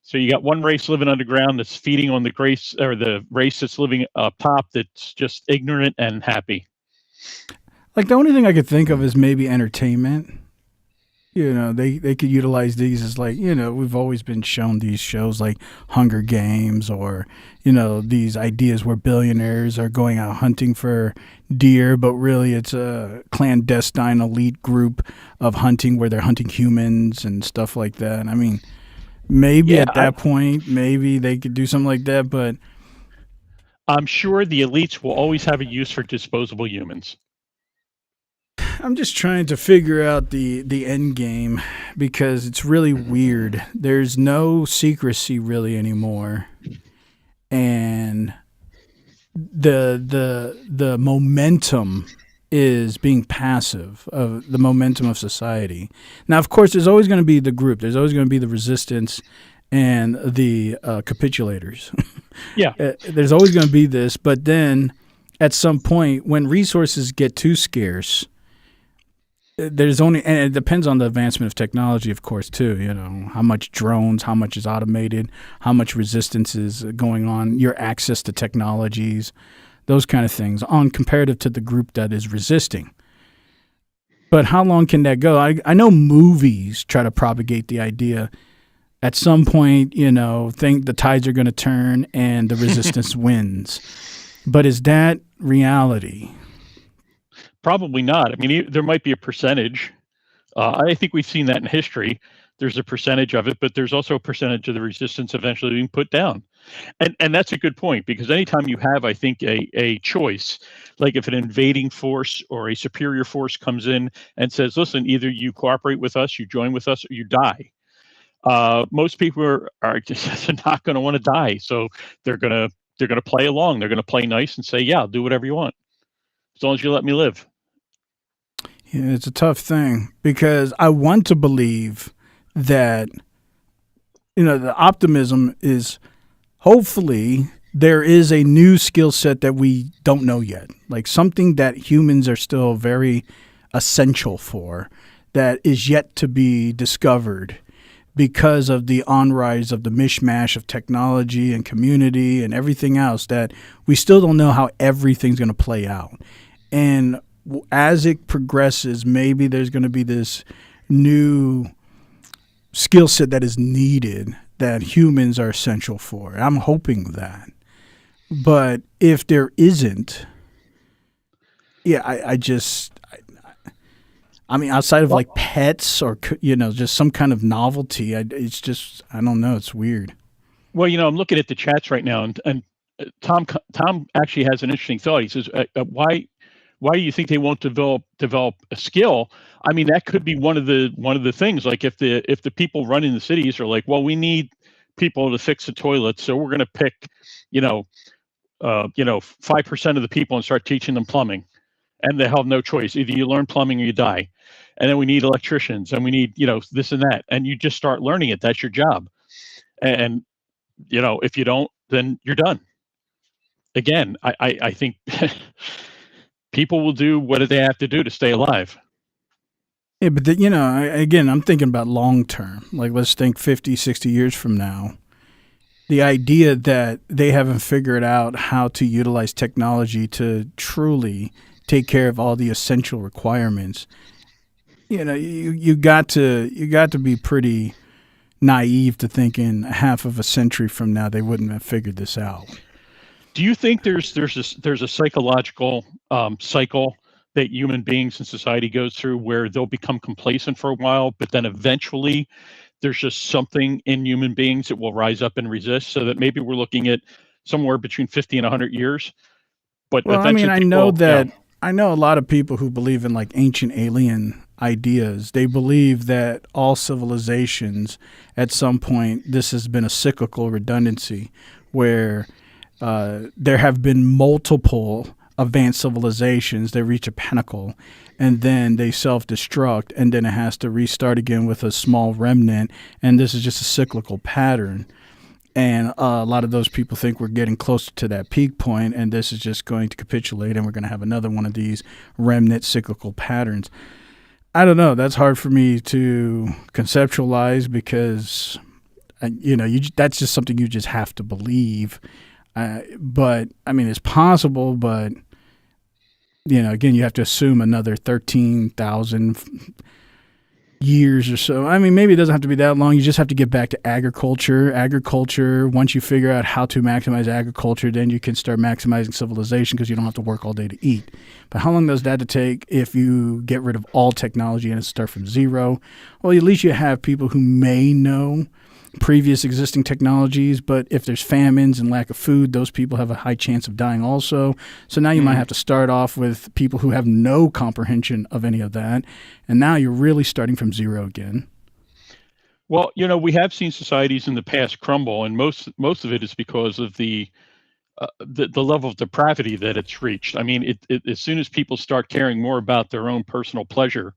[SPEAKER 3] So you got one race living underground that's feeding on the race, or the race that's living up top that's just ignorant and happy.
[SPEAKER 1] Like the only thing I could think of is maybe entertainment. You know, they could utilize these as like, you know, we've always been shown these shows like Hunger Games, or, you know, these ideas where billionaires are going out hunting for deer, but really it's a clandestine elite group of hunting where they're hunting humans and stuff like that. I mean, maybe at that point, maybe they could do something like that, but
[SPEAKER 3] I'm sure the elites will always have a use for disposable humans.
[SPEAKER 1] I'm just trying to figure out the end game, because it's really weird. There's no secrecy really anymore, and the momentum is being passive of the momentum of society. Now, of course, there's always going to be the group. There's always going to be the resistance and the capitulators.
[SPEAKER 3] Yeah,
[SPEAKER 1] there's always going to be this, but then at some point, when resources get too scarce, there's only, and it depends on the advancement of technology, of course, too. You know, how much drones, how much is automated, how much resistance is going on, your access to technologies, those kind of things, on comparative to the group that is resisting. But how long can that go? I know movies try to propagate the idea. At some point, you know, think the tides are going to turn and the resistance wins. But is that reality?
[SPEAKER 3] Probably not. I mean, there might be a percentage. I think we've seen that in history. There's a percentage of it, but there's also a percentage of the resistance eventually being put down. And that's a good point, because anytime you have, I think, a choice, like if an invading force or a superior force comes in and says, listen, either you cooperate with us, you join with us, or you die. Most people are just not going to want to die. So they're going to play along. They're going to play nice and say, yeah, I'll do whatever you want, as long as you let me live.
[SPEAKER 1] Yeah, it's a tough thing, because I want to believe that, you know, the optimism is hopefully there is a new skill set that we don't know yet, like something that humans are still very essential for, that is yet to be discovered because of the on-rise of the mishmash of technology and community and everything else, that we still don't know how everything's going to play out. And as it progresses, maybe there's going to be this new skill set that is needed that humans are essential for. I'm hoping that. But if there isn't, yeah, I mean, outside of like pets or, you know, just some kind of novelty, it's just, I don't know, it's weird.
[SPEAKER 3] Well, you know, I'm looking at the chats right now, and Tom actually has an interesting thought. He says, why do you think they won't develop a skill? I mean, that could be one of the things. Like if the people running the cities are like, well, we need people to fix the toilets, so we're going to pick, 5% of the people and start teaching them plumbing, and they have no choice. Either you learn plumbing or you die. And then we need electricians, and we need, this and that, and you just start learning it. That's your job. And if you don't, then you're done. Again, I think people will do what they have to do to stay alive.
[SPEAKER 1] Yeah, but again, I'm thinking about long term. Like, let's think 50, 60 years from now. The idea that they haven't figured out how to utilize technology to truly take care of all the essential requirements. You got to be pretty naive to think in half of a century from now they wouldn't have figured this out.
[SPEAKER 3] Do you think there's a psychological cycle that human beings and society goes through where they'll become complacent for a while, but then eventually there's just something in human beings that will rise up and resist, so that maybe we're looking at somewhere between 50 and 100 years? But
[SPEAKER 1] well, I mean, I know a lot of people who believe in like ancient alien ideas. They believe that all civilizations, at some point, this has been a cyclical redundancy where there have been multiple advanced civilizations that reach a pinnacle and then they self-destruct and then it has to restart again with a small remnant, and this is just a cyclical pattern. And a lot of those people think we're getting closer to that peak point, and this is just going to capitulate, and we're going to have another one of these remnant cyclical patterns. I don't know. That's hard for me to conceptualize because, that's just something you just have to believe. But, I mean, it's possible, but, again, you have to assume another 13,000 years or so. I mean, maybe it doesn't have to be that long. You just have to get back to agriculture. Once you figure out how to maximize agriculture, then you can start maximizing civilization because you don't have to work all day to eat. But how long does that take if you get rid of all technology and start from zero? Well, at least you have people who may know previous existing technologies, but if there's famines and lack of food, those people have a high chance of dying also. So now you might have to start off with people who have no comprehension of any of that, and now you're really starting from zero again.
[SPEAKER 3] Well, we have seen societies in the past crumble, and most of it is because of the level of depravity that it's reached. I mean, as soon as people start caring more about their own personal pleasure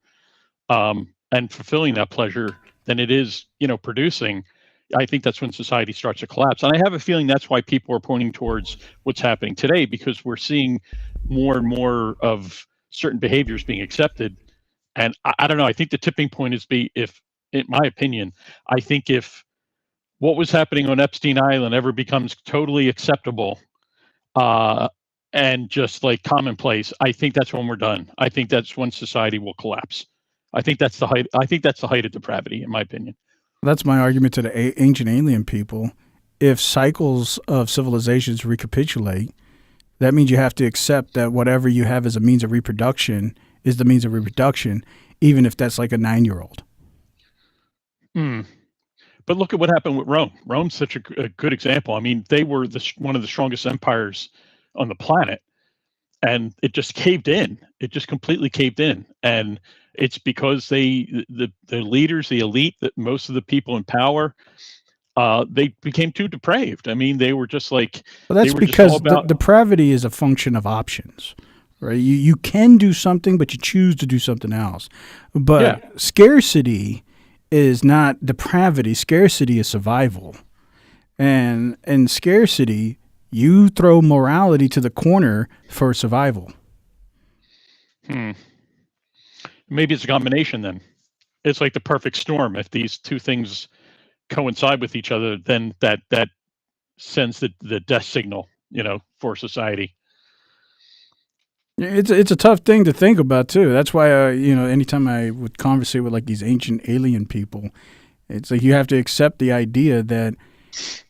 [SPEAKER 3] and fulfilling that pleasure than it is, producing, I think that's when society starts to collapse. And I have a feeling that's why people are pointing towards what's happening today, because we're seeing more and more of certain behaviors being accepted. And I don't know, I think the tipping point is in my opinion, I think if what was happening on Epstein Island ever becomes totally acceptable and just like commonplace, I think that's when we're done. I think that's when society will collapse. I think that's the height of depravity, in my opinion.
[SPEAKER 1] That's my argument to the ancient alien people. If cycles of civilizations recapitulate, that means you have to accept that whatever you have as a means of reproduction is the means of reproduction, even if that's like a 9-year-old.
[SPEAKER 3] But look at what happened with Rome. Rome's such a good example. I mean, they were one of the strongest empires on the planet, and it just caved in. It just completely caved in. And it's because the leaders, the elite, that most of the people in power, they became too depraved. I mean, they were just like.
[SPEAKER 1] Well, that's because depravity is a function of options, right? You can do something, but you choose to do something else. But scarcity is not depravity. Scarcity is survival, and in scarcity, you throw morality to the corner for survival.
[SPEAKER 3] Maybe it's a combination then. It's like the perfect storm. If these two things coincide with each other, then that sends the death signal, for society.
[SPEAKER 1] It's a tough thing to think about too. That's why anytime I would conversate with like these ancient alien people, it's like you have to accept the idea that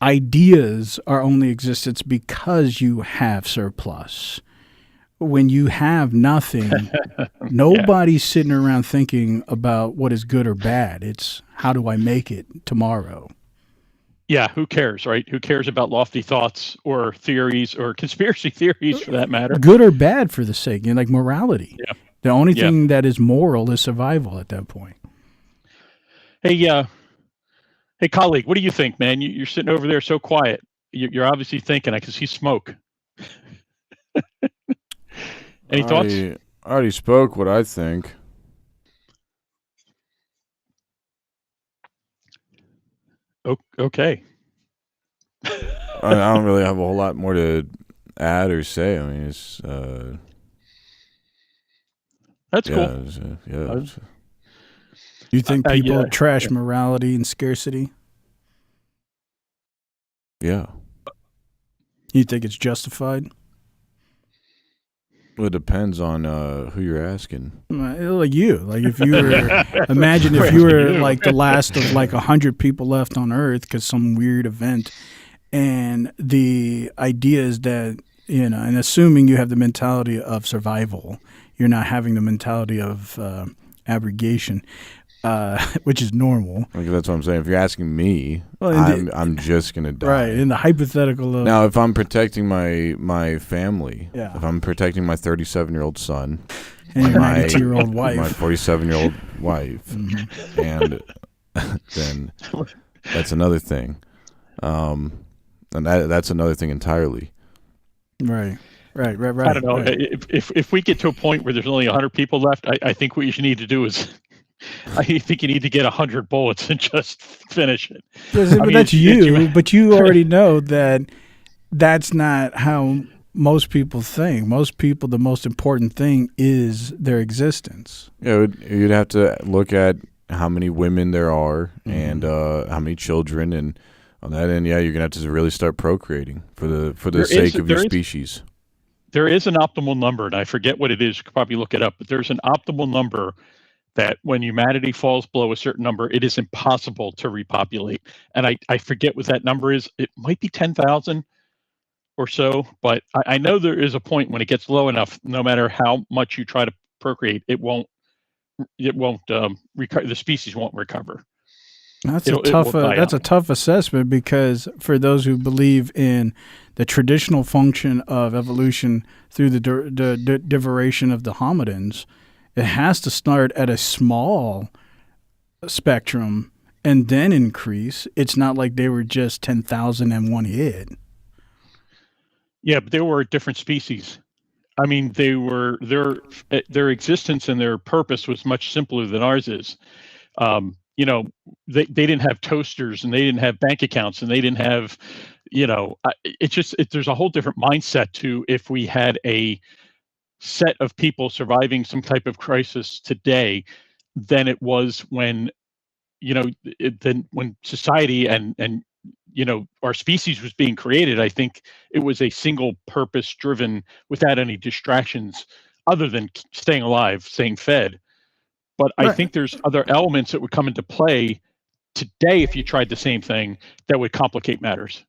[SPEAKER 1] ideas are only existence because you have surplus. When you have nothing, nobody's sitting around thinking about what is good or bad. It's how do I make it tomorrow?
[SPEAKER 3] Yeah, who cares, right? Who cares about lofty thoughts or theories or conspiracy theories for that matter?
[SPEAKER 1] Good or bad for the sake, like morality. Yeah. The only thing that is moral is survival at that point.
[SPEAKER 3] Hey, colleague, what do you think, man? You're sitting over there so quiet. You're obviously thinking. I can see smoke. Any thoughts?
[SPEAKER 2] I already spoke what I think.
[SPEAKER 3] Okay.
[SPEAKER 2] I don't really have a whole lot more to add or say. I mean, it's
[SPEAKER 3] that's cool.
[SPEAKER 1] You think people trash morality and scarcity?
[SPEAKER 2] Yeah.
[SPEAKER 1] You think it's justified?
[SPEAKER 2] Well, it depends on who you're asking.
[SPEAKER 1] Like you. Like if you were, imagine if you were like the last of like 100 people left on Earth because some weird event. And the idea is that, and assuming you have the mentality of survival, you're not having the mentality of abrogation, which is normal.
[SPEAKER 2] Like that's what I'm saying. If you're asking me, I'm just gonna die.
[SPEAKER 1] Right. In the hypothetical of
[SPEAKER 2] now, if I'm protecting my family, if I'm protecting my 37-year-old son,
[SPEAKER 1] and your 92-year-old wife.
[SPEAKER 2] My 47-year-old wife.
[SPEAKER 1] Mm-hmm.
[SPEAKER 2] And then that's another thing. And that's another thing entirely.
[SPEAKER 1] Right.
[SPEAKER 3] I don't know.
[SPEAKER 1] Right.
[SPEAKER 3] If we get to a point where there's only 100 people left, I think what you need to do is, I think you need to get 100 bullets and just finish it.
[SPEAKER 1] But that's but you already know that that's not how most people think. Most people, the most important thing is their existence.
[SPEAKER 2] Yeah, you'd have to look at how many women there are and how many children, and on that end, you're gonna have to really start procreating for the sake of your species.
[SPEAKER 3] There is an optimal number, and I forget what it is. You could probably look it up, but there's an optimal number that when humanity falls below a certain number, it is impossible to repopulate. And I forget what that number is. It might be 10,000 or so, but I know there is a point when it gets low enough, no matter how much you try to procreate, it won't the species won't recover.
[SPEAKER 1] That's a tough assessment, because for those who believe in the traditional function of evolution through the diveration of the hominins, it has to start at a small spectrum and then increase. It's not like they were just 10,000 and one hit.
[SPEAKER 3] Yeah, but they were different species. I mean, their existence and their purpose was much simpler than ours is. They didn't have toasters, and they didn't have bank accounts, and they didn't have, there's a whole different mindset to if we had a set of people surviving some type of crisis today than it was when, when society and our species was being created. I think it was a single purpose driven without any distractions other than staying alive, staying fed. But I think there's other elements that would come into play today if you tried the same thing that would complicate matters.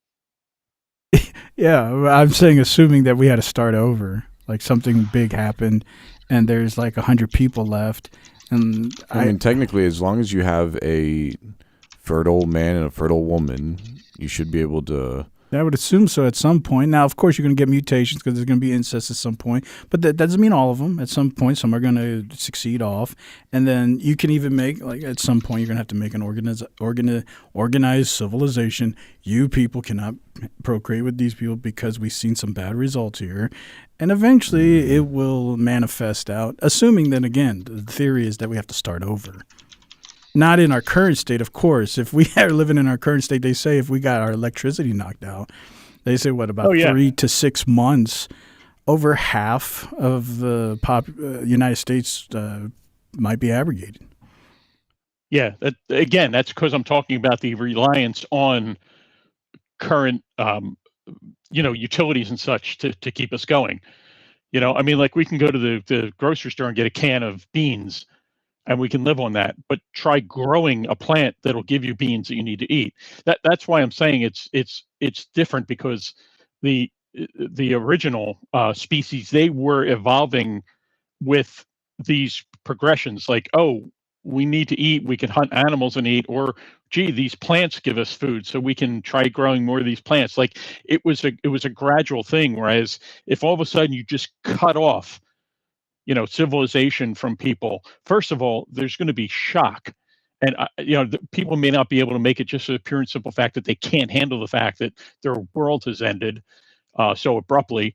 [SPEAKER 1] Yeah, I'm saying assuming that we had to start over, like something big happened and there's like 100 people left. And
[SPEAKER 2] I mean, technically, as long as you have a fertile man and a fertile woman, you should be able to...
[SPEAKER 1] I would assume so at some point. Now, of course, you're going to get mutations because there's going to be incest at some point, but that doesn't mean all of them. At some point, some are going to succeed off, and then you can even make, like, at some point, you're going to have to make an organized civilization. You people cannot procreate with these people because we've seen some bad results here, and eventually it will manifest out, assuming that, again, the theory is that we have to start over. Not in our current state, of course. If we are living in our current state, they say if we got our electricity knocked out, they say, about 3 to 6 months, over half of the United States might be abrogated.
[SPEAKER 3] Yeah, that's because I'm talking about the reliance on current, utilities and such to keep us going. I mean, like we can go to the grocery store and get a can of beans, and we can live on that, but try growing a plant that'll give you beans that you need to eat. That's why I'm saying it's different, because the original species, they were evolving with these progressions, like, oh, we need to eat, we can hunt animals and eat, or gee, these plants give us food, so we can try growing more of these plants. Like it was a gradual thing. Whereas if all of a sudden you just cut off civilization from people, first of all, there's going to be shock. And, people may not be able to make it just for the pure and simple fact that they can't handle the fact that their world has ended so abruptly.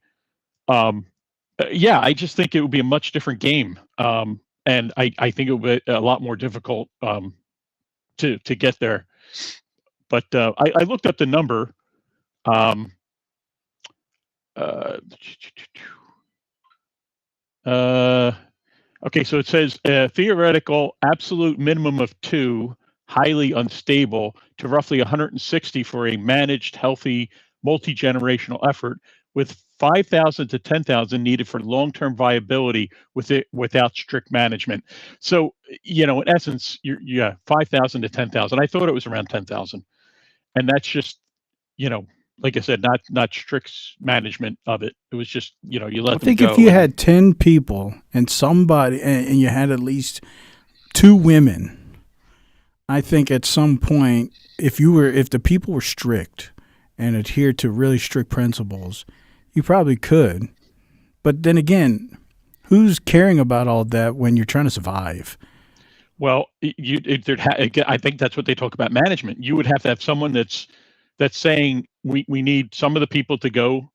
[SPEAKER 3] I just think it would be a much different game. And I think it would be a lot more difficult to get there. But I looked up the number. Okay, so it says theoretical absolute minimum of 2, highly unstable, to roughly 160 for a managed, healthy, multi-generational effort, with 5,000 to 10,000 needed for long-term viability without strict management. So, in essence, 5,000 to 10,000. I thought it was around 10,000, and that's just, like I said, not strict management of it. It was just, you let them go. I
[SPEAKER 1] think if you had 10 people and somebody, and you had at least 2 women, I think at some point, if the people were strict and adhered to really strict principles, you probably could. But then again, Who's caring about all that when you're trying to survive?
[SPEAKER 3] Well, I think that's what they talk about management. You would have to have someone that's saying we need some of the people to go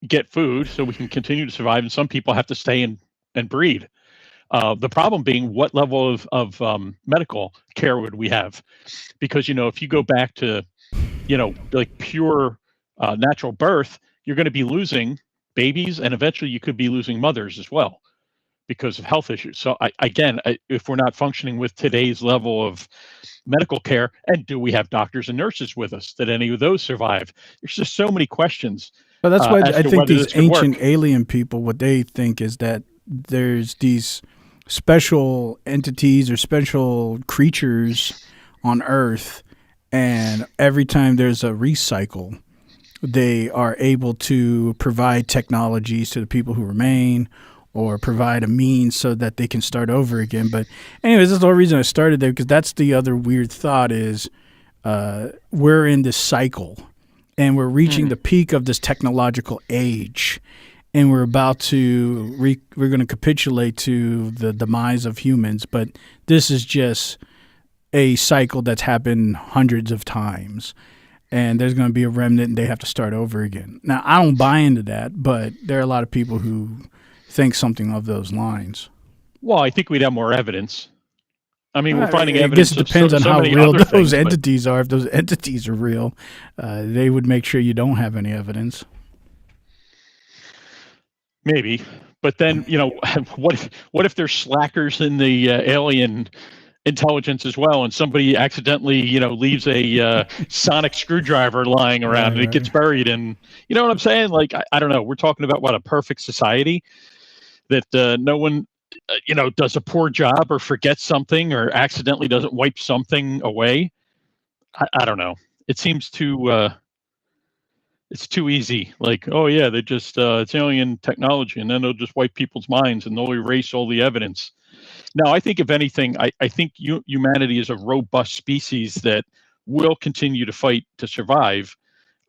[SPEAKER 3] get food so we can continue to survive, and some people have to stay and breed. The problem being, what level of medical care would we have? Because if you go back to like pure natural birth, you're going to be losing babies, and eventually you could be losing mothers as well because of health issues. So if we're not functioning with today's level of medical care, and do we have doctors and nurses with us, that any of those survive? There's just so many questions.
[SPEAKER 1] But that's why
[SPEAKER 3] as
[SPEAKER 1] I
[SPEAKER 3] to
[SPEAKER 1] think
[SPEAKER 3] whether
[SPEAKER 1] these
[SPEAKER 3] this could
[SPEAKER 1] ancient
[SPEAKER 3] work.
[SPEAKER 1] alien people, what they think is that there's these special entities or special creatures on Earth, and every time there's a recycle, they are able to provide technologies to the people who remain, or provide a means so that they can start over again. But anyways, that's the whole reason I started there, because that's the other weird thought is we're in this cycle, and we're reaching the peak of this technological age, and we're about to we're going to capitulate to the demise of humans. But this is just a cycle that's happened hundreds of times, and there's going to be a remnant, and they have to start over again. Now, I don't buy into that, but there are a lot of people who think something of those lines.
[SPEAKER 3] Well, I think we'd have more evidence. I mean, we're finding
[SPEAKER 1] I guess
[SPEAKER 3] evidence
[SPEAKER 1] it
[SPEAKER 3] of
[SPEAKER 1] depends on
[SPEAKER 3] so
[SPEAKER 1] how
[SPEAKER 3] many
[SPEAKER 1] real
[SPEAKER 3] other
[SPEAKER 1] those
[SPEAKER 3] things, but
[SPEAKER 1] entities are. If those entities are real, they would make sure you don't have any evidence.
[SPEAKER 3] maybe. But then, what if there's slackers in the alien intelligence as well, and somebody accidentally, leaves a sonic screwdriver lying around, and it gets buried? And you know what I'm saying? Like, I don't know. We're talking about what, a perfect society that no one, does a poor job or forgets something or accidentally doesn't wipe something away. I don't know. It seems too. It's too easy. Like, oh yeah, they just it's alien technology, and then they'll just wipe people's minds and they'll erase all the evidence. No, I think if anything, I think humanity is a robust species that will continue to fight to survive.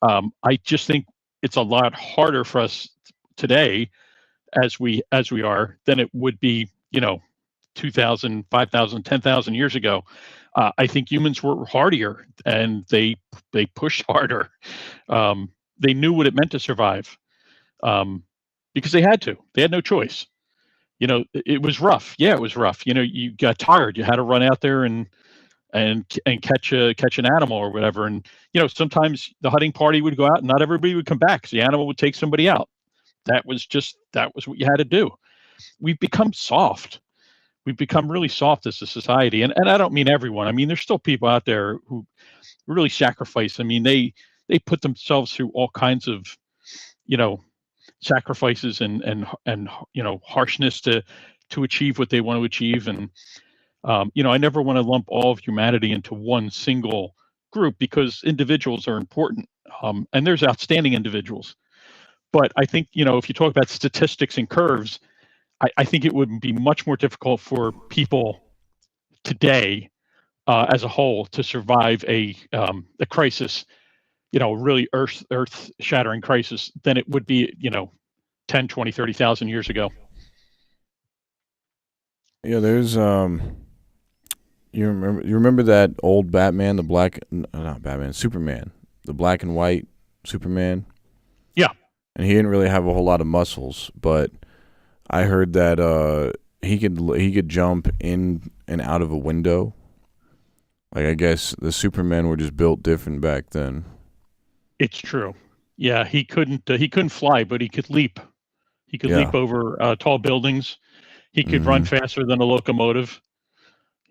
[SPEAKER 3] I just think it's a lot harder for us today, as we are, than it would be, 2,000, 5,000, 10,000 years ago. I think humans were hardier, and they pushed harder. They knew what it meant to survive, because they had to. They had no choice. It was rough. Yeah, it was rough. You got tired. You had to run out there and catch an animal or whatever. And sometimes the hunting party would go out, and not everybody would come back, because the animal would take somebody out. That was what you had to do. We've become soft. We've become really soft as a society, and I don't mean everyone. I mean, there's still people out there who really sacrifice. I mean, they put themselves through all kinds of, you know, sacrifices and harshness to achieve what they want to achieve. And I never want to lump all of humanity into one single group, because individuals are important, and there's outstanding individuals. But I think, if you talk about statistics and curves, I think it would be much more difficult for people today, as a whole, to survive a crisis, really earth shattering crisis, than it would be, 10, 20, 30,000 years ago.
[SPEAKER 2] Yeah, there's you remember that old Batman, not Batman, Superman, the black and white Superman?
[SPEAKER 3] Yeah.
[SPEAKER 2] And he didn't really have a whole lot of muscles, but I heard that he could jump in and out of a window. Like, I guess the Supermen were just built different back then.
[SPEAKER 3] It's true. Yeah, he couldn't fly, but he could leap. He could leap over tall buildings. He could run faster than a locomotive.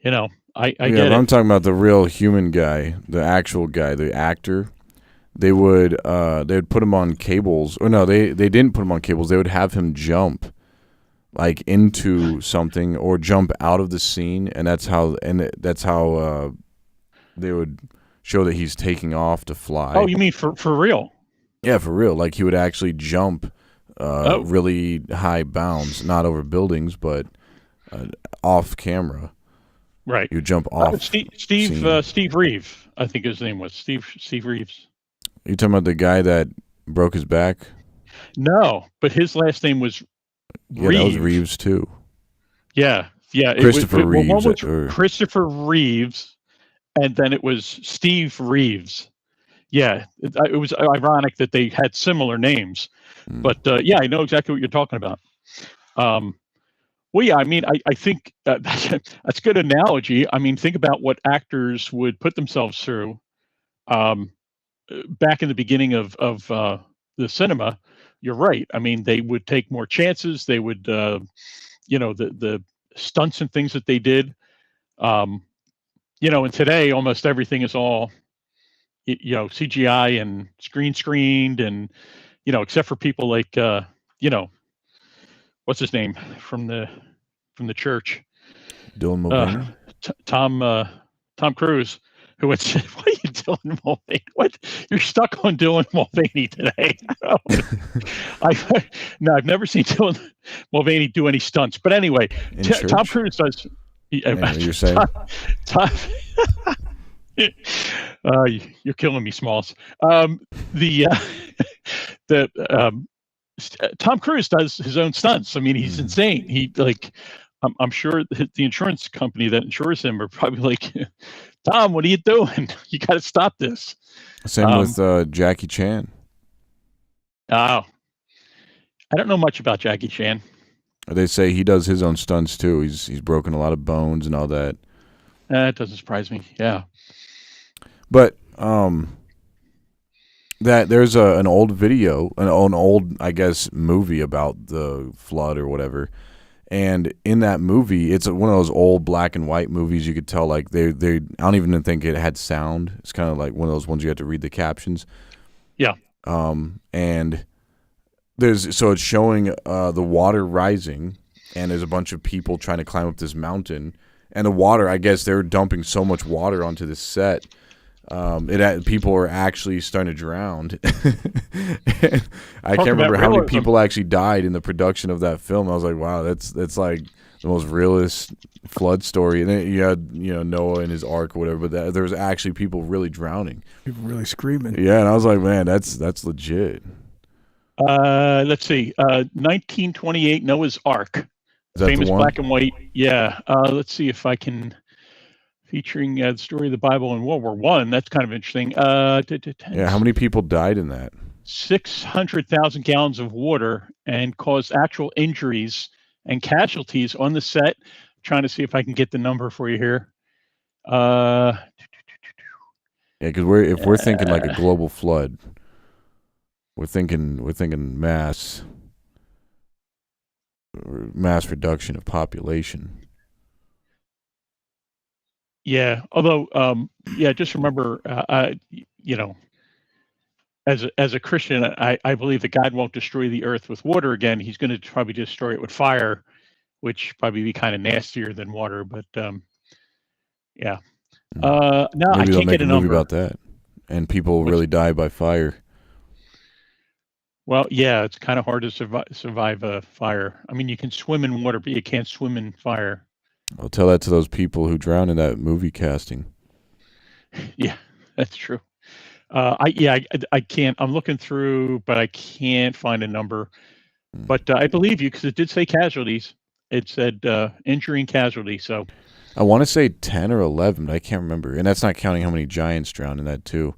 [SPEAKER 3] I get it.
[SPEAKER 2] I'm talking about the real human guy, the actual guy, the actor. They would put him on cables. Or no, they didn't put him on cables. They would have him jump like into something or jump out of the scene, and that's how they would show that he's taking off to fly.
[SPEAKER 3] Oh, you mean for real?
[SPEAKER 2] Yeah, for real. Like, he would actually jump really high bounds, not over buildings, but off camera.
[SPEAKER 3] Right.
[SPEAKER 2] You jump off.
[SPEAKER 3] Steve Reeves, I think his name was Steve Reeves.
[SPEAKER 2] You talking about the guy that broke his back?
[SPEAKER 3] No, but his last name was
[SPEAKER 2] Yeah, that was Reeves too.
[SPEAKER 3] Yeah.
[SPEAKER 2] Christopher Reeves.
[SPEAKER 3] One was Christopher Reeves, and then it was Steve Reeves. Yeah, it was ironic that they had similar names. But yeah, I know exactly what you're talking about. Well, yeah, I mean, I think that's a good analogy. I mean, think about what actors would put themselves through back in the beginning of the cinema. You're right. I mean, they would take more chances. They would, the stunts and things that they did. And today almost everything is all, CGI and screened, and except for people like, what's his name from the church,
[SPEAKER 2] Dylan Mulvaney,
[SPEAKER 3] Tom Cruise, who would say, "What are you doing, Mulvaney? What, you're stuck on Dylan Mulvaney today?" I've never seen Dylan Mulvaney do any stunts. But anyway, Tom Cruise does.
[SPEAKER 2] You're saying
[SPEAKER 3] Tom, you're killing me, Smalls. Tom Cruise does his own stunts. I mean, he's insane. He I'm sure the insurance company that insures him are probably like, "Tom, what are you doing? You got to stop this."
[SPEAKER 2] Same with Jackie Chan.
[SPEAKER 3] Oh, I don't know much about Jackie Chan.
[SPEAKER 2] They say he does his own stunts too. He's broken a lot of bones and all that.
[SPEAKER 3] That doesn't surprise me. Yeah,
[SPEAKER 2] but that there's an old video, an old, I guess, movie about the flood or whatever. And in that movie, it's one of those old black and white movies. You could tell, like, they I don't even think it had sound. It's kind of like one of those ones you have to read the captions.
[SPEAKER 3] Yeah.
[SPEAKER 2] And it's showing the water rising, and there's a bunch of people trying to climb up this mountain. And the water, I guess they're dumping so much water onto the set. People are actually starting to drown. I can't remember how many people actually died in the production of that film. I was like, wow, that's like the most realist flood story. And then you had Noah and his ark or whatever, but there was actually people really drowning,
[SPEAKER 1] people really screaming.
[SPEAKER 2] Yeah, and I was like, man, that's legit.
[SPEAKER 3] Let's see, 1928 Noah's Ark, famous black and white. Yeah, let's see if I can. Featuring the story of the Bible in World War I. That's kind of interesting.
[SPEAKER 2] Yeah, how many people died in that?
[SPEAKER 3] 600,000 gallons of water, and caused actual injuries and casualties on the set. I'm trying to see if I can get the number for you here.
[SPEAKER 2] Yeah, because we're thinking like a global flood, we're thinking mass reduction of population.
[SPEAKER 3] Yeah, although, just remember, as a Christian, I believe that God won't destroy the earth with water again. He's going to probably destroy it with fire, which probably be kind of nastier than water. But yeah, no,
[SPEAKER 2] Maybe
[SPEAKER 3] I
[SPEAKER 2] they'll
[SPEAKER 3] can't
[SPEAKER 2] make
[SPEAKER 3] get a
[SPEAKER 2] movie
[SPEAKER 3] number
[SPEAKER 2] about that, and people really die by fire.
[SPEAKER 3] Well, yeah, it's kind of hard to survive a fire. I mean, you can swim in water, but you can't swim in fire.
[SPEAKER 2] I'll tell that to those people who drowned in that movie casting.
[SPEAKER 3] Yeah, that's true. I can't. I'm looking through, but I can't find a number. But I believe you, because it did say casualties. It said injury and casualty. So
[SPEAKER 2] I want to say 10 or 11, but I can't remember. And that's not counting how many giants drowned in that too.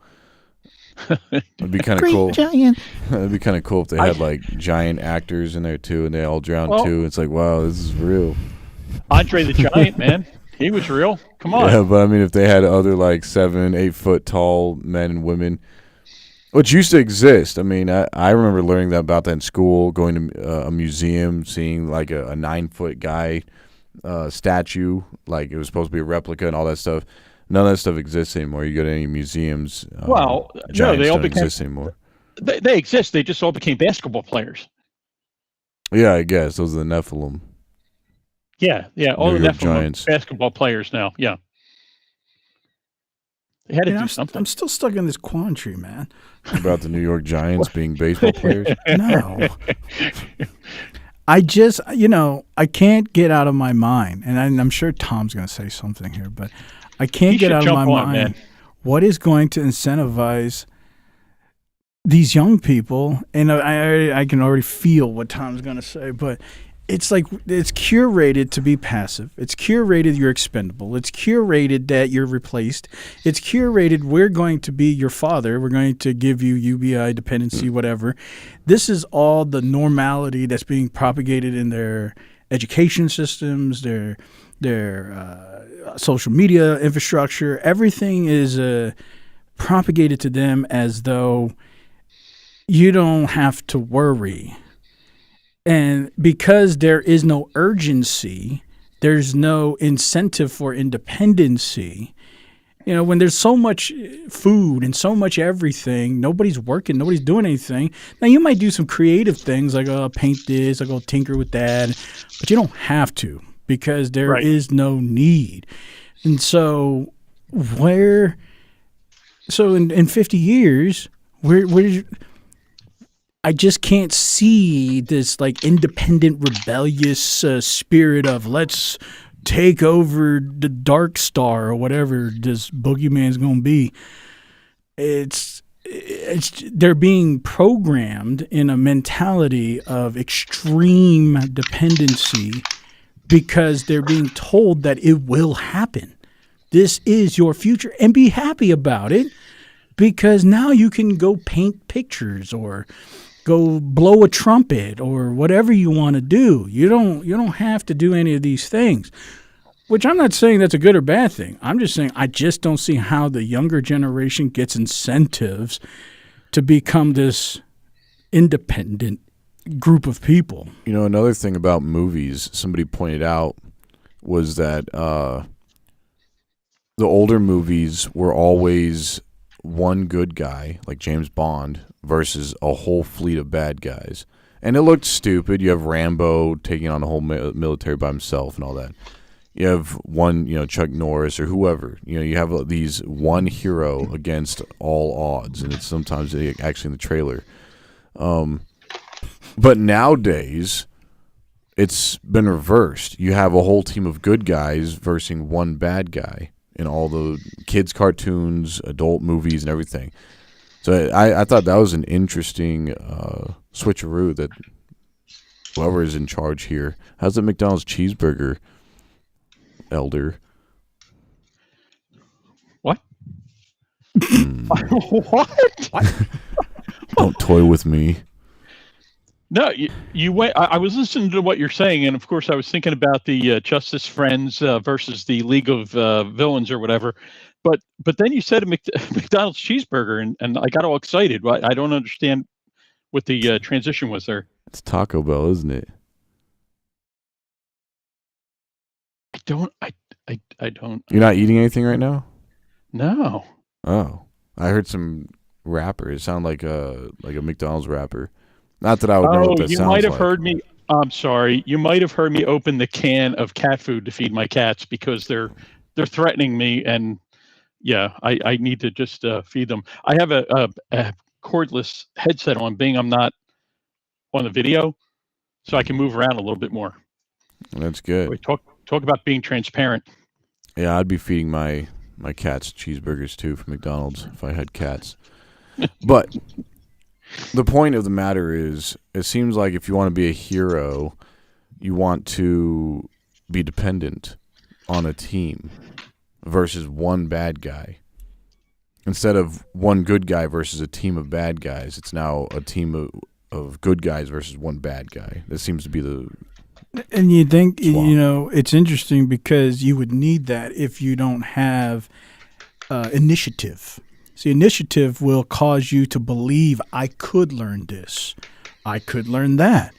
[SPEAKER 2] It'd be kind of cool.
[SPEAKER 1] Giant.
[SPEAKER 2] It'd be kind of cool if they had like giant actors in there too, and they all drowned too. It's like, wow, this is real.
[SPEAKER 3] Andre the Giant, man, he was real. Come on.
[SPEAKER 2] Yeah, but I mean, if they had other like 7-8 foot tall men and women, which used to exist. I mean, I remember learning about that in school, going to a museum, seeing like a 9-foot guy statue, like it was supposed to be a replica and all that stuff. None of that stuff exists anymore. You go to any museums,
[SPEAKER 3] no, they all
[SPEAKER 2] don't exist anymore.
[SPEAKER 3] They exist. They just all became basketball players.
[SPEAKER 2] Yeah, I guess those are the Nephilim.
[SPEAKER 3] Yeah, all the Nephilim
[SPEAKER 2] Giants.
[SPEAKER 3] Basketball players now. Yeah, they had to do something.
[SPEAKER 1] I'm still stuck in this quandary, man.
[SPEAKER 2] About the New York Giants being baseball players?
[SPEAKER 1] No. I just, I can't get out of my mind, and I'm sure Tom's going to say something here, but I can't get out of my mind.
[SPEAKER 3] Man.
[SPEAKER 1] What is going to incentivize these young people, and I can already feel what Tom's going to say, but it's like it's curated to be passive. It's curated you're expendable. It's curated that you're replaced. It's curated we're going to be your father. We're going to give you UBI, dependency, whatever. This is all the normality that's being propagated in their education systems, their social media infrastructure. Everything is propagated to them as though you don't have to worry. And because there is no urgency, there's no incentive for independency. When there's so much food and so much everything, nobody's working, nobody's doing anything. Now, you might do some creative things like, paint this, I'll go tinker with that, but you don't have to because there is no need. And so in 50 years, I just can't see this like independent, rebellious spirit of let's take over the Dark Star or whatever this boogeyman's going to be. It's they're being programmed in a mentality of extreme dependency because they're being told that it will happen. This is your future, and be happy about it because now you can go paint pictures or go blow a trumpet or whatever you want to do. You don't have to do any of these things, which I'm not saying that's a good or bad thing. I'm just saying I just don't see how the younger generation gets incentives to become this independent group of people.
[SPEAKER 2] Another thing about movies somebody pointed out was that the older movies were always one good guy, like James Bond, versus a whole fleet of bad guys. And it looked stupid. You have Rambo taking on the whole military by himself and all that. You have one, Chuck Norris or whoever. You have these one hero against all odds, and it's sometimes actually in the trailer. But nowadays, it's been reversed. You have a whole team of good guys versus one bad guy in all the kids' cartoons, adult movies, and everything. So I thought that was an interesting switcheroo that whoever is in charge here. How's the McDonald's cheeseburger, Elder?
[SPEAKER 3] What? What?
[SPEAKER 2] Don't toy with me.
[SPEAKER 3] No, you went. I was listening to what you're saying, and of course, I was thinking about the Justice Friends versus the League of Villains or whatever. But then you said a McDonald's cheeseburger, and I got all excited. I don't understand what the transition was there.
[SPEAKER 2] It's Taco Bell, isn't it?
[SPEAKER 3] I don't.
[SPEAKER 2] You're not eating anything right now?
[SPEAKER 3] No.
[SPEAKER 2] Oh, I heard some rapper. It sounded like a McDonald's rapper. Not that I would know what that sounds like.
[SPEAKER 3] You might have heard me. I'm sorry. You might have heard me open the can of cat food to feed my cats because they're threatening me, and yeah, I need to just feed them. I have a cordless headset on, being I'm not on the video, so I can move around a little bit more.
[SPEAKER 2] That's good.
[SPEAKER 3] We talk about being transparent.
[SPEAKER 2] Yeah, I'd be feeding my cats cheeseburgers too from McDonald's if I had cats. But the point of the matter is, it seems like if you want to be a hero, you want to be dependent on a team versus one bad guy. Instead of one good guy versus a team of bad guys, it's now a team of good guys versus one bad guy. That seems to be the...
[SPEAKER 1] And you think, it's interesting because you would need that if you don't have initiative. See, initiative will cause you to believe, I could learn this. I could learn that.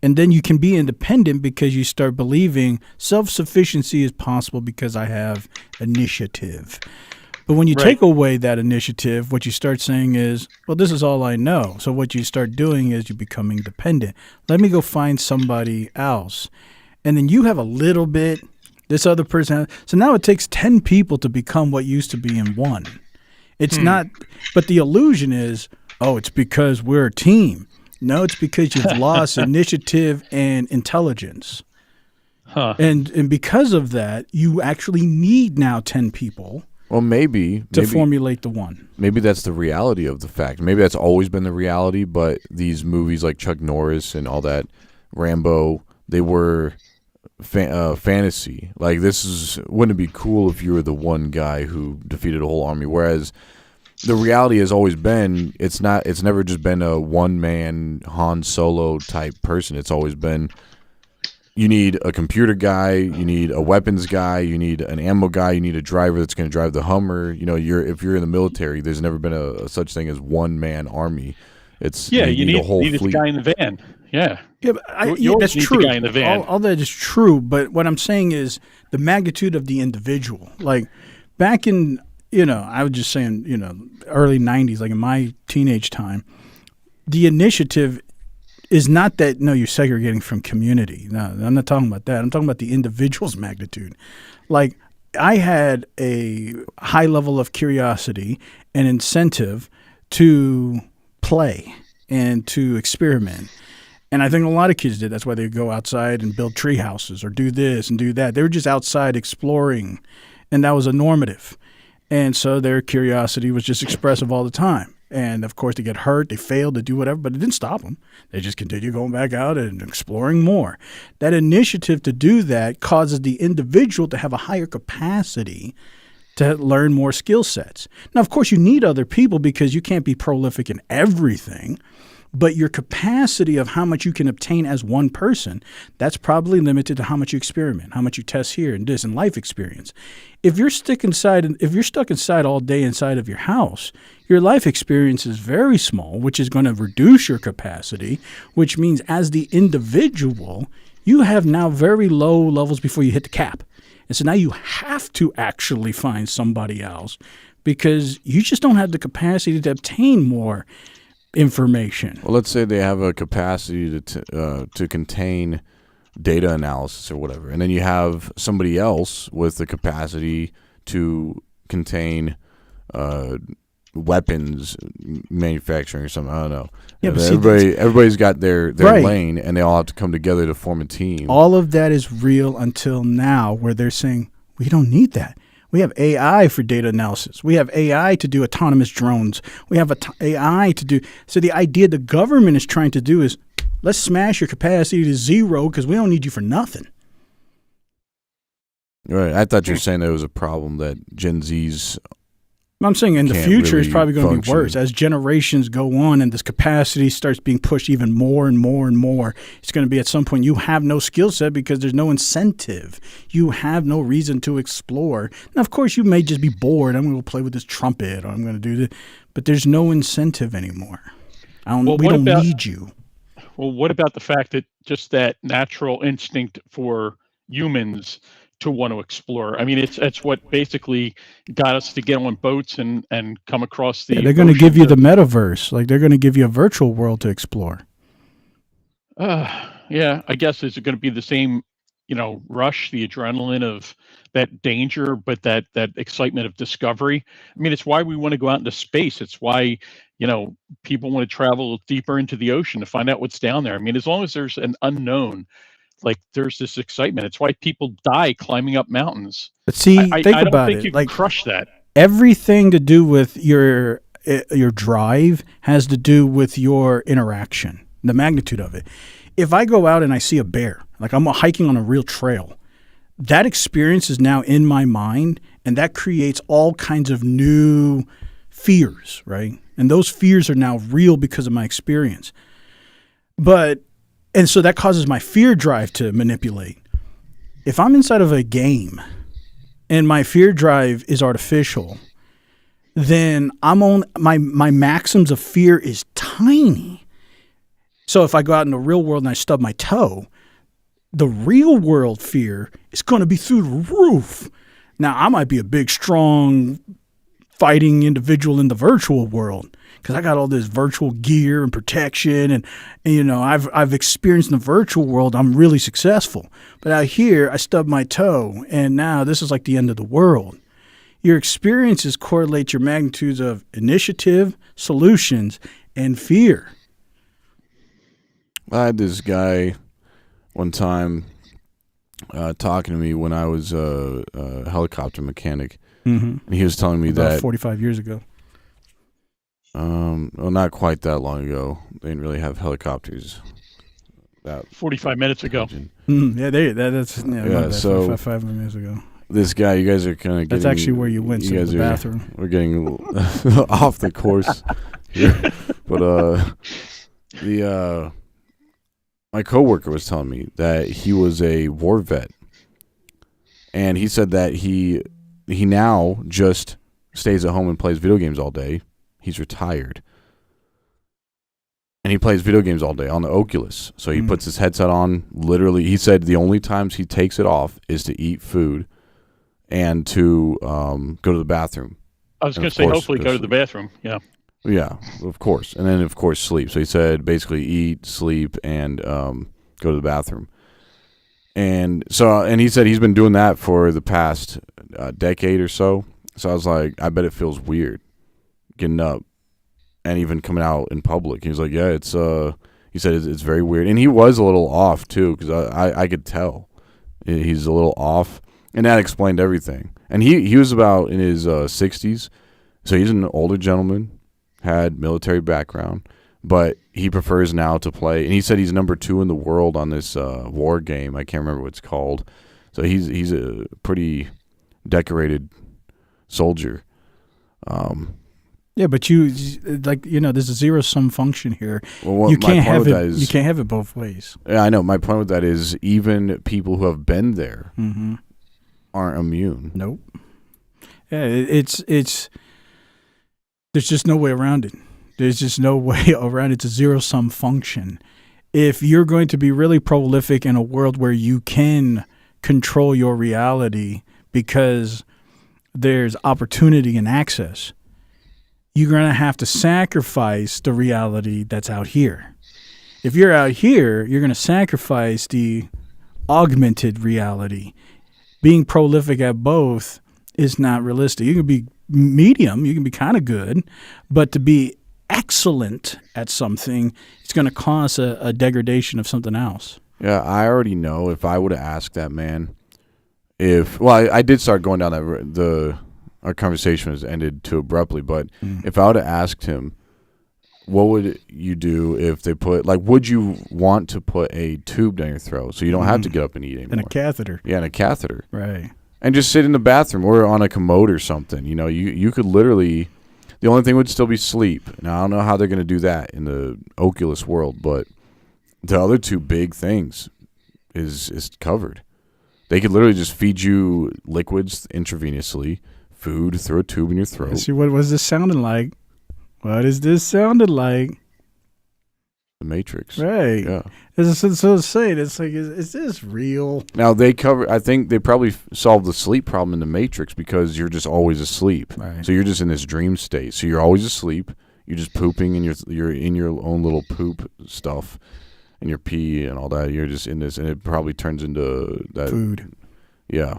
[SPEAKER 1] And then you can be independent because you start believing self-sufficiency is possible because I have initiative. But when you take away that initiative, what you start saying is, well, this is all I know. So what you start doing is you're becoming dependent. Let me go find somebody else. And then you have a little bit, this other person. So now it takes 10 people to become what used to be in one. It's not, but the illusion is, it's because we're a team. No, it's because you've lost initiative and intelligence.
[SPEAKER 3] Huh.
[SPEAKER 1] And because of that, you actually need now 10 people
[SPEAKER 2] Well, maybe
[SPEAKER 1] to formulate the one.
[SPEAKER 2] Maybe that's the reality of the fact. Maybe that's always been the reality, but these movies like Chuck Norris and all that, Rambo, they were fantasy. Like, wouldn't it be cool if you were the one guy who defeated a whole army? Whereas the reality has always been, it's never just been a one-man Han Solo type person. It's always been, you need a computer guy, you need a weapons guy, you need an ammo guy, you need a driver that's going to drive the Hummer. You know, if you're in the military, there's never been a such thing as one-man army.
[SPEAKER 3] You need a whole fleet. Guy in the van. Yeah,
[SPEAKER 1] but that's true. The guy in the van. All that is true, but what I'm saying is the magnitude of the individual. Like back in, I was just saying, early 90s, like in my teenage time, the initiative is not that, no, you're segregating from community. No, I'm not talking about that. I'm talking about the individual's magnitude. Like, I had a high level of curiosity and incentive to play and to experiment. And I think a lot of kids did. That's why they go outside and build tree houses or do this and do that. They were just outside exploring, and that was a normative. And so their curiosity was just expressive all the time. And, of course, they get hurt, they failed to do whatever, but it didn't stop them. They just continue going back out and exploring more. That initiative to do that causes the individual to have a higher capacity to learn more skill sets. Now, of course, you need other people because you can't be prolific in everything, but your capacity of how much you can obtain as one person, that's probably limited to how much you experiment, how much you test here and this and life experience. If you're stuck inside all day inside of your house, your life experience is very small, which is going to reduce your capacity, which means as the individual, you have now very low levels before you hit the cap. And so now you have to actually find somebody else because you just don't have the capacity to obtain more information.
[SPEAKER 2] Well, let's say they have a capacity to contain data analysis or whatever, and then you have somebody else with the capacity to contain weapons manufacturing or something. I don't know. Yeah, but everybody's got their right. lane, and they all have to come together to form a team.
[SPEAKER 1] All of that is real until now, where they're saying we don't need that. We have AI for data analysis. We have AI to do autonomous drones. We have AI to do. So the idea the government is trying to do is let's smash your capacity to zero because we don't need you for nothing.
[SPEAKER 2] Right. I thought you were saying there was a problem that Gen Z's.
[SPEAKER 1] I'm saying in the future really it's probably going to be worse. As generations go on and this capacity starts being pushed even more and more and more, it's going to be at some point you have no skill set because there's no incentive. You have no reason to explore. Now, of course, you may just be bored. I'm going to go play with this trumpet or I'm going to do this. But there's no incentive anymore. We don't need you.
[SPEAKER 3] Well, what about the fact that just that natural instinct for humans to want to explore? I mean, it's what basically got us to get on boats and come across the.
[SPEAKER 1] Yeah, they're going to give you the metaverse, like they're going to give you a virtual world to explore.
[SPEAKER 3] Yeah, I guess is it going to be the same, rush, the adrenaline of that danger, but that excitement of discovery. I mean, it's why we want to go out into space. It's why people want to travel deeper into the ocean to find out what's down there. I mean, as long as there's an unknown. Like there's this excitement. It's why people die climbing up mountains.
[SPEAKER 1] But see, think about it. I don't think
[SPEAKER 3] you can crush that.
[SPEAKER 1] Everything to do with your drive has to do with your interaction, the magnitude of it. If I go out and I see a bear, like I'm hiking on a real trail, that experience is now in my mind, and that creates all kinds of new fears, right? And those fears are now real because of my experience. And so that causes my fear drive to manipulate. If I'm inside of a game and my fear drive is artificial, then I'm on my maxims of fear is tiny. So if I go out in the real world and I stub my toe, the real world fear is going to be through the roof. Now, I might be a big, strong, fighting individual in the virtual world, because I got all this virtual gear and protection, and I've experienced in the virtual world. I'm really successful, but out here I stubbed my toe, and now this is like the end of the world. Your experiences correlate your magnitudes of initiative, solutions, and fear.
[SPEAKER 2] I had this guy one time talking to me when I was a helicopter mechanic,
[SPEAKER 1] Mm-hmm.
[SPEAKER 2] And he was telling me
[SPEAKER 1] About
[SPEAKER 2] that
[SPEAKER 1] 45 years ago.
[SPEAKER 2] well, not quite that long ago. They didn't really have helicopters.
[SPEAKER 3] 45 minutes ago.
[SPEAKER 1] Yeah, that's my bad,
[SPEAKER 2] so
[SPEAKER 1] 45 minutes ago.
[SPEAKER 2] this guy, you guys are kind of getting.
[SPEAKER 1] That's actually where you went to the bathroom.
[SPEAKER 2] We're getting off the course here. But my coworker was telling me that he was a war vet, and he said that he now just stays at home and plays video games all day. He's retired. And he plays video games all day on the Oculus. So he puts his headset on. Literally, he said the only times he takes it off is to eat food and to go to the bathroom.
[SPEAKER 3] I was going to say, hopefully go to the bathroom. Yeah.
[SPEAKER 2] Yeah, of course. And then, of course, sleep. So he said basically eat, sleep, and go to the bathroom. And he said he's been doing that for the past decade or so. So I was like, I bet it feels weird getting up and even coming out in public. He was like, yeah, he said it's very weird. And he was a little off, too, because I could tell. He's a little off. And that explained everything. And he was about in his 60s. So he's an older gentleman, had military background, but he prefers now to play. And he said he's number 2 in the world on this war game. I can't remember what it's called. So he's a pretty decorated soldier.
[SPEAKER 1] Yeah, but there's a zero-sum function here.
[SPEAKER 2] Well,
[SPEAKER 1] you can't have it. You can't have it both ways.
[SPEAKER 2] Yeah, I know. My point with that is even people who have been there aren't immune.
[SPEAKER 1] Nope. Yeah, it's. There's just no way around it. There's just no way around it. It's a zero-sum function. If you're going to be really prolific in a world where you can control your reality because there's opportunity and access, you're going to have to sacrifice the reality that's out here. If you're out here, you're going to sacrifice the augmented reality. Being prolific at both is not realistic. You can be medium, you can be kind of good, but to be excellent at something, it's going to cause a degradation of something else.
[SPEAKER 2] Yeah, I already know if I would have asked that man I did start going down our conversation has ended too abruptly, but if I would have asked him, what would you do if they would you want to put a tube down your throat so you don't have to get up and eat anymore?
[SPEAKER 1] And a catheter.
[SPEAKER 2] Yeah, and a catheter.
[SPEAKER 1] Right.
[SPEAKER 2] And just sit in the bathroom or on a commode or something. You know, you could literally, the only thing would still be sleep. Now, I don't know how they're going to do that in the Oculus world, but the other two big things is covered. They could literally just feed you liquids intravenously, food through a tube in your throat.
[SPEAKER 1] See, what was this sounding like? What is this sounding like?
[SPEAKER 2] The Matrix.
[SPEAKER 1] Right.
[SPEAKER 2] Yeah.
[SPEAKER 1] So saying, it's like, is this real?
[SPEAKER 2] Now, I think they probably solved the sleep problem in the Matrix because you're just always asleep.
[SPEAKER 1] Right.
[SPEAKER 2] So you're just in this dream state. So you're always asleep. You're just pooping and you're in your own little poop stuff and your pee and all that. You're just in this, and it probably turns into that
[SPEAKER 1] food.
[SPEAKER 2] Yeah.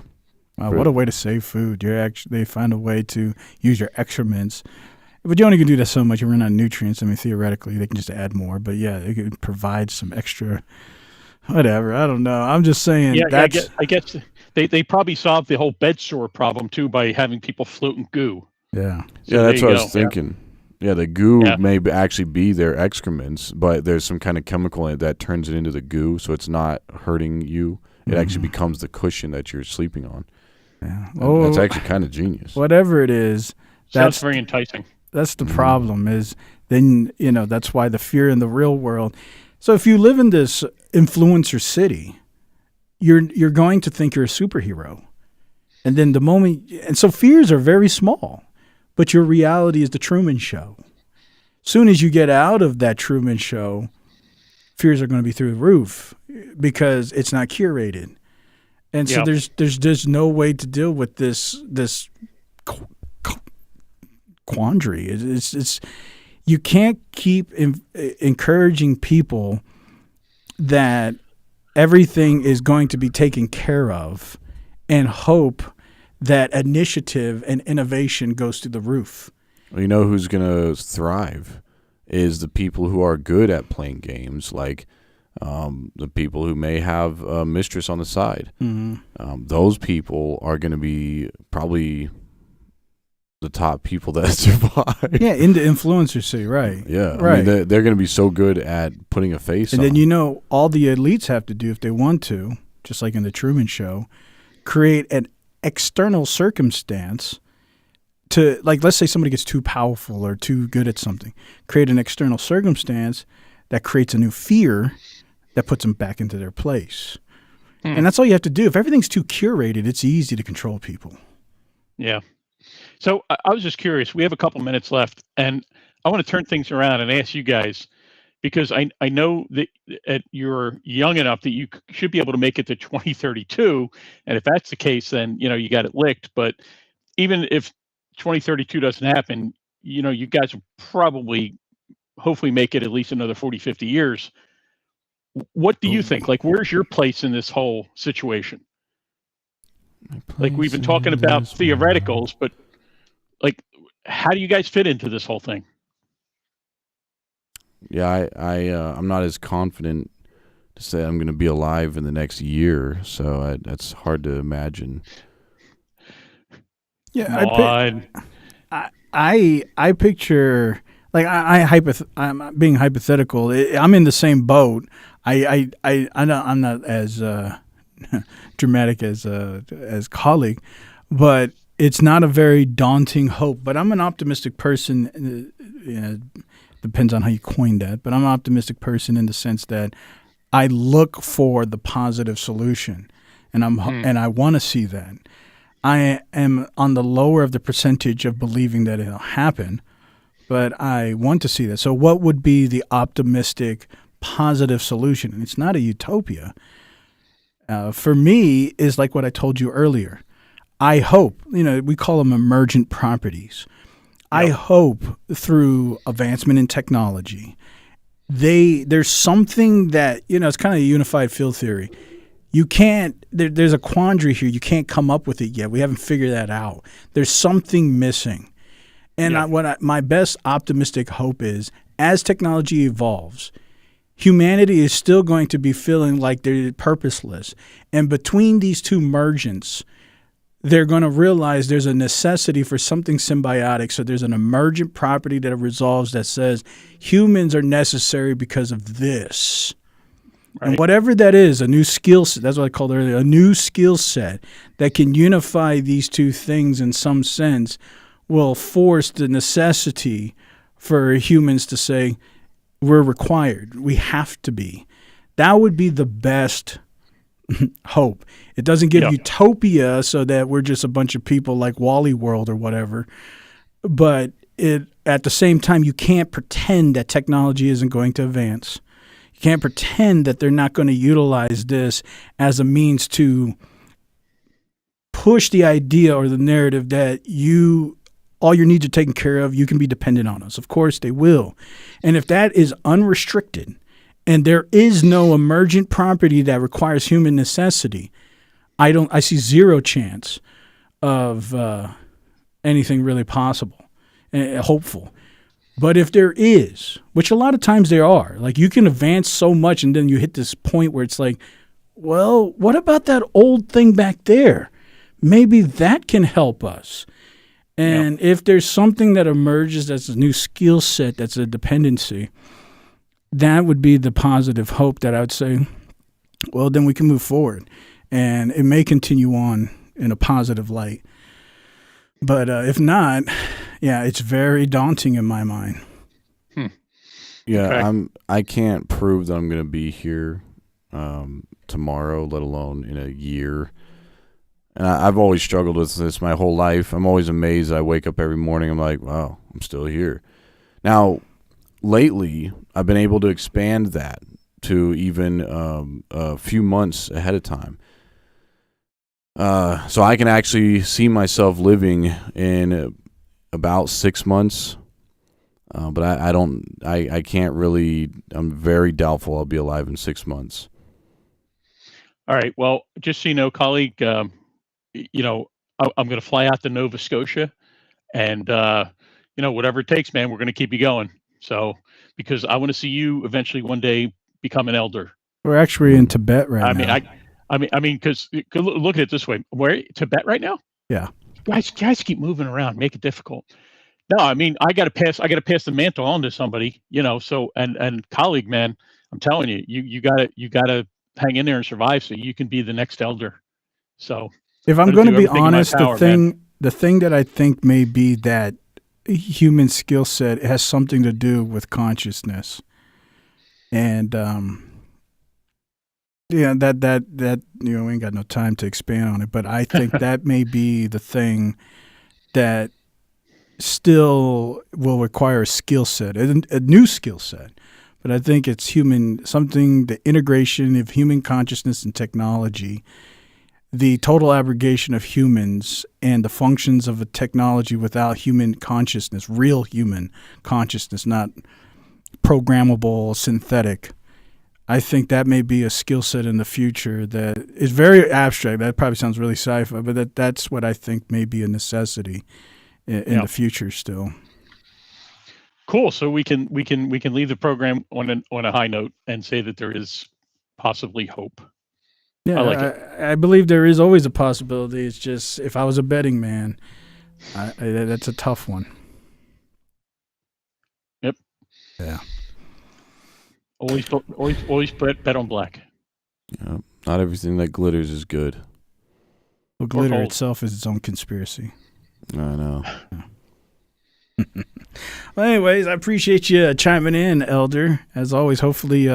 [SPEAKER 1] Wow, what a way to save food. They find a way to use your excrements. But you only can do that so much. You run out of nutrients. I mean, theoretically, they can just add more. But, yeah, they can provide some extra whatever. I don't know. I'm just saying.
[SPEAKER 3] Yeah, I guess they probably solved the whole bed sore problem, too, by having people float in goo.
[SPEAKER 1] Yeah.
[SPEAKER 2] So yeah, that's what I was thinking. Yeah, the goo may actually be their excrements, but there's some kind of chemical in it that turns it into the goo, so it's not hurting you. It actually becomes the cushion that you're sleeping on.
[SPEAKER 1] Yeah.
[SPEAKER 2] That's actually kind of genius.
[SPEAKER 1] Whatever it is.
[SPEAKER 3] Sounds very enticing.
[SPEAKER 1] That's the problem is then, that's why the fear in the real world. So if you live in this influencer city, you're going to think you're a superhero. And then so fears are very small, but your reality is the Truman Show. Soon as you get out of that Truman Show, fears are going to be through the roof because it's not curated. And so there's just no way to deal with this quandary. It's you can't keep encouraging people that everything is going to be taken care of and hope that initiative and innovation goes through the roof.
[SPEAKER 2] Well, you know who's going to thrive is the people who are good at playing games, like the people who may have a mistress on the side.
[SPEAKER 1] Mm-hmm.
[SPEAKER 2] Those people are going to be probably the top people that survive.
[SPEAKER 1] Yeah, into influencers, say, right.
[SPEAKER 2] Yeah,
[SPEAKER 1] right.
[SPEAKER 2] I mean, they're going to be so good at putting a face
[SPEAKER 1] and
[SPEAKER 2] on.
[SPEAKER 1] then, you know, all the elites have to do if they want to, just like in the Truman Show, create an external circumstance to, like, let's say somebody gets too powerful or too good at something, create an external circumstance that creates a new fear that puts them back into their place. And that's all you have to do. If everything's too curated, it's easy to control people.
[SPEAKER 3] Yeah. So I was just curious. We have a couple minutes left, and I want to turn things around and ask you guys, because I know that you're young enough that you should be able to make it to 2032, and if that's the case, then you know you got it licked. But even if 2032 doesn't happen, you know you guys will probably, hopefully, make it at least another 40, 50 years. What do you think? Like, where's your place in this whole situation? Like, we've been talking about theoreticals, but like, how do you guys fit into this whole thing?
[SPEAKER 2] Yeah, I'm not as confident to say I'm going to be alive in the next year, so that's hard to imagine.
[SPEAKER 1] Yeah, I picture, like, I'm being hypothetical. I'm in the same boat. I'm not as dramatic as colleague, but it's not a very daunting hope. But I'm an optimistic person. Depends on how you coin that. But I'm an optimistic person in the sense that I look for the positive solution, and I want to see that. I am on the lower of the percentage of believing that it'll happen, but I want to see that. So what would be the optimistic, positive solution? And it's not a utopia. For me, is like what I told you earlier. I hope, we call them emergent properties. I hope through advancement in technology, there's something that, it's kind of a unified field theory. You can't, there's a quandary here. You can't come up with it yet. We haven't figured that out. There's something missing. And my best optimistic hope is, as technology evolves, humanity is still going to be feeling like they're purposeless. And between these two mergents, they're going to realize there's a necessity for something symbiotic. So there's an emergent property that resolves that says humans are necessary because of this. Right. And whatever that is, a new skill set, that's what I called earlier, a new skill set that can unify these two things in some sense will force the necessity for humans to say, we're required. We have to be. That would be the best hope. It doesn't give utopia so that we're just a bunch of people like Wally World or whatever. But at the same time, you can't pretend that technology isn't going to advance. You can't pretend that they're not going to utilize this as a means to push the idea or the narrative that all your needs are taken care of, you can be dependent on us. Of course they will. And if that is unrestricted and there is no emergent property that requires human necessity, I see zero chance of anything really possible and hopeful. But if there is, which a lot of times there are, like you can advance so much and then you hit this point where it's like, well, what about that old thing back there? Maybe that can help us. And if there's something that emerges that's a new skill set, that's a dependency, that would be the positive hope that I would say, well, then we can move forward. And it may continue on in a positive light. But if not, it's very daunting in my mind.
[SPEAKER 2] Yeah, okay. I can't prove that I'm going to be here tomorrow, let alone in a year. And I've always struggled with this my whole life. I'm always amazed. I wake up every morning. I'm like, wow, I'm still here. Now, lately, I've been able to expand that to even a few months ahead of time. So I can actually see myself living in about 6 months. But I can't really, I'm very doubtful I'll be alive in 6 months.
[SPEAKER 3] All right. Well, just so you know, colleague, I'm going to fly out to Nova Scotia and, whatever it takes, man, we're going to keep you going. So, because I want to see you eventually one day become an elder.
[SPEAKER 1] We're actually in Tibet right now.
[SPEAKER 3] I mean, because look at it this way. Where Tibet right now?
[SPEAKER 1] Yeah.
[SPEAKER 3] guys keep moving around, make it difficult. No, I mean, I got to pass the mantle on to somebody, so, and colleague, man, I'm telling you, you gotta hang in there and survive so you can be the next elder. So
[SPEAKER 1] If I'm
[SPEAKER 3] I'm
[SPEAKER 1] going
[SPEAKER 3] gonna
[SPEAKER 1] to
[SPEAKER 3] do
[SPEAKER 1] be
[SPEAKER 3] everything in my
[SPEAKER 1] honest,
[SPEAKER 3] power, man.
[SPEAKER 1] the thing that I think may be that human skill set has something to do with consciousness. And yeah, that we ain't got no time to expand on it, but I think that may be the thing that still will require a skill set, a new skill set. But I think it's the integration of human consciousness and technology, the total abrogation of humans and the functions of a technology without human consciousness, real human consciousness, not programmable, synthetic. I think that may be a skill set in the future that is very abstract. That probably sounds really sci-fi, but that's what I think may be a necessity in the future still.
[SPEAKER 3] Cool. So we can leave the program on a high note and say that there is possibly hope.
[SPEAKER 1] Yeah,
[SPEAKER 3] I like it.
[SPEAKER 1] I believe there is always a possibility. It's just if I was a betting man, that's a tough one.
[SPEAKER 3] Yep.
[SPEAKER 1] Yeah.
[SPEAKER 3] Always bet on black.
[SPEAKER 2] Yeah, not everything that glitters is good.
[SPEAKER 1] Well, glitter itself is its own conspiracy.
[SPEAKER 2] I know.
[SPEAKER 1] Well, anyways, I appreciate you chiming in, Elder. As always, hopefully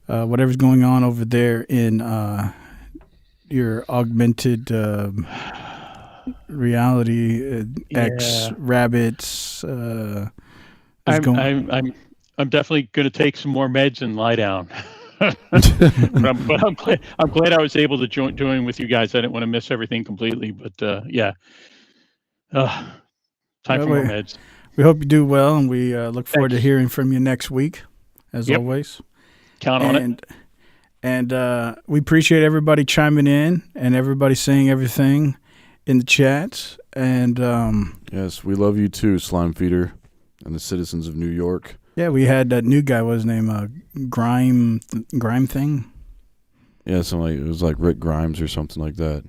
[SPEAKER 1] whatever's going on over there in your augmented reality, X rabbits.
[SPEAKER 3] I'm definitely going to take some more meds and lie down. but I'm glad I was able to join with you guys. I didn't want to miss everything completely, but yeah. Time for more meds.
[SPEAKER 1] We hope you do well, and we look forward to hearing from you next week, as always.
[SPEAKER 3] Count on it.
[SPEAKER 1] And we appreciate everybody chiming in and everybody saying everything in the chats. And
[SPEAKER 2] yes, we love you too, Slime Feeder, and the citizens of New York.
[SPEAKER 1] Yeah, we had that new guy. What was his name? Grime thing.
[SPEAKER 2] Yeah, it was like Rick Grimes or something like that.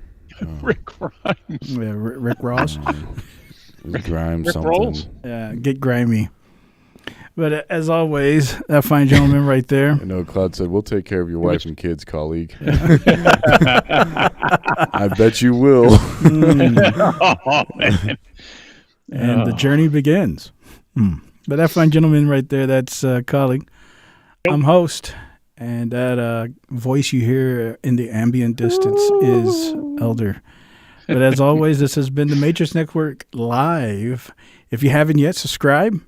[SPEAKER 3] Rick Grimes.
[SPEAKER 1] Yeah, Rick Ross.
[SPEAKER 2] It was Grimes
[SPEAKER 3] Rick
[SPEAKER 2] something.
[SPEAKER 3] Rolls.
[SPEAKER 1] Yeah, get grimy. But as always, that fine gentleman right there.
[SPEAKER 2] I know Claude said, "We'll take care of your wife and kids, colleague." I bet you will.
[SPEAKER 3] Oh, man.
[SPEAKER 1] And the journey begins. But that fine gentleman right there, that's colleague. I'm host. And that voice you hear in the ambient distance is Elder. But as always, this has been the Matrix Network Live. If you haven't yet, subscribe,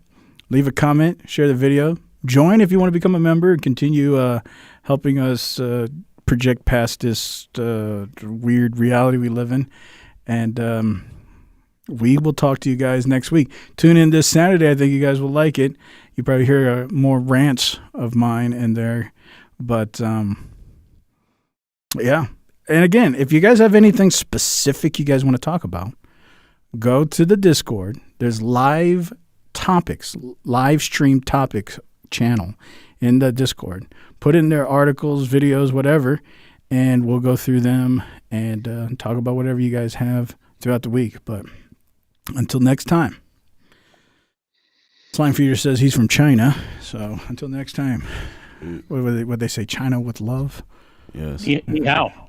[SPEAKER 1] leave a comment, share the video. Join if you want to become a member and continue helping us project past this weird reality we live in. And we will talk to you guys next week. Tune in this Saturday. I think you guys will like it. You probably hear more rants of mine in there. But, yeah. And again, if you guys have anything specific you guys want to talk about, go to the Discord. There's live stream topics channel in the Discord. Put in their articles, videos, whatever, and we'll go through them and talk about whatever you guys have throughout the week. But until next time, Slime Feeder says he's from China. So until next time, what they say, China with love?
[SPEAKER 2] Yes.
[SPEAKER 3] Ni hao.